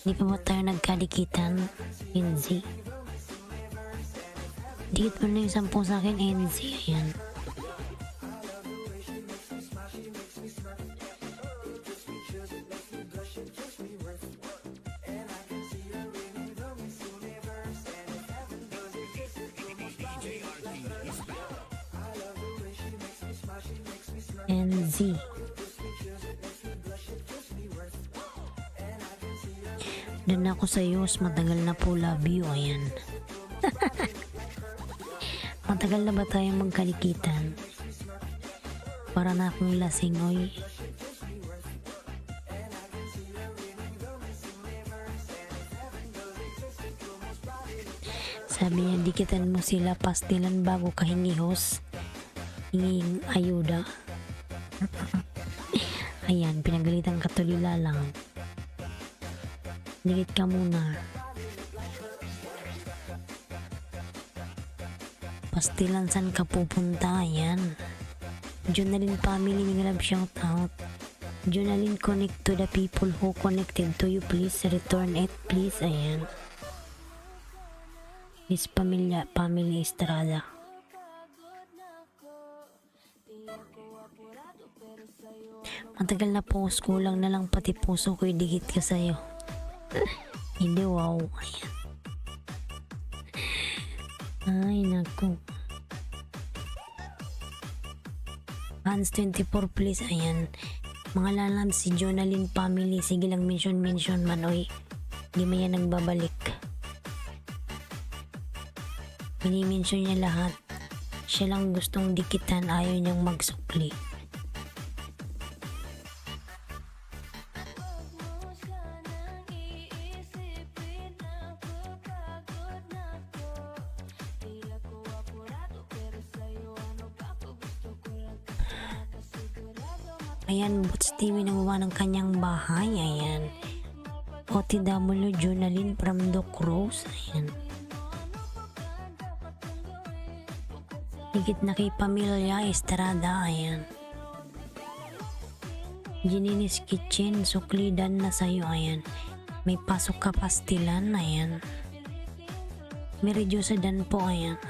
Hindi pa ba tayo nagkadikitan? NZ. Dikit mo na yung 10 sa akin, NZ. Ayan. NZ. Doon ako sa iyo, matagal na po, love you. Ayan. Matagal na ba tayo magkalikitan? Para na akong lasing, oy. Sabi niya, dikitan mo sila, Pastilan, bago ka hinihos. Hinging ayuda. Ayan, pinagalitan ka, tulila lang. Dikit ka muna. Pastilan, saan ka pupunta? Ayan. Jonalyn family, Mega love shoutout. Jonalyn, connect to the people who connected to you. Please return it, please. Ayan. Miss Family Estrada. Matagal na post, kulang na lang pati puso ko, dikit ka sa'yo. Hindi, wow. Ayan. Ay, naku. Hans 24, please. Ayan. Mga lalab si Jonalyn family. Sige lang, mention man, oy. Hindi man yan nagbabalik. Mini-mention niya lahat. Siya lang gustong dikitan, ayaw niyang magsukli. Ayan, Boots TV naguwa ng kanyang bahay. Ayan. OTW Jonalyn from Doc Rose. Ayan. Higit na kay Pamilya Estrada. Ayan. Gininis Kitchen. Suklidan na sa'yo. Ayan. May pasok ka, Pastilan. Ayan. Meridiosa dan po. Ayan.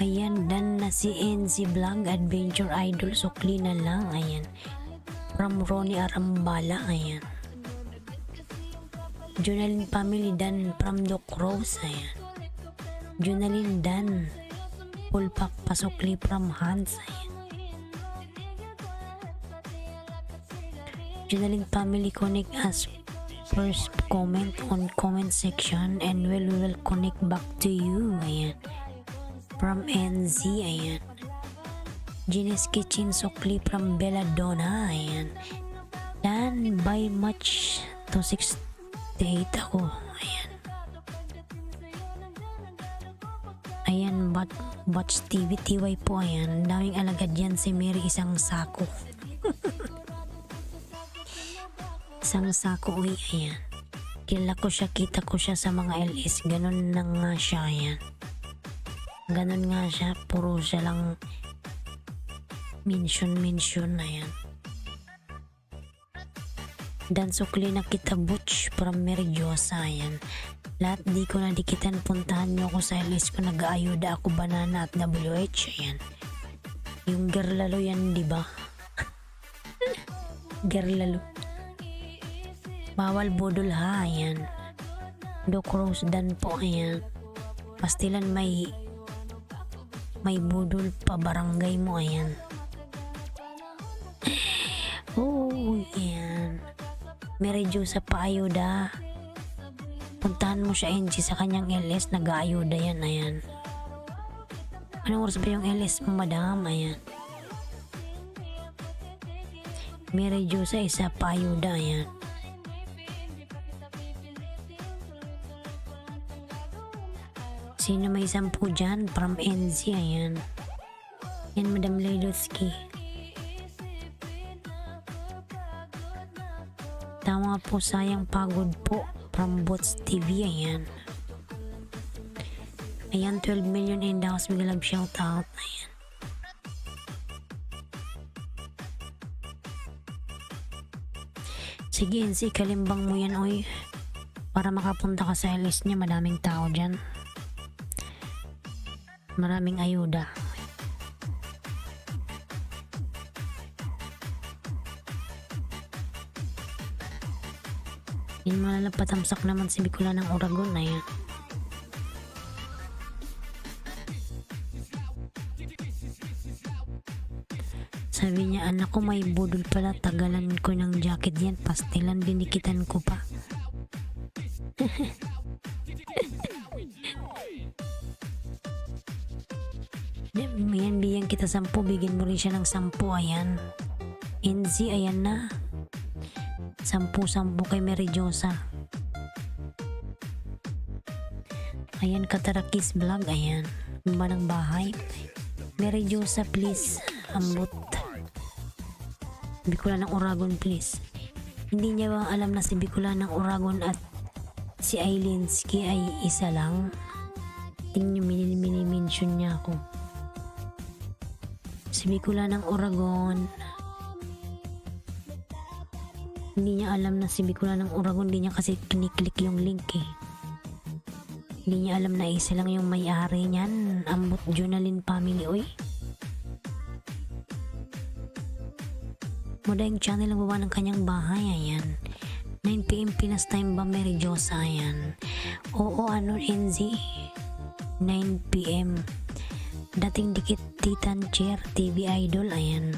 Ayan, dan na si NC Vlog Adventure Idol. Sukli na lang. Ayan. from Ronnie Arambala, ayan. Jonalyn Family Dan from Doc Rose, ayan. Jonalyn Dan Pulpak Pasokli from Hans, ayan. Jonalyn Family connect us first comment on comment section and we will connect back to you, ayan. From NZ, ayan. Genius Kitchen Sokli from Belladonna, ayan. Dan by much to 68 ako, ayan. Ayan, Batch TV TY po, ayan. Daming alagad yan si Mary, isang sako. Isang sako, uy, ayan. Kilala ko siya, kita ko siya sa mga LS, ganun na nga siya, ayan. Ganun nga siya, puro siya lang mention, ayan. Dan Sukli na kita Butch from Meridiosa, ayan. Lahat di ko na dikitan, puntahan nyo ako sa LS ko, nag-aayuda ako, Banana at WH, ayan. Yung gerlalo yan, diba? Gerlalo. Bawal budol ha, ayan. Doc Rose Dan po, ayan. Pastilan may budol pa barangay mo, ayan. Oh, ayan. Meridiosa pa ayuda. Puntahan mo siya, NG, sa kanyang LS, nag-aayuda yan, ayan. Anong oras ba yung LS mo, madam? Ayan. Meridiosa, isa pa ayuda, ayan. Sino may 10 dyan? From NZ, ayan. Yan, Madam Leidotsky. Tama po, sayang pagod po. From Bots TV, ayan. Ayan, 12 million in the house. Biglang shout out, ayan. Sige, NZ, kalimbang mo yan, oy. Para makapunta ka sa LS niya, madaming tao dyan. Maraming ayuda. Yan, malalapatamsak naman si Bicola ng Oragon na yan. Sabi niya, anak ko may budol pala, tagalan ko ng jacket yan, pastilan dinikitan ko pa. Yan, bigyan kita 10, bigyan mo rin siya ng 10, ayan. NZ, ayan na. 10 kay Meridiosa. Ayan, Katarakis Vlog, ayan. Ba ng bahay? Meridiosa, please. Ambot. Bicola ng Oragon, please. Hindi niya ba alam na si Bicola ng Oragon at si Ailinski ay isa lang? Tingnan niyo, mini-mention niya ako. Si Bicola ng Oragon. Hindi niya alam na si Bicola ng Oragon. Hindi niya kasi kiniklik yung link eh. Hindi niya alam na isa lang yung may-ari niyan. Ambot Jonalyn Family, oy. Moda yung channel ang baba ng kanyang bahay, ayan. 9 PM Pinas time ba, Meridiosa, ayan. Oo, ano, NZ. 9 PM. Dating dikit Titan Chair TV Idol, ayan.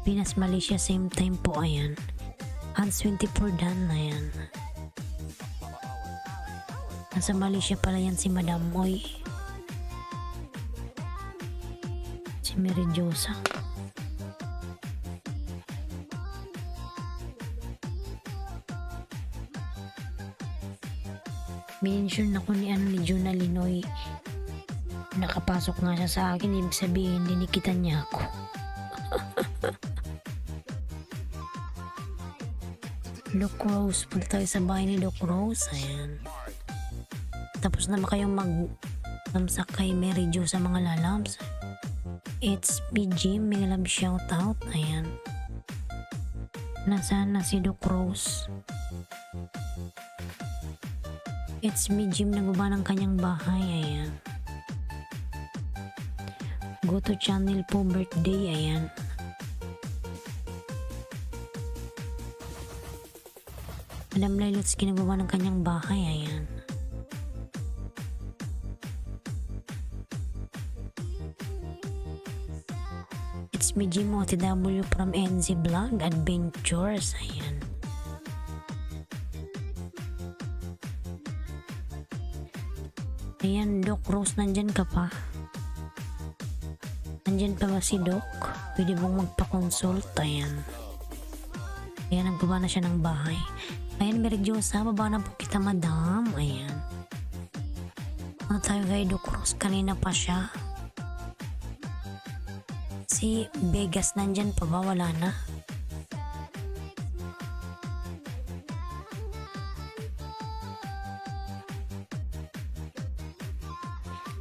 Pinas Malaysia same time po, ayan. Hans 24 Dan, ayan. Nasa Malaysia pala yan si Madam Moy. Si Meridiosa. Mention ako ni Jonalyn, oy. Nakapasok nga siya sa akin, ibig sabihin dinikitan niya ako. Doc Rose, punta tayo sa bahay ni Doc Rose, ayan. Tapos na ba kayong mag-lamsak kay Meridiosa, mga lalams? It's PG, may love shout out, ayan. Nasaan na si Doc Rose? It's me, Jim, nagbaba ng kanyang bahay, ayan. Go to channel po, birthday, ayan. Madam Lailots ginagawa ng kanyang bahay. Ayan. It's me, Jimo, TW from NZ Vlog Adventures. Ayan. Ayan, Doc Rose, nandyan ka pa? Nandyan pa ba si Doc? Pwede bang magpa-consult? Ayan. Ayan, nagbaba na siya ng bahay. Ayan, Merek Diyosa, baba na po kita, madam. Ayan. Ano tayo kay Doc Rose? Kanina pa siya. Si Vegas nandyan pa ba? Wala na.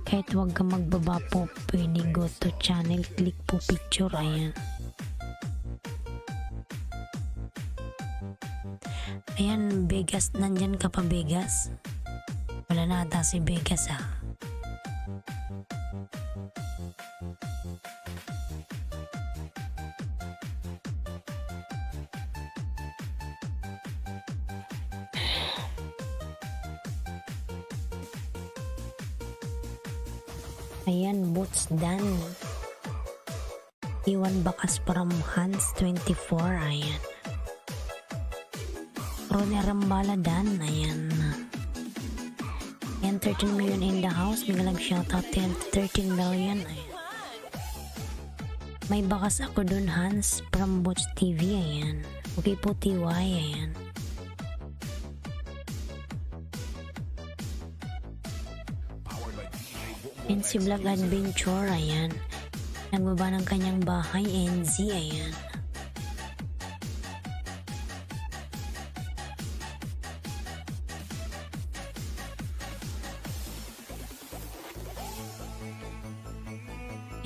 Kahit huwag ka magbaba po, pwede go to channel, click po picture. Ayan. Ayan, Vegas, nandyan ka pa, Vegas? Wala na ata si Vegas, ah. Ayan, boots done. Iwan Bakas from Hans 24. Ayan. Rone Rambala done. Ayan. Ayan, 13 million in the house. Migalag shoutout 13 million. Ayan. May bakas ako dun, Hans, from Boots TV. Ayan. Okay po, TY. Ayan. NC Vlog Adventure. Ayan. Nagbaba ng kanyang bahay. NZ. Ayan.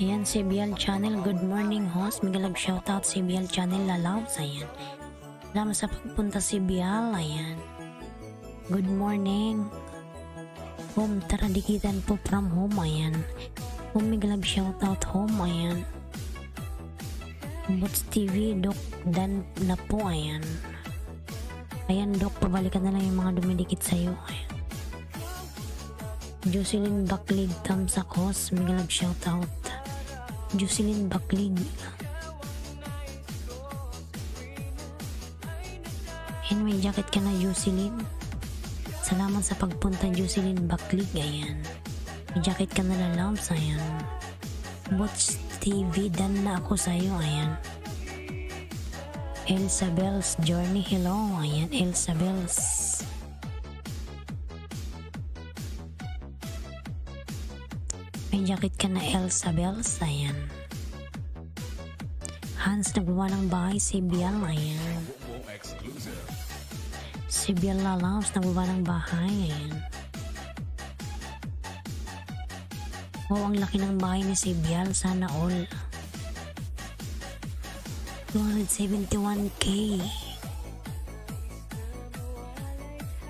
Ayan, CBL Channel. Good morning, host. Migalag shoutout CBL Channel Lalaws. Ayan. Salamat sa pagpunta, CBL. Ayan. Good morning. Home, tara dikitan po from home. Ayan. Home, migalag shoutout home. Ayan. Boots TV, Doc Dan na po. Ayan. Ayan, Doc, pabalikan na lang yung mga dumidikit sa'yo. Ayan. Jocelyn Baklig, thumbs up, host. Migalag shoutout. Jocelyn Baklig. And may jacket ka na, Jocelyn. Salamat sa pagpunta, Jocelyn Baklig. Ayan. May jacket ka na, Lalams. Ayan. Boots TV, dan na ako sa'yo. Ayan. Elsa Bells Journey. Hello. Ayan, Elsa Bells. May jacket ka na, Elsa Bells. Ayan. Hans, nagbawa ng bahay. CBL. Ayan. CBL Lalaws, nagbaba ng bahay. Ayan. Wow, ang laki ng bahay ni CBL. Sana all. 271k.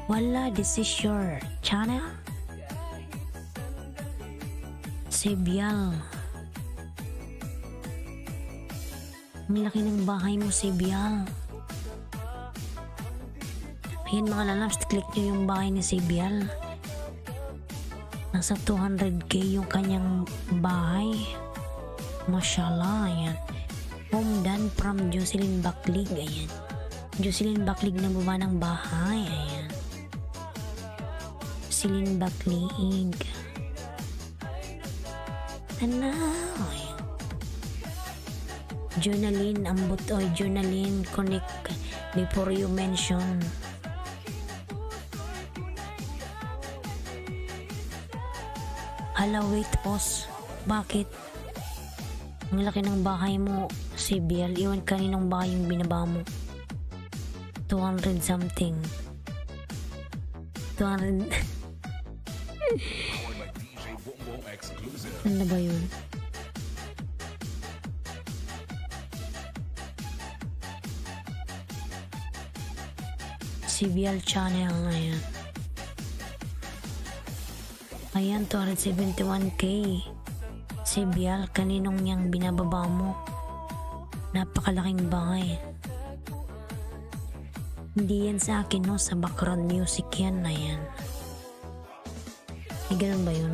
Wala, this is your channel. CBL. Ang laki ng bahay mo, CBL. Ayan, mga lalabs, click nyo yung bahay ni CBL. Nasa 200k yung kanyang bahay. Mashallah. Ayan. Home done from Jocelyn Baklig. Ayan. Jocelyn Baklig na baba ng bahay. Ayan. Jocelyn Baklig. Tanaw. Ayan. Journaline, ambot o Journaline, connect before you mention. Hala, wait, pause. Bakit? Ang laki ng bahay mo, CBL. Iwan kaninong bahay yung binaba mo. 200 something. 200. Ano ba yun? CBL channel. Ayan. Ayan, 271k. CBL, kaninong niyang binababa mo? Napakalaking bahay. Hindi yan sa akin, no? Sa background music yan. Ayan. Ay, ganun ba yun?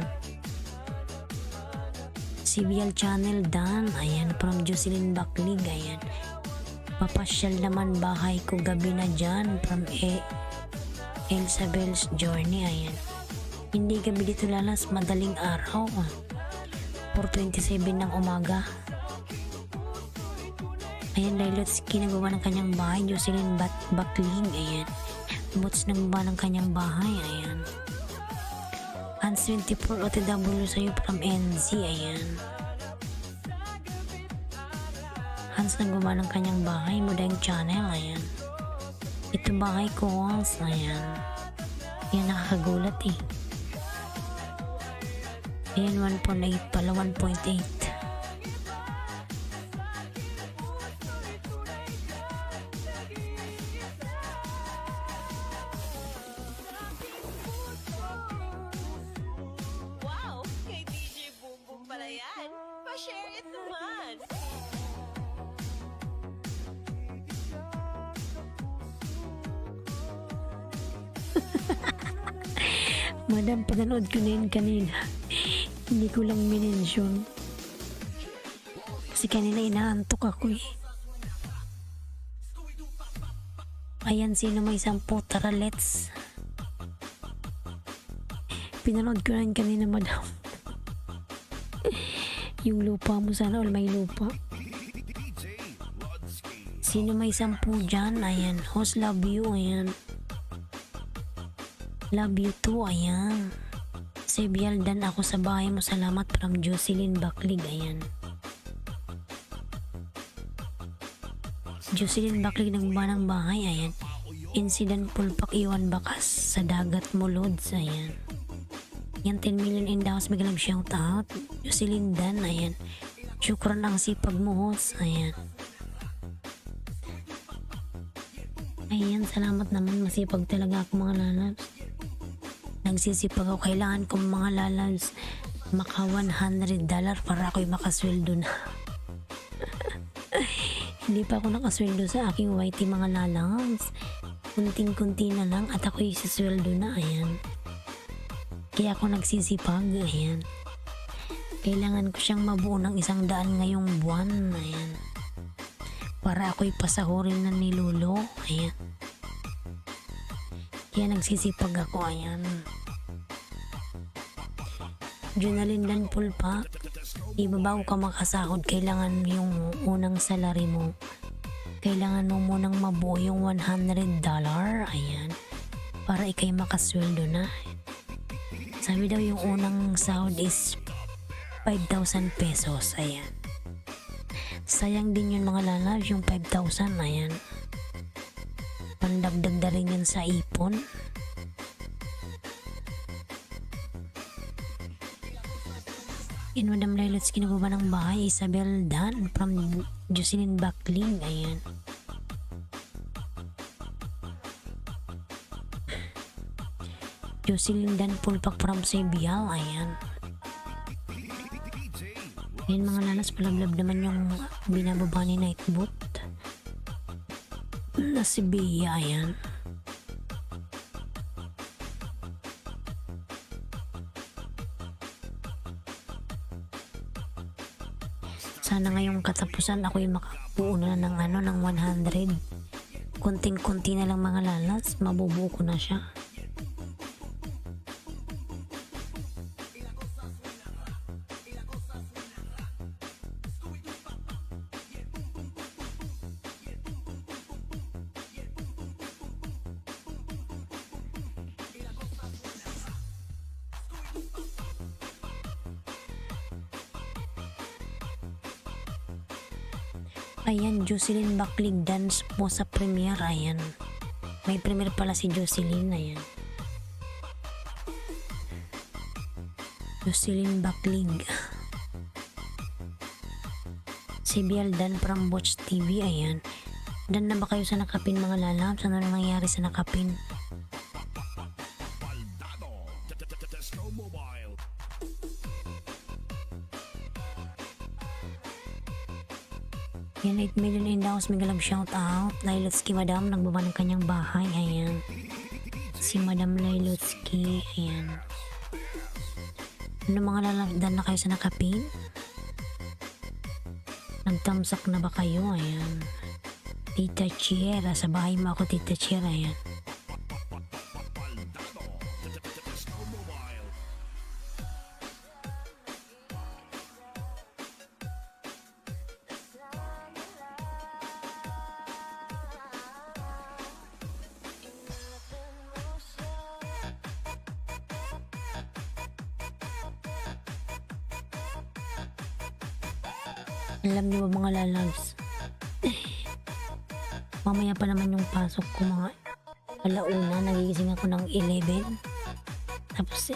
CBL channel Dan. Ayan. From Jocelyn Baklig. Ayan. Papasyal naman bahay ko gabi na dyan. From Elsabel's Journey. Ayan. Hindi gabi dito lalas. Madaling araw. 4:27 ng umaga. Ayan, Lilots, kinagawa ng kanyang bahay. Jocelyn Bakling. Ayan. Boots ng baba ng kanyang bahay. Ayan. Hans 24 OTW sa'yo from NZ. Ayan. Hans nagawa ng kanyang bahay. Mudang channel. Ayan. Ito bahay ko, Hans. Ayan. Ayan, nakakagulat eh. Ayan, 1.8 pala. 1.8. Wow! Kay DJ Boom Boom pala yan. Pa-share it naman. Madam, pinanood ko na yun kanina. Hindi ko lang minensyon. Kasi kanina inaantok ako eh. Ayan, sino may 10? Tara, let's. Pinanood ko na yun kanina, madam. Yung lupa mo, sana all may lupa. Sino may 10 dyan? Ayan, host love you. Ayan. Love you too. Ayan. Sebial Dan, ako sa bahay mo. Salamat from Jocelyn Baklig. Ayan. Jocelyn Baklig nagbuba ng bahay. Ayan. Incident pulpak iwan bakas sa dagat mo, Lods. Ayan. Yan, 10 million in the house. Biglang shout out. Jocelyn Dan. Ayan. Syukran ang sipag mo, host. Ayan. Ayan, salamat naman. Masipag talaga ako, mga lalabs. Nagsisipag ako. Kailangan kong mga lalabs maka $100 para ako'y makasweldo na. Hindi pa ako nakasweldo sa aking YT, mga lalabs. Kunting-kunti na lang at ako'y sisweldo na. Ayan. Kaya ako nagsisipag. Ayan. Kailangan ko siyang mabuo ng 100 ngayong buwan. Ayan. Para ako'y pasahurin na ni Lolo. Ayan. Kaya nagsisipag ako. Ayan. Junalyn Dan Pulpak, iba bago ka makasahod, kailangan yung unang salary mo. Kailangan mo munang mabuo yung $100. Ayan. Para ikay makasweldo na. Sabi daw yung unang sahod is 5,000 pesos. Ayan. Sayang din yun, mga lalabs, yung 5,000. Ayan. Pandagdag na rin yan sa ipon. In Madam Lilots, kinababa ng bahay. Isabel Dan from Jocelyn Bakling. Ayan. Jocelyn Dan Pulpak from Sebial. Ayan. Ayan, mga lalas, palablab naman yung binababa ni Nightboot na si Bea. Ayan. Sana ngayong katapusan ako'y makabuo na ng ng 100. Kunting-kunti na lang, mga lalas, mabubuo ko na siya. Ayan, Jocelyn Baklig dance po sa premiere. Ayan. May premiere pala si Jocelyn. Ayan. Jocelyn Baklig. Si Bial Dan from Watch TV. Ayan. Dan na ba kayo sa nakapin, mga lalabs? Ano na nangyari sa nakapin? Yan, 8 million in the house. Mega love shout out. Lailotski Madam, nagbaba ng kanyang bahay. Ayan. Si Madam Lailotski. Ayan. Ano mga lalagdan na kayo sa nakapin? Nagtamsak na ba kayo? Ayan. Tita Chiera. Sa bahay mo ako, Tita Chiera. Ayan. Alam niyo ba mga lalabs? Mamaya pa naman yung pasok ko, mga alauna. Nagigising ako ng 11. Tapos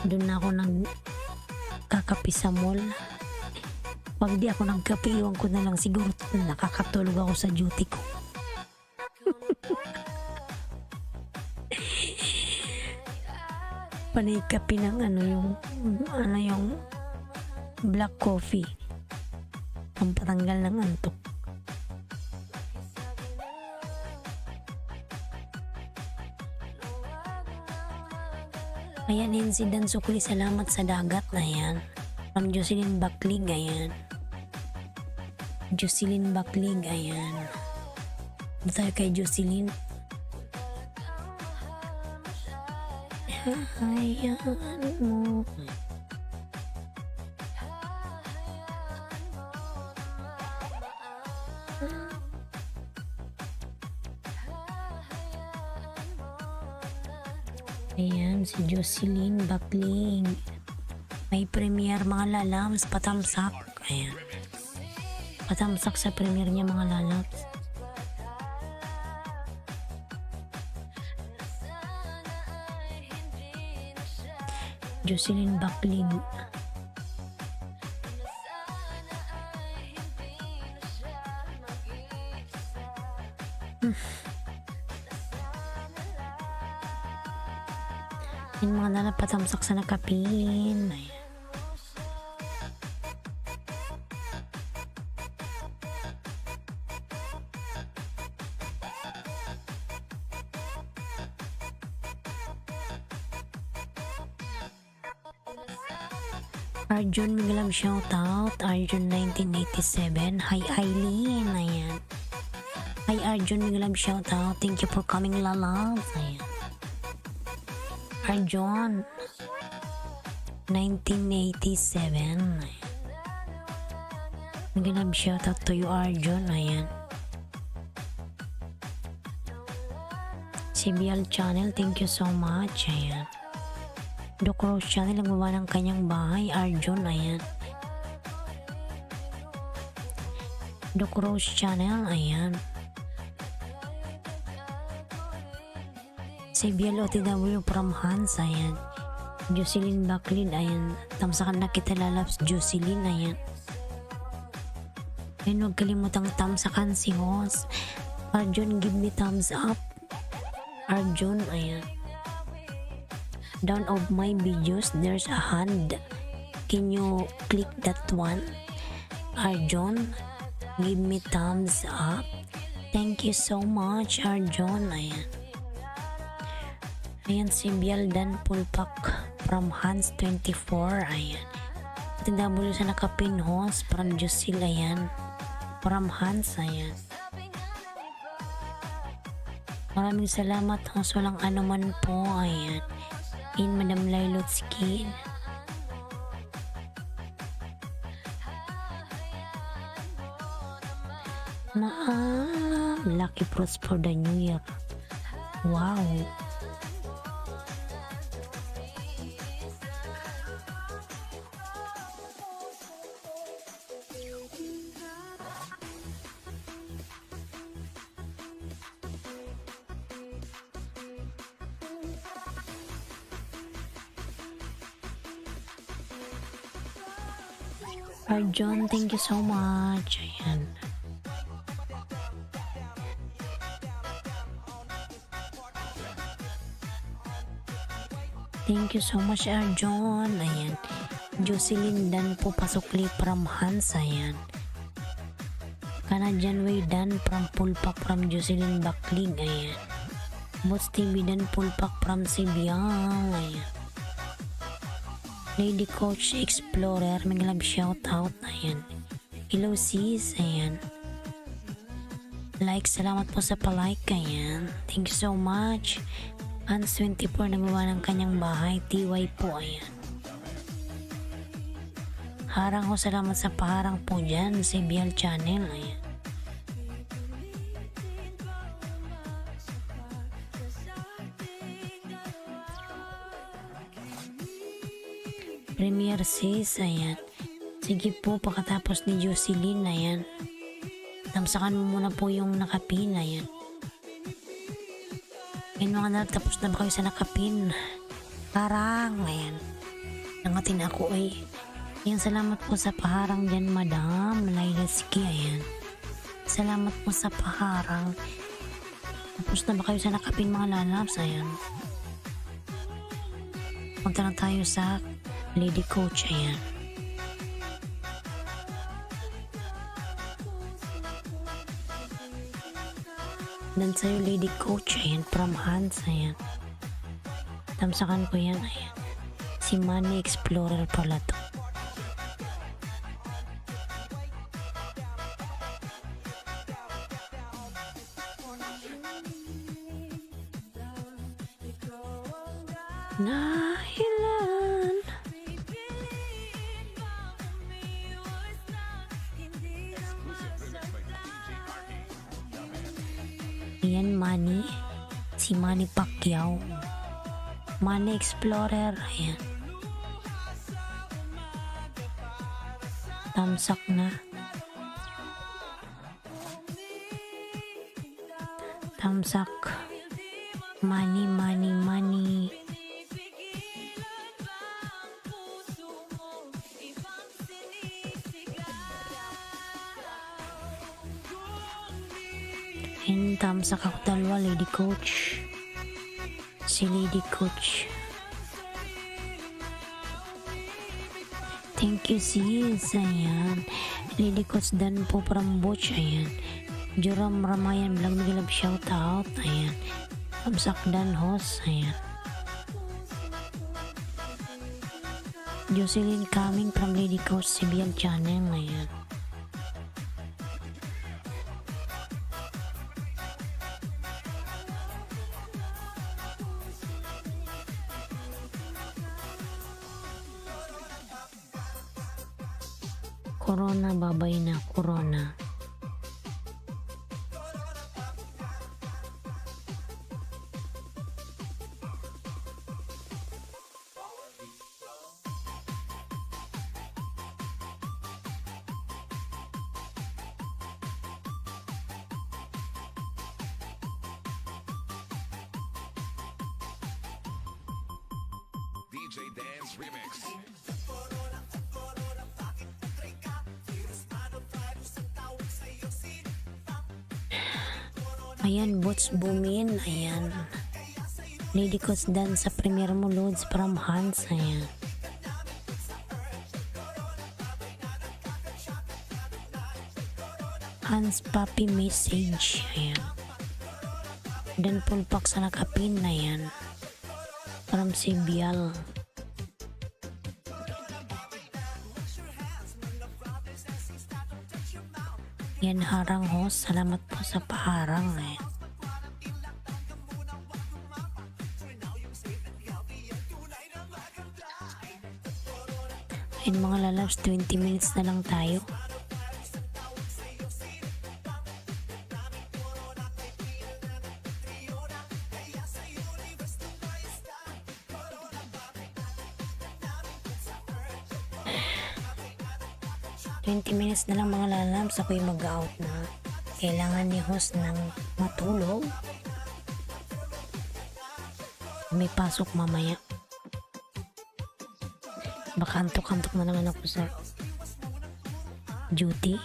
doon na ako nagkakapi sa mall. Pag di ako nagkape, iwan ko na lang. Siguro nakakatulog ako sa duty ko. Panay kape ng yung black coffee. Ang patanggal ng antok. Ayan, incident sukli, salamat sa dagat na yan. From Jocelyn Baklig, ayan. Jocelyn Baklig, ayan. Dito tayo kay Jocelyn. Hayaan mo. Ayan, si Jocelyn Bakling. May premiere mga lalabs, patamsak. Ayan. Patamsak sa premiere niya mga lalabs. Jocelyn Bakling. Yung mga nalapatamsak sa nakapin. Ayan. Arjun, Miguelam shoutout. Arjun 1987. Hi Eileen. Ayan. Hi Arjun, Miguelam shoutout. Thank you for coming, lalabs. Ayan. Arjun 1987. Nag-love shoutout to you, Arjun. Ayan. CBL channel, thank you so much. Ayan. Doc Rose channel, nagbawa ng kanyang bahay. Arjun, ayan. Doc Rose channel, ayan. CBL OTW from Hans, ayan. Jocelyn Backlin, ayan. Tamsakan na kita, lalabs. Jocelyn, ayan. Ayan, huwag kalimutang tamsakan si Hoss. Arjun, give me thumbs up. Arjun, ayan. Down of my videos, there's a hand. Can you click that one? Arjun, give me thumbs up. Thank you so much, Arjun, ayan. Ayan, si Bialdan Pulpak from Hans 24, ayan. TW sa nakapin, Hoss from Josil, ayan. From Hans, ayan. Maraming salamat, Hoss. Walang anuman po, ayan. In Madam Lailotsky. Lucky fruits for the new year. Wow. Arjun, thank you so much. Ayan. Thank you so much, Arjun. Ayan. Jocelyn Dan po pasukli from Hans. Ayan. Canadian Way Dan from Pulpak from Jocelyn Baklig. Ayan. Bots TV Dan Pulpak from Sibyang. Ayan. Lady Coach Explorer, may love shout out. Ayan. Hello sis. Ayan. Like, salamat po sa palike. Ayan. Thank you so much. Hans 24 nagawa ng kanyang bahay. TY po. Ayan. Harang ho, salamat sa paharang po dyan sa Bial Channel. Ayan. Premier sis, ayan. Sige po, pagkatapos ni Jocelyn, ayan. Tamsakan mo muna po yung nakapin, ayan. Ayan mga anak, tapos na ba kayo sa nakapin? Parang, ayan. Nangatin ako eh. Ayan, salamat po sa paharang dyan, Madam Laila Siki, ayan. Salamat po sa paharang. Tapos na ba kayo sa nakapin mga lalabs, ayan. Punta na tayo sa Lady Coach, ayan. Dan sa'yo Lady Coach, ayan, from Hans, ayan. Tamsakan ko yan, ayan. Si Money Explorer pala to. Nahilan. Ayan, Manny. Si Manny Pacquiao. Manny Explorer. Ayan. Tamsak na. Tamsak. Manny, Manny, Manny. And tamsak ako dalawa, Lady Coach. Si Lady Coach. Thank you sis. Ayan. Lady Coach Dan po from Butch. Ayan. Joram Ramayan Vlog, nagilab shout out. Ayan. Tamsak Dan Host. Ayan. Jocelyn coming from Lady Coach Sibian Channel. Ayan. Corona, babay na, Corona. DJ Dance Remix. Ayan, Bots Bumin. Ayan. Lady Coach Dan sa premier mo, Loads from Hans. Ayan. Hans Papi Message. Ayan. Dan Pulpak sa nakapin. Ayan. From Sibial. Yan, harang host. Salamat po sa paharang. Eh. Ayun mga lalabs, 20 minutes na lang tayo. Minutes na lang mga lalabs, ako'y mag-out na. Kailangan ni host ng matulog. May pasok mamaya. Baka antok-antok na naman ako sa duty.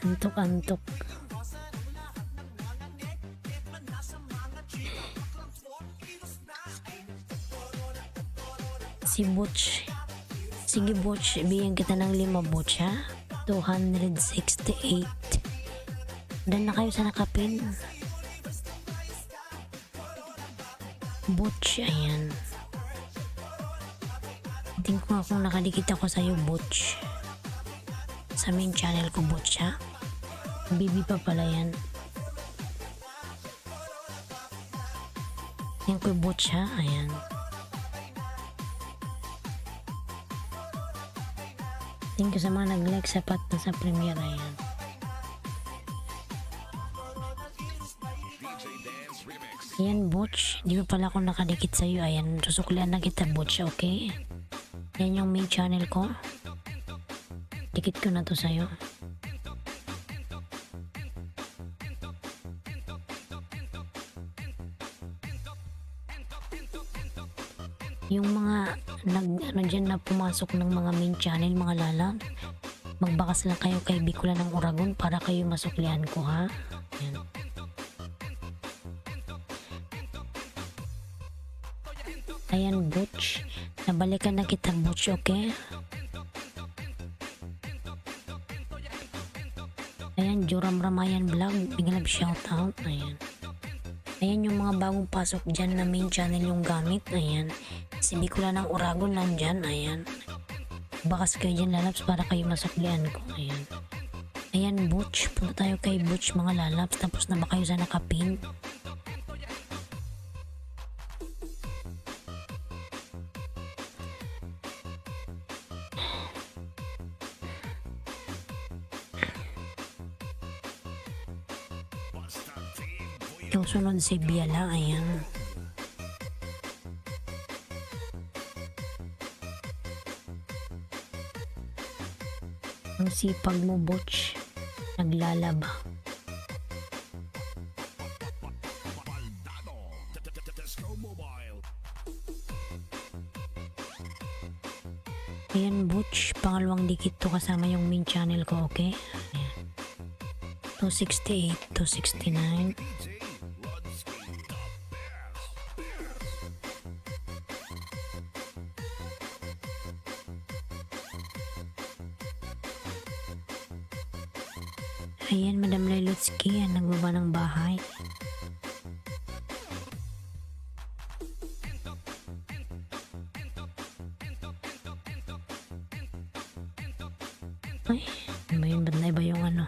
Antok-antok. Si Butch. Sige Butch, bigyan kita ng 5 Butch ha. 268. Dan na kayo sa nakapin. Butch, ayan. Tingin ko nga kung nakadikit ako sa'yo, Butch. Sa main channel ko, Butch, ha? Bibi pa pala yan. Yan ko, Butch, ha? Ayan. Thank you sa mga nag-like sapat na sa premiere, ayan. DJ Dance Remix. Ayan, Butch. Di ba pala ako nakadikit sa'yo? Ayan, susuklian na kita, Butch, okay? Yan yung main channel ko. Dikit ko na to sa'yo. Yung mga dyan na pumasok ng mga main channel, mga lala, magbakas lang kayo kay Bicol ng Uragon para kayo masuklian ko, ha? Ayan. Ayan, Butch. Nabalikan na kita, Butch, okay? Ayan, Joram Ramayan Vlog. Big love shoutout. Ayan. Ayan yung mga bagong pasok dyan na main channel yung gamit. Ayan. Si Bicol ng Uragon nandyan. Ayan. Bakas kayo dyan, lalaps, para kayo masuklian ko. Ayan. Ayan, Butch. Punta tayo kay Butch, mga lalaps. Tapos na ba kayo sa nakapin? Yung sunod si Biala, ayan. Ang sipag mo, Butch. Naglalaba. Ayan, Butch. Pangalawang dikit to kasama yung main channel ko, okay? Ayan. 268, 269. Ayan, Madam Lelutsky, ang nagbaba ng bahay. Ay, ano ba yun? Ba't na iba yung ano?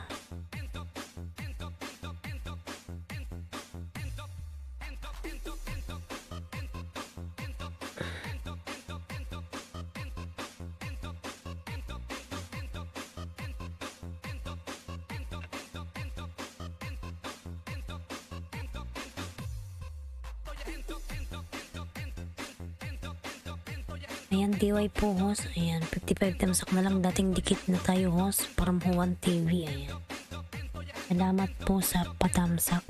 Ayan, TY po, host. Ayan, 55 tamsak na lang. Dating dikit na tayo, host. From Juan TV. Ayan. Salamat po sa patamsak.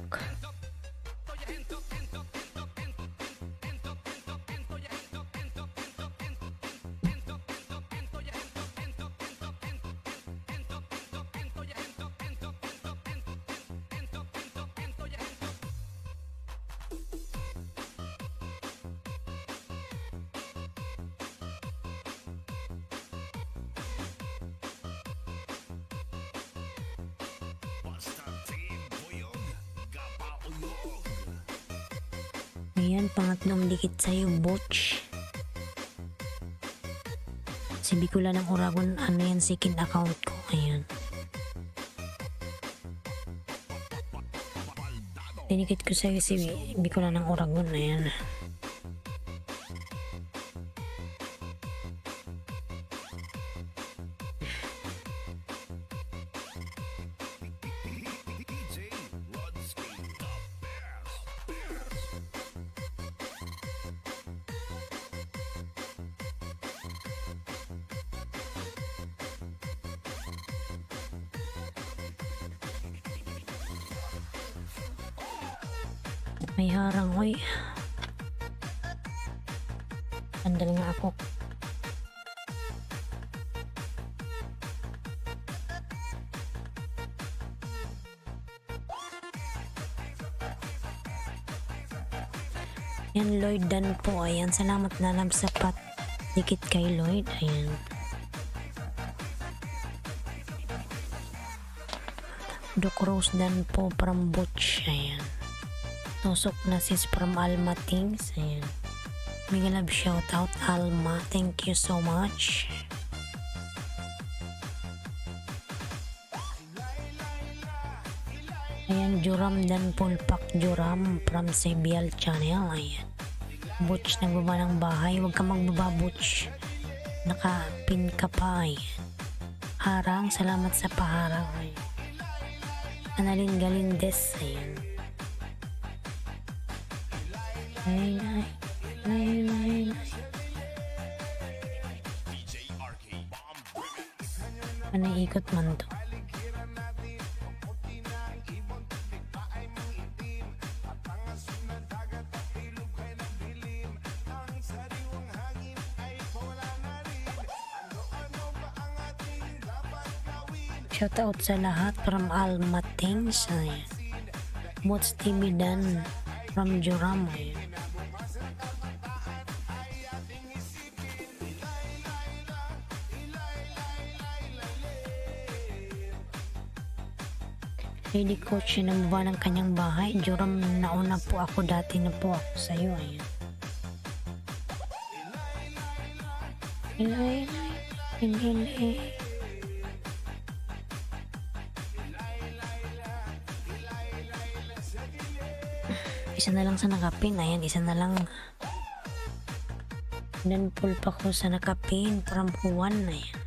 Ayan, pangatlong dikit sa'yo, Butch. Si Bicol ng Uragon, ano yan, second account ko. Ayan. Dinikit ko sa'yo si Bicol ng Uragon. Ayan. May harang, oy. Sandal nga ako. Yan, Lloyd Dan po. Ayan, salamat na lang sa dikit kay Lloyd. Ayan. Doc Rose Dan po from Butch. Ayan. Tusok na sis from Alma Things. Ayan. Mega love shout out Alma. Thank you so much. Ayan, Joram Dan Pulpak Joram from Sebial Channel. Ayan. Butch, nagbaba ng bahay. Huwag ka magbaba, Butch. Nakapin ka pa. Ayan. Harang, salamat sa paharang. Ayan. Analin Galindes. Ayan. Ay. Ikot man to. Shoutout sa lahat from Alma Things. Ayan. Mots TV Dan from Joram. Ayan. Lady Coach, sinamba ng kanyang bahay. Joram, nauna po ako. Dati na po ako sa'yo. Ayan. Ilay. Isa na lang sa nakapin. Ayan, isa na lang. Dan pulpa ko sa nakapin. Parampuan. Ayan.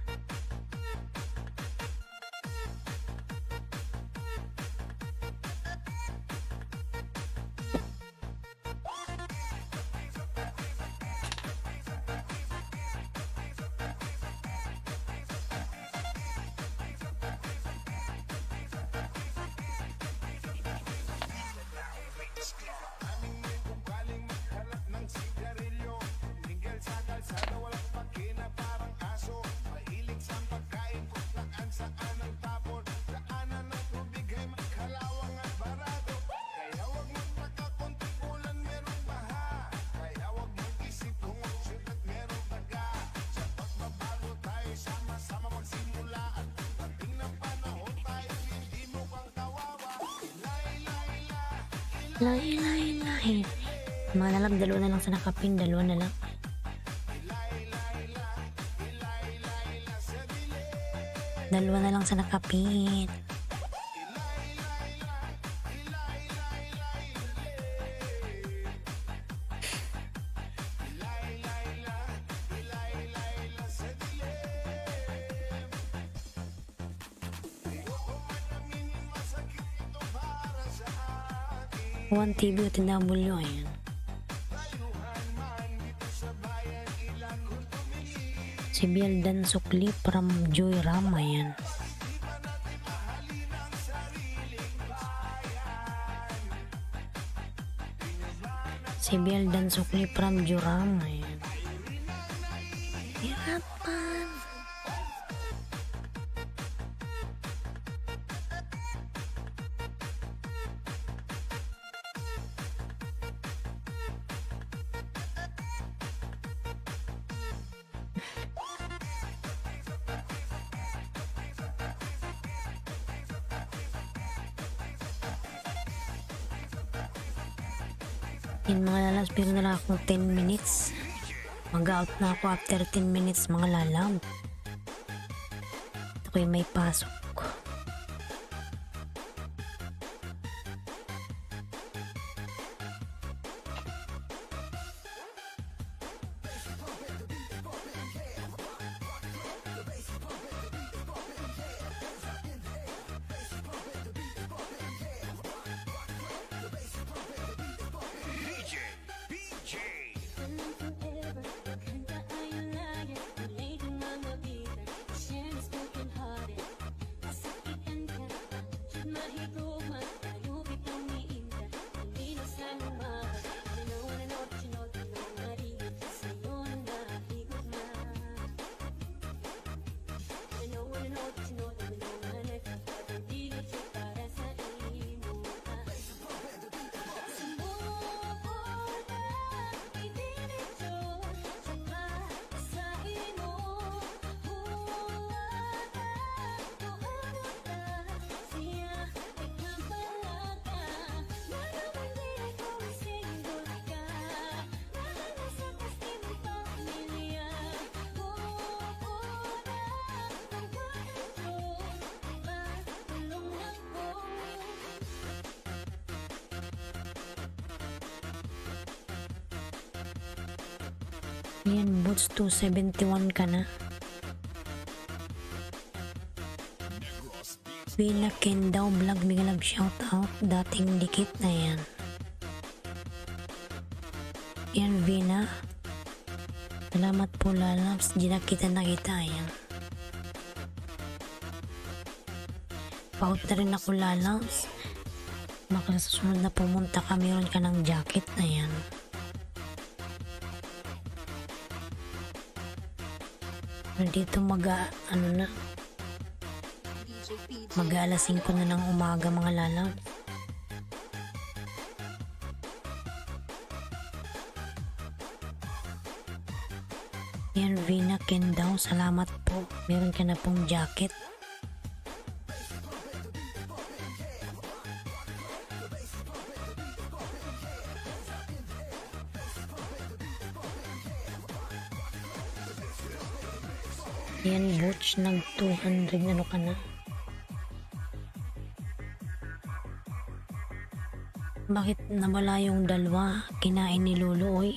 Lahi. Mga nalang, dalawa na lang sa nakapin. Dalawa na lang. Dalawa na lang sa nakapin. One TV at TW. Ayan. Si Biel Dan Sukli from Joy Ram. Ayan. Si Biel Dan Sukli from Joy Ram. Ayan. Hirapan. Yan mga lalas, pero na lang akong 10 minutes. Mag-out na ako after 10 minutes mga lalaw. Ito ko'y may pasok. Ayan, Boots 271 ka na. Vina Ken daw vlog, mega love shout out. Dating dikit na yan. Yan Vina. Salamat po lalabs. Di na kita nakita yan. Paut na rin ako lalabs. Baka sa susunod na pumunta ka, meron ka ng jacket na yan. Dito mag-alas 5 na ng umaga mga lalabs. Yan Vina Ken daw, salamat po. Meron ka na pong jacket. Yan Butch, nag 200 ano ka na. Bakit nawala yung dalawa? Kinain ni Lolo, oy.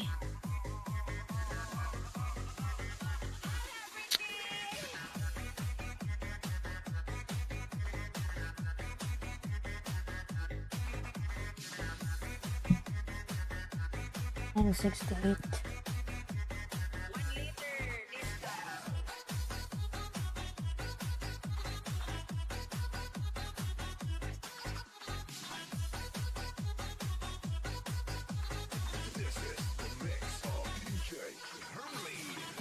And 68.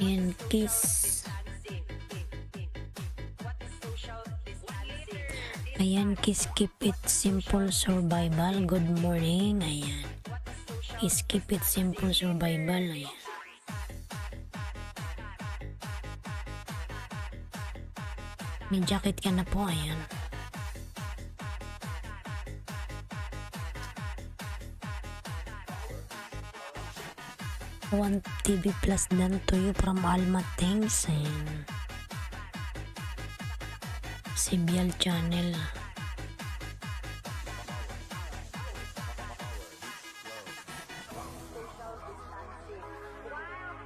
And Kiss. Ayan, Kiss, keep it simple survival. Good morning. Ayan. Kiss, keep it simple survival. Ayan. May jacket ka na po. Ayan. One TV Plus done to you from Alma. Thanks. And Sibial Channel.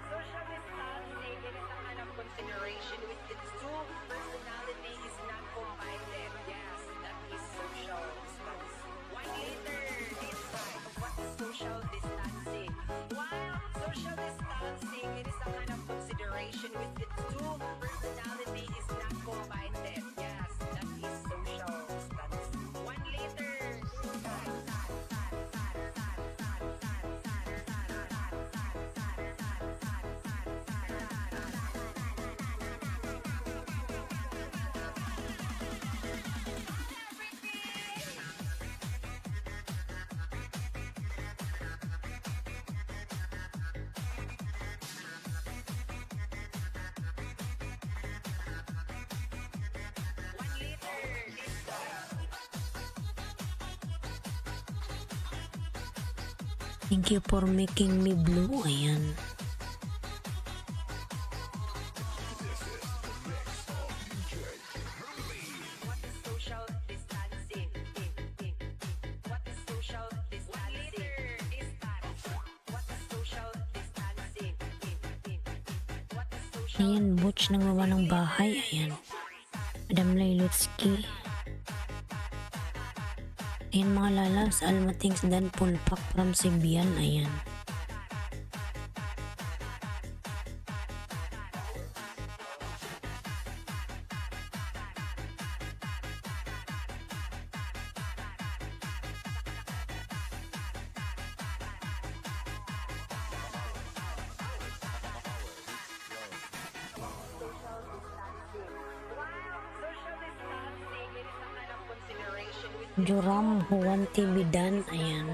Social distancing, it is a kind of consideration with its two personality is not combined. Yes, that is social distancing. 1 liter is type of what is social distancing. While social distancing, it is a kind of consideration with its two personality is not combined. Yes, that is social distancing. 1 liter Thank you for making me blue. Ayan. What is social distancing? What is social distancing? Is that? What is social distancing? What is social? Ayan, Butch nang ng bahay. Ayan. Madam Laylutsky. Ayan mga lalabs, Alma Things dan Pulpak from Sibian. Ayan. Social distancing, it is a kind of consideration with Joram Juan TV Dan. Ayan.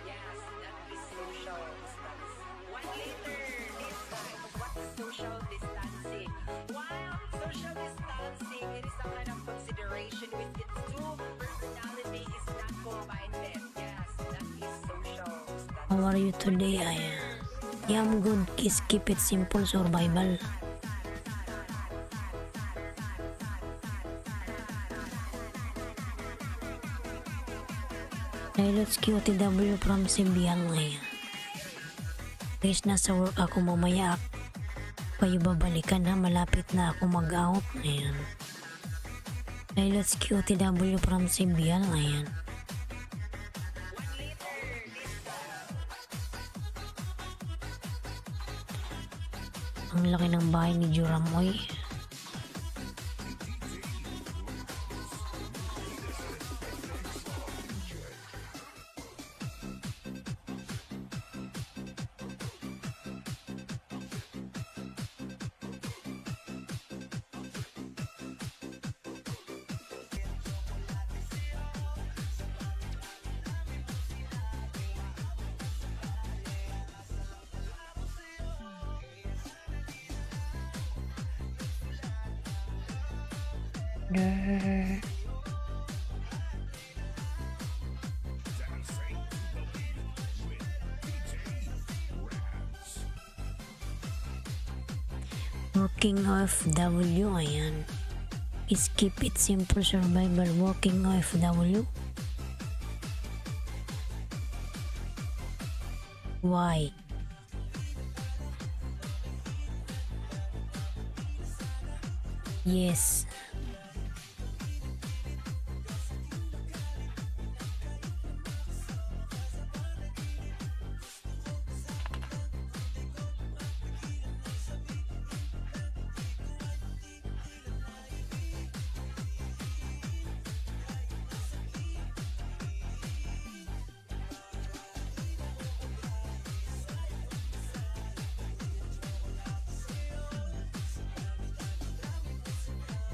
yes, that is social distancing. 1 liter is type of what is social distancing. While social distancing, it is a kind of consideration with its two personality is not combined. Yes, that is social distancing. How are you today? Ayan. Yeah, I'm good. Kiss, keep it simple survival. Laylutsky OTW from Sibian. Ayan. Guys, nasa work ako mamaya. Kayo babalikan na, malapit na ako mag-out. Ayan. Let's QTW from Sibial. Ayan. Ang laki ng bahay ni Juramoy. Durr. Working OFW, ayan. Is keep it simple survival working OFW. Why? Yes.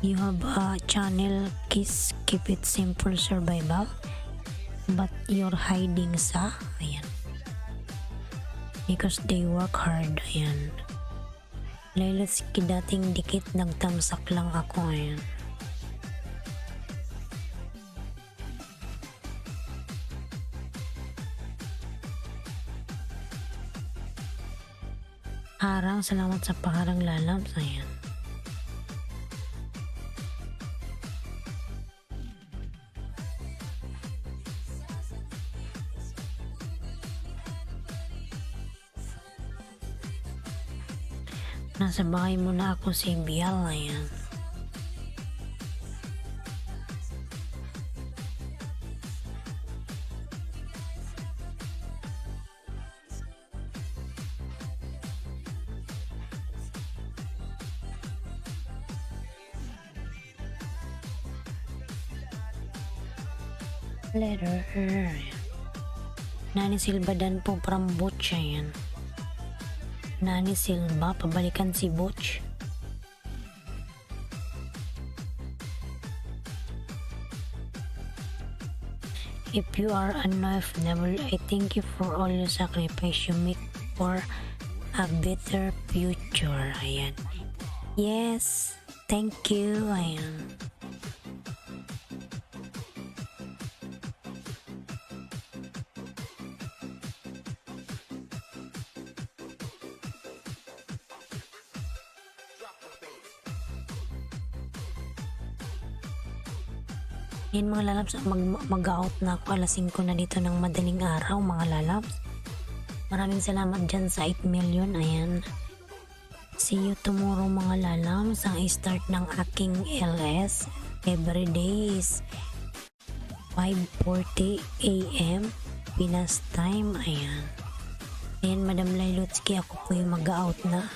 You have a channel keep it simple survival, but you're hiding sa, ayan, because they work hard. Ayan. Let's dating dikit nagtamsak lang ako. Ayan. Harang, salamat sa paharang lalabs. Ayan. Nasa bahay muna ako si Bial. Ayan. Letter. Nani Silva dan po from Butch. Ayan. Nani Silva, pabalikan si Butch. If you are a OFW, I thank you for all your sacrifice you make for a better future. Ayan. Yes, thank you. Ayan. Yan mga lalabs, mag-out na ako alas 5 na dito ng madaling araw mga lalabs. Maraming salamat dyan sa 8 million. Ayan. See you tomorrow mga lalabs. Ang start ng aking LS everyday is 5:40 AM Pinas time. Ayan. Ayan, Madam Lailutski, ako po yung mag-out na.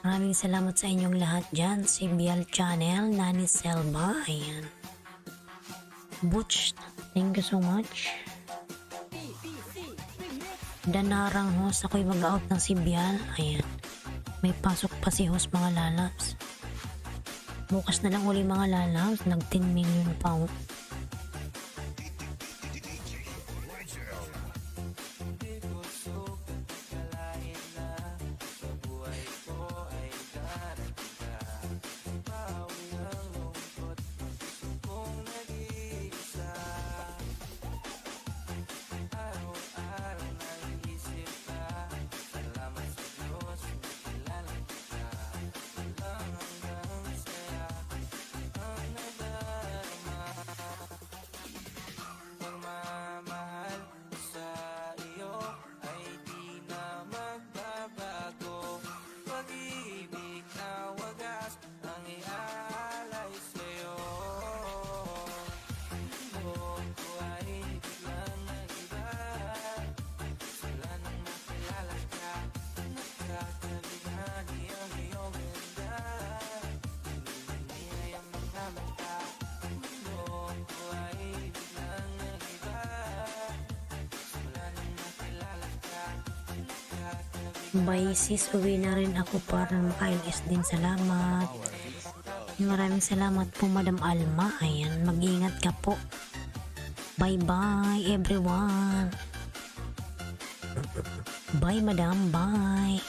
Maraming salamat sa inyong lahat dyan. Si Bial Channel, Nani Selva, ayan. Butch, thank you so much. Danarang host, ako'y mag-out ng si Bial, ayan. May pasok pa si host mga lalabs. Bukas na lang uli mga lalabs, nag 10 million pa. Bye sis, uwi na rin ako para maka-LS din. Salamat. Maraming salamat po Madam Alma. Ayan, mag-ingat ka po. Bye bye everyone. Bye madam, bye.